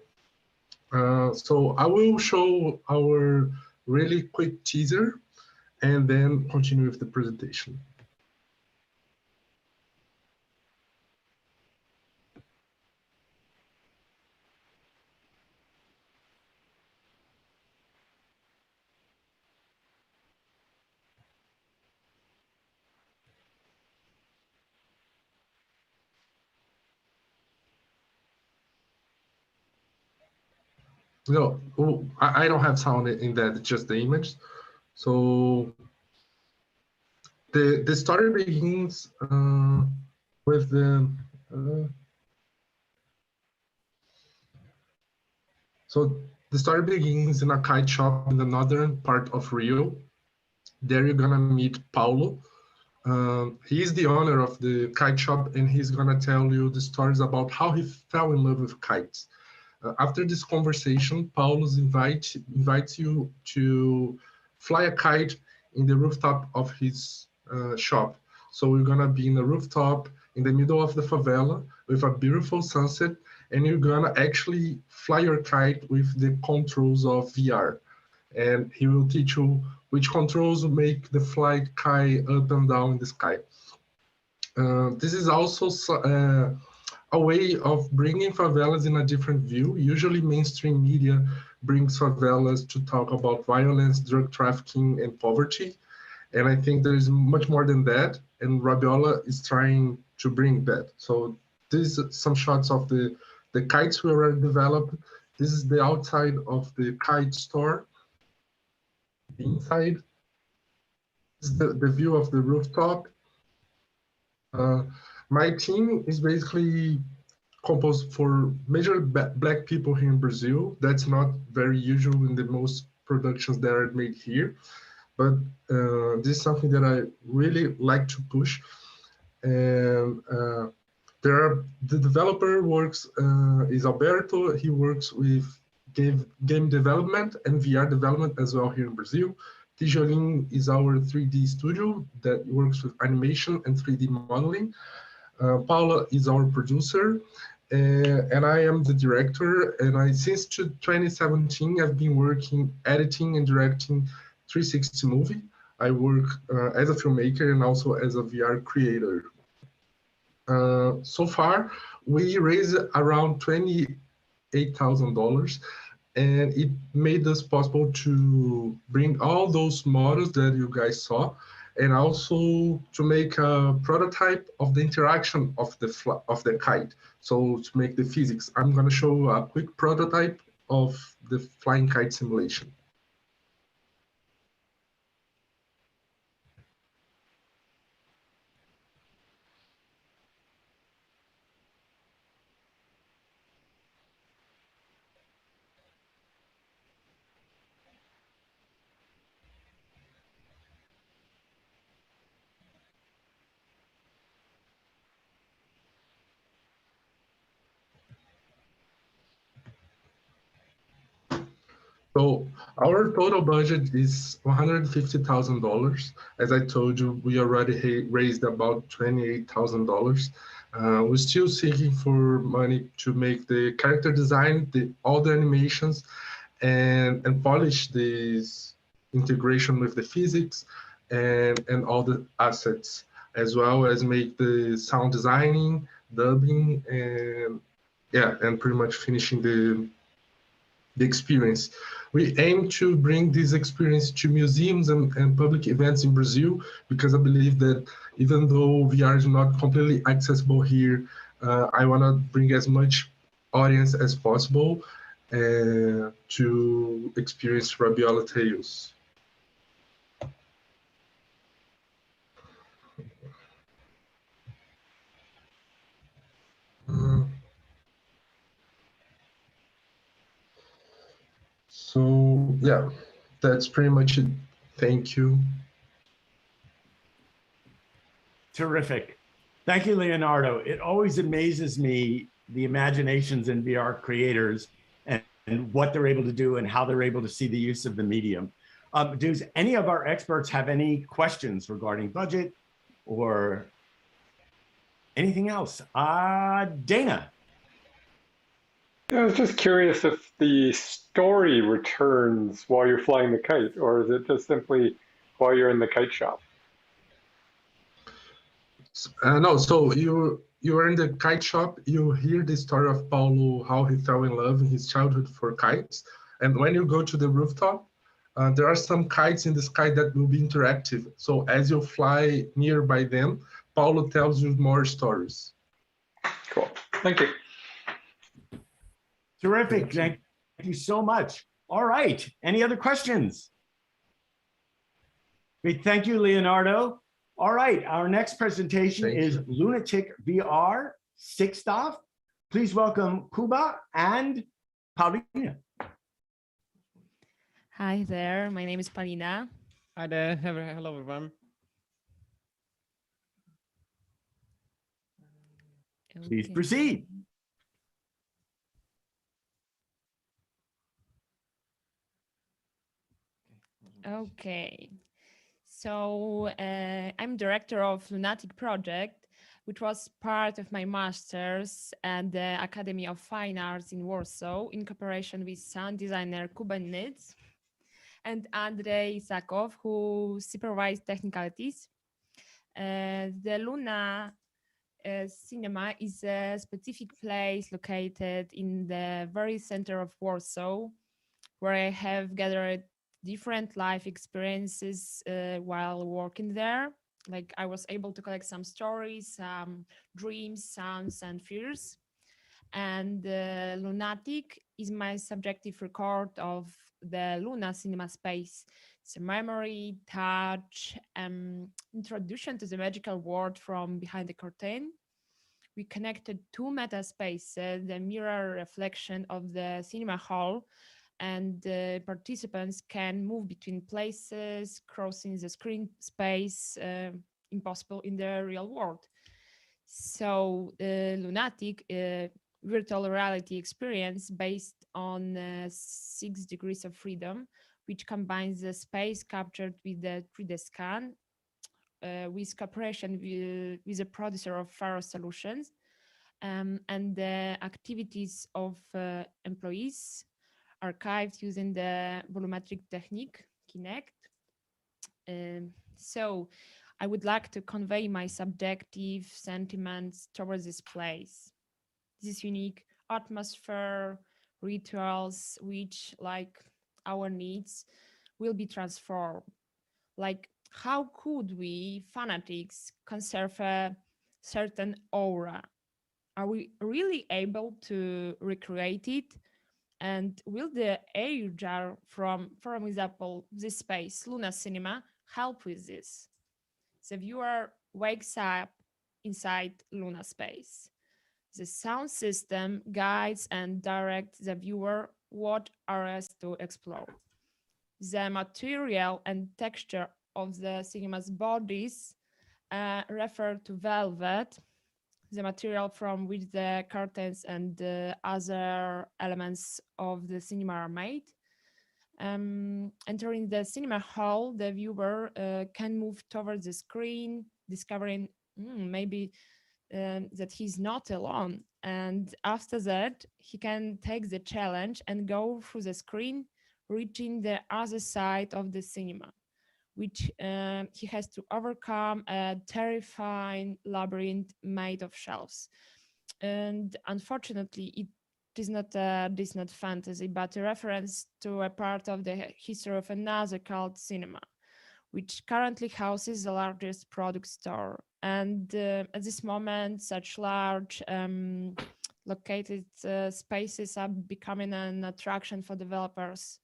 So I will show our really quick teaser and then continue with the presentation. No, I don't have sound in that, it's just the image. So the story begins with the so the story begins in a kite shop in the northern part of Rio. There you're gonna meet Paulo. He is the owner of the kite shop, and he's gonna tell you the stories about how he fell in love with kites. After this conversation, Paulo invites you to fly a kite in the rooftop of his shop. So we're gonna be in the rooftop in the middle of the favela with a beautiful sunset, and you're gonna actually fly your kite with the controls of VR. And he will teach you which controls make the flight kite up and down in the sky. This is also a way of bringing favelas in a different view. Usually mainstream media brings favelas to talk about violence, drug trafficking, and poverty. And I think there's much more than that. And Rabiola is trying to bring that. So these are some shots of the kites we already developed. This is the outside of the kite store. Inside is the view of the rooftop. My team is basically composed for major Black people here in Brazil. That's not very usual in the most productions that are made here, but this is something that I really like to push. And the developer works is Alberto. He works with game development and VR development as well here in Brazil. Tijolim is our 3D studio that works with animation and 3D modeling. Paula is our producer, and I am the director. And since 2017, I've been working, editing and directing 360 movie. I work as a filmmaker and also as a VR creator. So far, we raised around $28,000, and it made us possible to bring all those models that you guys saw and also to make a prototype of the interaction of the kite. So to make the physics, I'm going to show a quick prototype of the flying kite simulation. So our total budget is $150,000. As I told you, we already raised about $28,000. We're still seeking for money to make the character design, all the animations, and polish this integration with the physics and all the assets, as well as make the sound designing, dubbing, and yeah, and pretty much finishing the experience. We aim to bring this experience to museums and public events in Brazil, because I believe that even though VR is not completely accessible here, I want to bring as much audience as possible to experience Rabiola Tales. So yeah, that's pretty much it. Thank you. Terrific. Thank you, Leonardo. It always amazes me, the imaginations in VR creators and what they're able to do and how they're able to see the use of the medium. Does any of our experts have any questions regarding budget or anything else? Dana. I was just curious if the story returns while you're flying the kite, or is it just simply while you're in the kite shop? No, so you are in the kite shop, you hear the story of Paulo, how he fell in love in his childhood for kites. And when you go to the rooftop, there are some kites in the sky that will be interactive. So as you fly nearby them, Paulo tells you more stories. Cool, thank you. Terrific, thank you so much. All right, any other questions? Great, thank you, Leonardo. All right, our next presentation is Lunatic VR 6th. Please welcome Cuba and Paulina. Hi there, my name is Paulina. Hi there, hello everyone. Please proceed. Okay, so I'm director of Lunatic Project, which was part of my master's at the Academy of Fine Arts in Warsaw in cooperation with sound designer Kuba Nitz and Andrzej Zakov, who supervised technicalities. The Luna Cinema is a specific place located in the very center of Warsaw, where I have gathered different life experiences while working there. Like I was able to collect some stories, some dreams, sounds, and fears. And Lunatic is my subjective record of the Luna cinema space. It's a memory, touch, introduction to the magical world from behind the curtain. We connected two meta spaces, the mirror reflection of the cinema hall, and the participants can move between places, crossing the screen space, impossible in the real world. So Lunatic, virtual reality experience based on 6 degrees of freedom, which combines the space captured with the 3D scan, with cooperation with the producer of Faro Solutions, and the activities of employees archived using the volumetric technique, Kinect. So I would like to convey my subjective sentiments towards this place. This unique atmosphere, rituals, which, like our needs, will be transformed. Like how could we fanatics conserve a certain aura? Are we really able to recreate it? And will the air jar from, for example, this space, Luna Cinema, help with this? The viewer wakes up inside Luna space. The sound system guides and directs the viewer what areas to explore. The material and texture of the cinema's bodies refer to velvet, the material from which the curtains and the other elements of the cinema are made. Entering the cinema hall, the viewer can move towards the screen, discovering maybe that he's not alone. And after that, he can take the challenge and go through the screen, reaching the other side of the cinema, which he has to overcome a terrifying labyrinth made of shelves. And unfortunately, it is not a Disney fantasy, but a reference to a part of the history of another cult cinema, which currently houses the largest product store. And at this moment, such large located spaces are becoming an attraction for developers.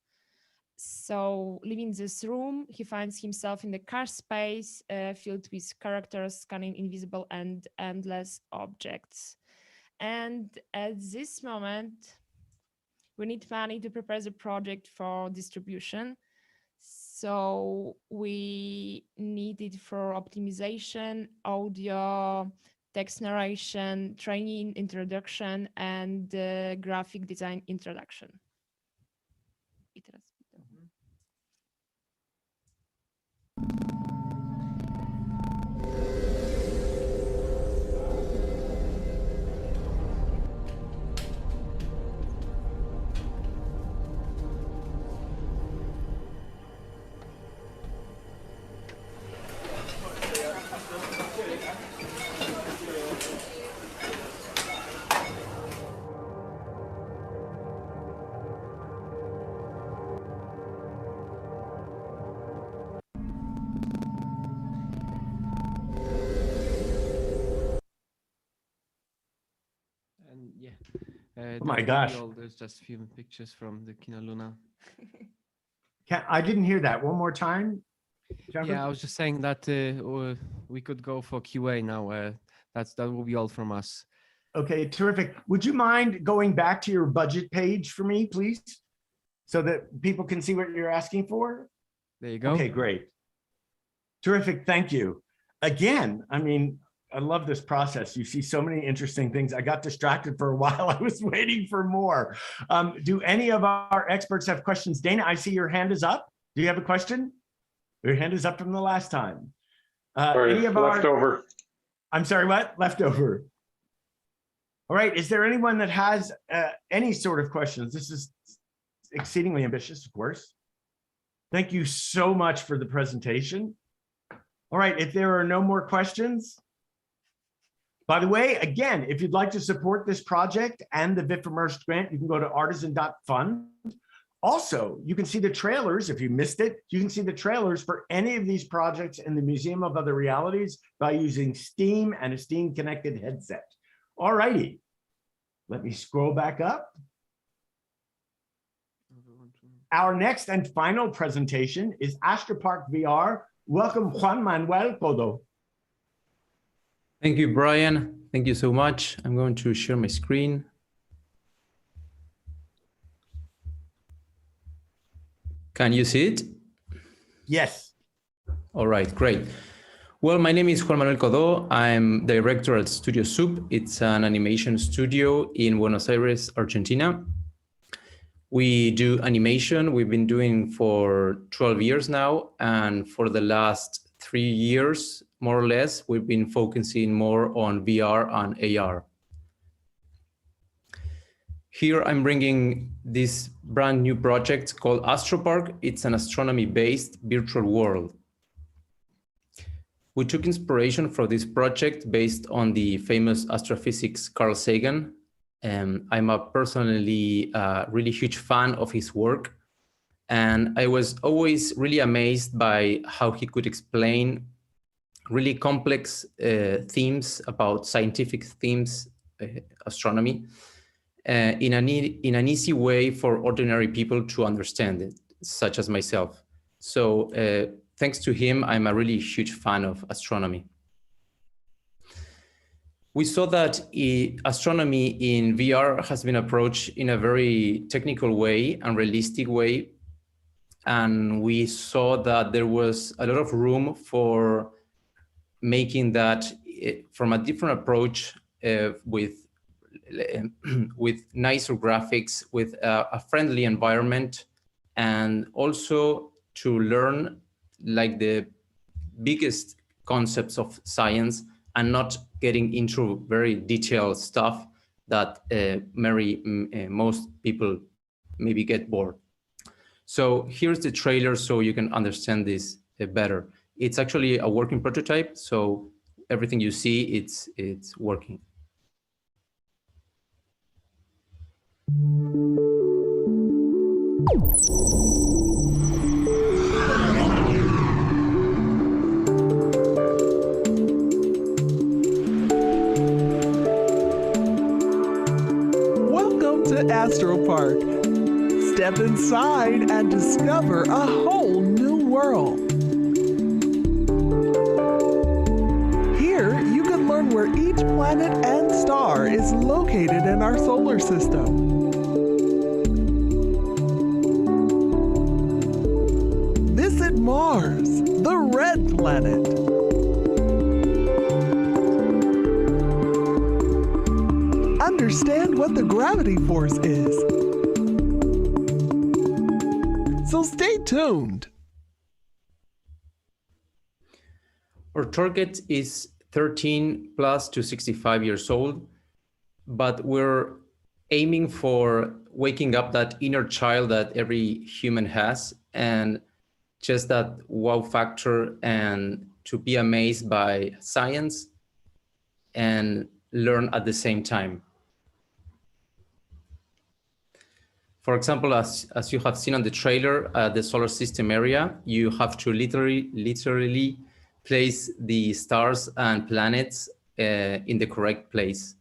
So leaving this room, he finds himself in the car space filled with characters scanning invisible and endless objects. And at this moment, we need money to prepare the project for distribution. So we need it for optimization, audio, text narration, training introduction, and graphic design introduction. Oh my gosh. There's just a few pictures from the Kino Luna. I didn't hear that. One more time. Jonathan? Yeah, I was just saying that we could go for QA now. That will be all from us. Okay, terrific. Would you mind going back to your budget page for me, please? So that people can see what you're asking for? There you go. Okay, great. Terrific, thank you. Again, I mean, I love this process. You see so many interesting things. I got distracted for a while. I was waiting for more. Do any of our experts have questions? Dana, I see your hand is up. Do you have a question? Your hand is up from the last time. Sorry, leftover. I'm sorry, what? Leftover. All right, is there anyone that has any sort of questions? This is exceedingly ambitious, of course. Thank you so much for the presentation. All right, if there are no more questions, by the way, again, if you'd like to support this project and the VIFF Immersed Grant, you can go to artisan.fund. Also, you can see the trailers. If you missed it, you can see the trailers for any of these projects in the Museum of Other Realities by using Steam and a Steam connected headset. All righty, let me scroll back up. Our next and final presentation is Astropark VR. Welcome, Juan Manuel Codo. Thank you, Brian. Thank you so much. I'm going to share my screen. Can you see it? Yes. All right, great. Well, my name is Juan Manuel Codo. I'm director at Studio Soup. It's an animation studio in Buenos Aires, Argentina. We do animation. We've been doing for 12 years now. And for the last 3 years, more or less, we've been focusing more on VR and AR. Here I'm bringing this brand new project called Astropark. It's an astronomy-based virtual world. We took inspiration for this project based on the famous astrophysics Carl Sagan. I'm a personally really huge fan of his work. And I was always really amazed by how he could explain really complex themes about scientific themes, astronomy, in an easy way for ordinary people to understand it, such as myself. So thanks to him, I'm a really huge fan of astronomy. We saw that astronomy in VR has been approached in a very technical way and realistic way. And we saw that there was a lot of room for making that from a different approach with nicer graphics, with a friendly environment, and also to learn like the biggest concepts of science and not getting into very detailed stuff that most people maybe get bored. So here's the trailer so you can understand this better. It's actually a working prototype, so everything you see, it's working. Welcome to Astro Park. Step inside and discover a whole new world. Here, you can learn where each planet and star is located in our solar system. Visit Mars, the red planet. Understand what the gravity force is. So stay tuned. Our target is 13 plus to 65 years old, but we're aiming for waking up that inner child that every human has, and just that wow factor, and to be amazed by science and learn at the same time. For example, as you have seen on the trailer, the solar system area, you have to literally place the stars and planets in the correct place.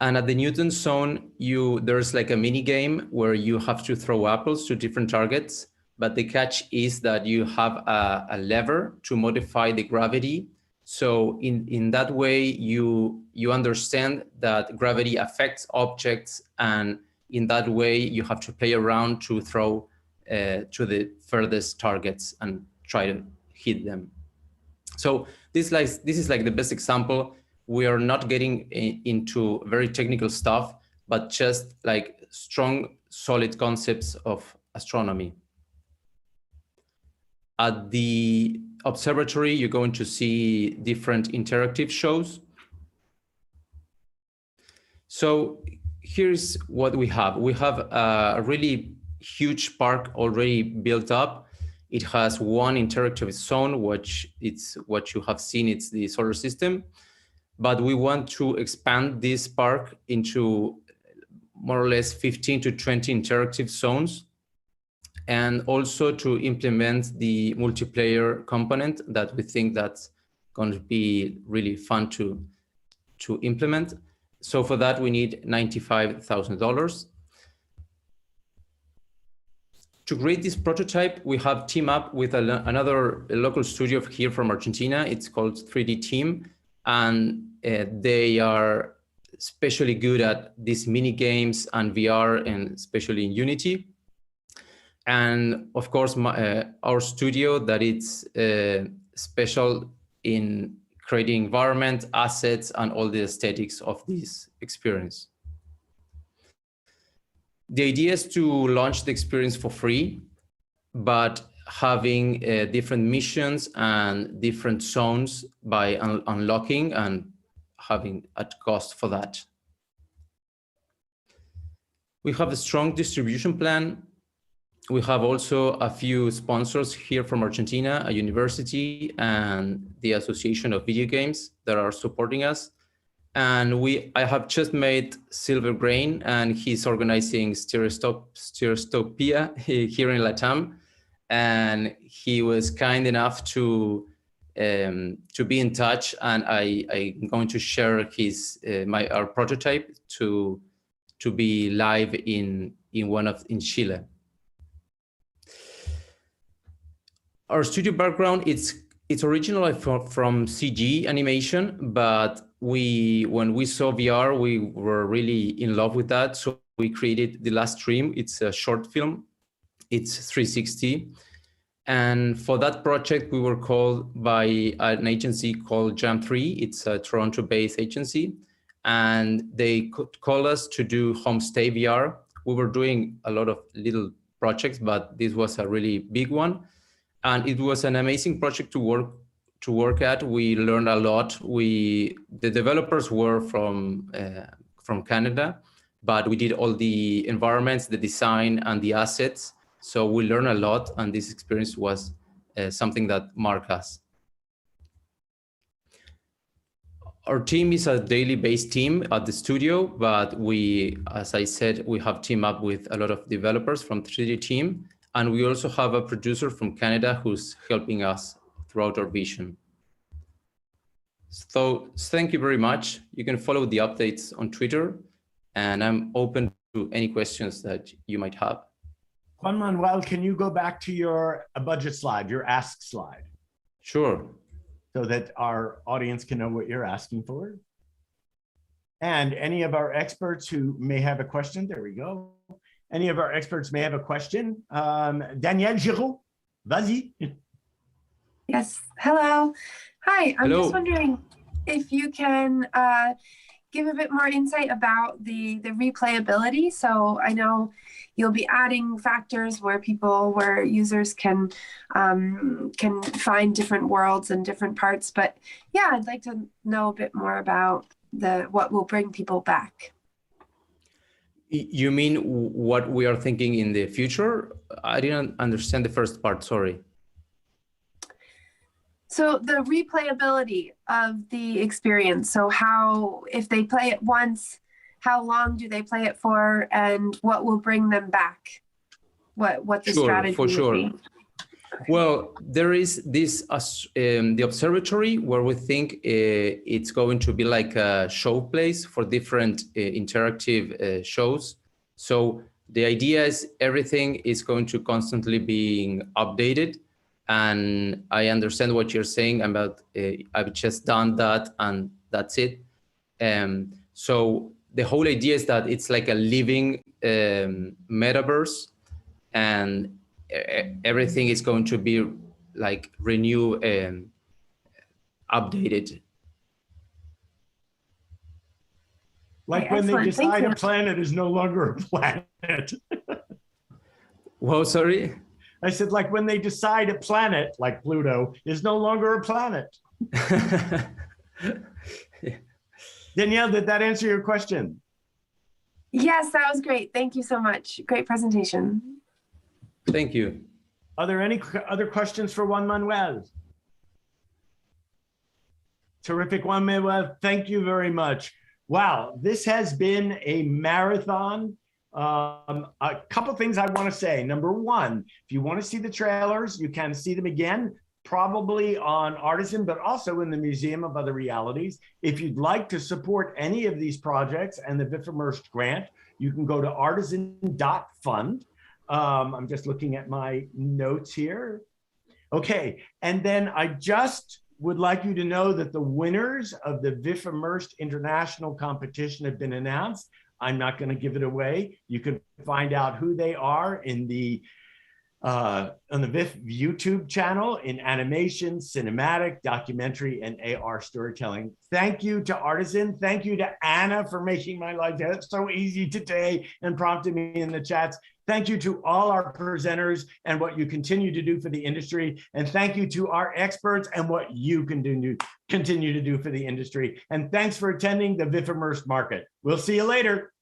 And at the Newton zone, there's like a mini game where you have to throw apples to different targets, but the catch is that you have a lever to modify the gravity. So in that way, you understand that gravity affects objects, and in that way, you have to play around to throw to the furthest targets and try to hit them. So this is like the best example. We are not getting into very technical stuff, but just like strong, solid concepts of astronomy. At the observatory, you're going to see different interactive shows. So here's what we have. We have a really huge park already built up. It has one interactive zone, which it's what you have seen, it's the solar system. But we want to expand this park into more or less 15 to 20 interactive zones, and also to implement the multiplayer component that we think that's going to be really fun to implement. So for that, we need $95,000. To create this prototype, we have teamed up with another local studio here from Argentina. It's called 3D Team, and they are especially good at these mini games and VR, and especially in Unity. And of course, our studio that it's special in creating environment, assets, and all the aesthetics of this experience. The idea is to launch the experience for free, but having different missions and different zones by unlocking and having a cost for that. We have a strong distribution plan. We have also a few sponsors here from Argentina, a university and the Association of Video Games that are supporting us. And I have just made Silver Grain, and he's organizing Stereostopia here in Latam. And he was kind enough to be in touch, and I'm going to share our prototype to be live in Chile. Our studio background, it's originally from CG animation, but when we saw VR, we were really in love with that. So we created The Last Dream. It's a short film. It's 360. And for that project, we were called by an agency called Jam3. It's a Toronto-based agency. And they could call us to do Homestay VR. We were doing a lot of little projects, but this was a really big one. And it was an amazing project to work at. We learned a lot. The developers were from Canada, but we did all the environments, the design, and the assets. So we learned a lot, and this experience was something that marked us. Our team is a daily based team at the studio, but as I said, we have teamed up with a lot of developers from 3D team. And we also have a producer from Canada who's helping us throughout our vision. So thank you very much. You can follow the updates on Twitter, and I'm open to any questions that you might have. Juan Manuel, can you go back to your budget slide, your ask slide? Sure. So that our audience can know what you're asking for. And any of our experts who may have a question, there we go. Any of our experts may have a question. Danielle Giraud, vas-y. Yes, hello. Hi, I'm Hello. just wondering if you can give a bit more insight about the replayability. So I know you'll be adding factors where users can find different worlds and different parts. But yeah, I'd like to know a bit more about what will bring people back. You mean what we are thinking in the future? I didn't understand the first part, sorry. So the replayability of the experience. So if they play it once, how long do they play it for, and what will bring them back? What the strategy for sure. would be? Well, there is this, the observatory, where we think it's going to be like a show place for different interactive shows. So the idea is everything is going to constantly be updated. And I understand what you're saying about I've just done that and that's it. So the whole idea is that it's like a living metaverse, and everything is going to be like renewed and updated. Like when they decide a planet is no longer a planet. Whoa, sorry? I said, like when they decide a planet, like Pluto, is no longer a planet. Danielle, did that answer your question? Yes, that was great. Thank you so much. Great presentation. Thank you. Are there any other questions for Juan Manuel? Terrific, Juan Manuel. Thank you very much. Wow, this has been a marathon. A couple things I want to say. Number one, if you want to see the trailers, you can see them again, probably on Artisan, but also in the Museum of Other Realities. If you'd like to support any of these projects and the VIFF Immersed Grant, you can go to artisan.fund. I'm just looking at my notes here. Okay, and then I just would like you to know that the winners of the VIFF Immersed International Competition have been announced. I'm not going to give it away. You can find out who they are in on the VIFF YouTube channel in animation, cinematic, documentary, and AR storytelling. Thank you to Artisan. Thank you to Anna for making my life so easy today and prompting me in the chats. Thank you to all our presenters and what you continue to do for the industry. And thank you to our experts and what you can continue to do for the industry. And thanks for attending the VIFF Immersed Market. We'll see you later.